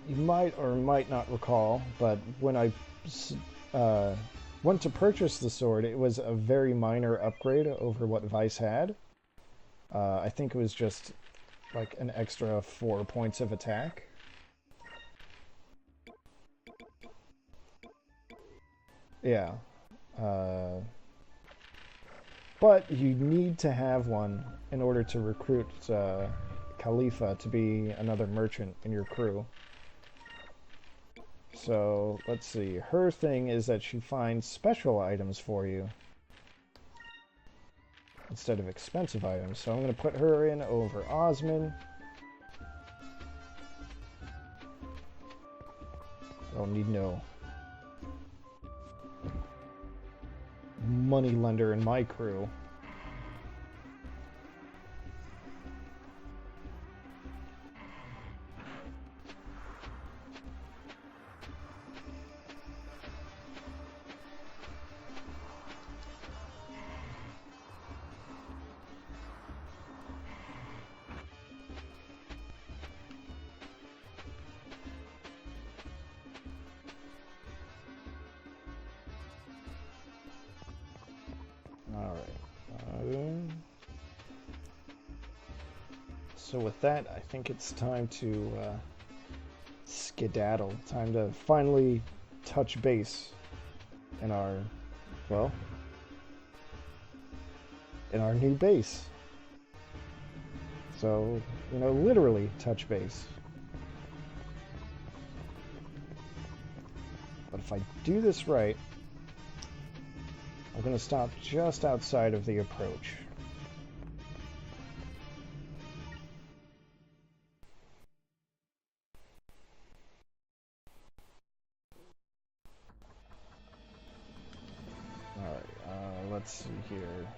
You might or might not recall, but when I went to purchase the sword, it was a very minor upgrade over what Vice had. I think it was just like an extra 4 points of attack. Yeah. But you need to have one in order to recruit Kalifa to be another merchant in your crew. So, let's see. Her thing is that she finds special items for you instead of expensive items. So I'm going to put her in over Osman. I don't need no money lender in my crew. So with that, I think it's time to skedaddle. Time to finally touch base in our, well, in our new base. So, you know, literally touch base. But if I do this right, I'm going to stop just outside of the approach. Alright, let's see here.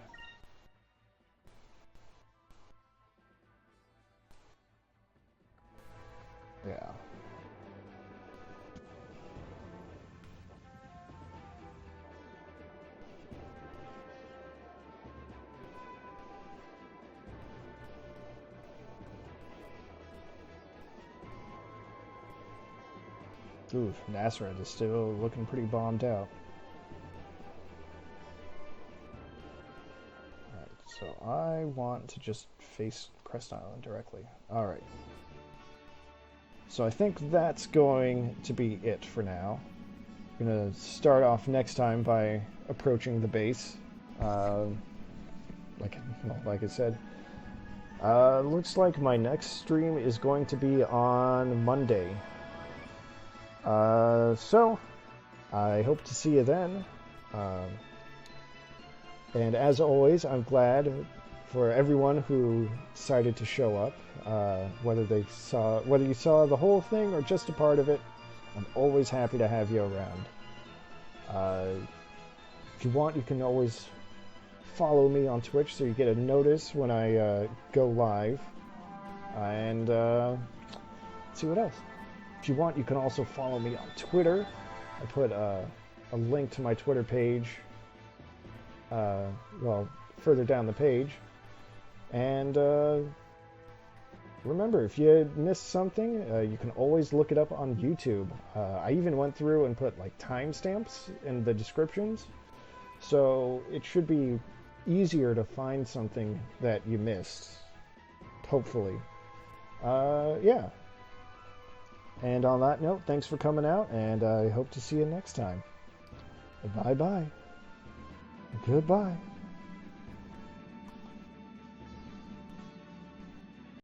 Yeah. Ooh, Nazareth is still looking pretty bombed out. Alright, so I want to just face Crest Island directly. Alright. So I think that's going to be it for now. I'm going to start off next time by approaching the base. Like I said. Looks like my next stream is going to be on Monday. So, I hope to see you then. And as always, I'm glad for everyone who decided to show up. Whether you saw the whole thing or just a part of it, I'm always happy to have you around. If you want, you can always follow me on Twitch so you get a notice when I go live. And let's see what else. If you want, you can also follow me on Twitter. I put a link to my Twitter page, well, further down the page. And remember, if you missed something, you can always look it up on YouTube. I even went through and put like timestamps in the descriptions, so it should be easier to find something that you missed, hopefully. Yeah. And on that note, thanks for coming out, and I hope to see you next time. Bye-bye. Goodbye.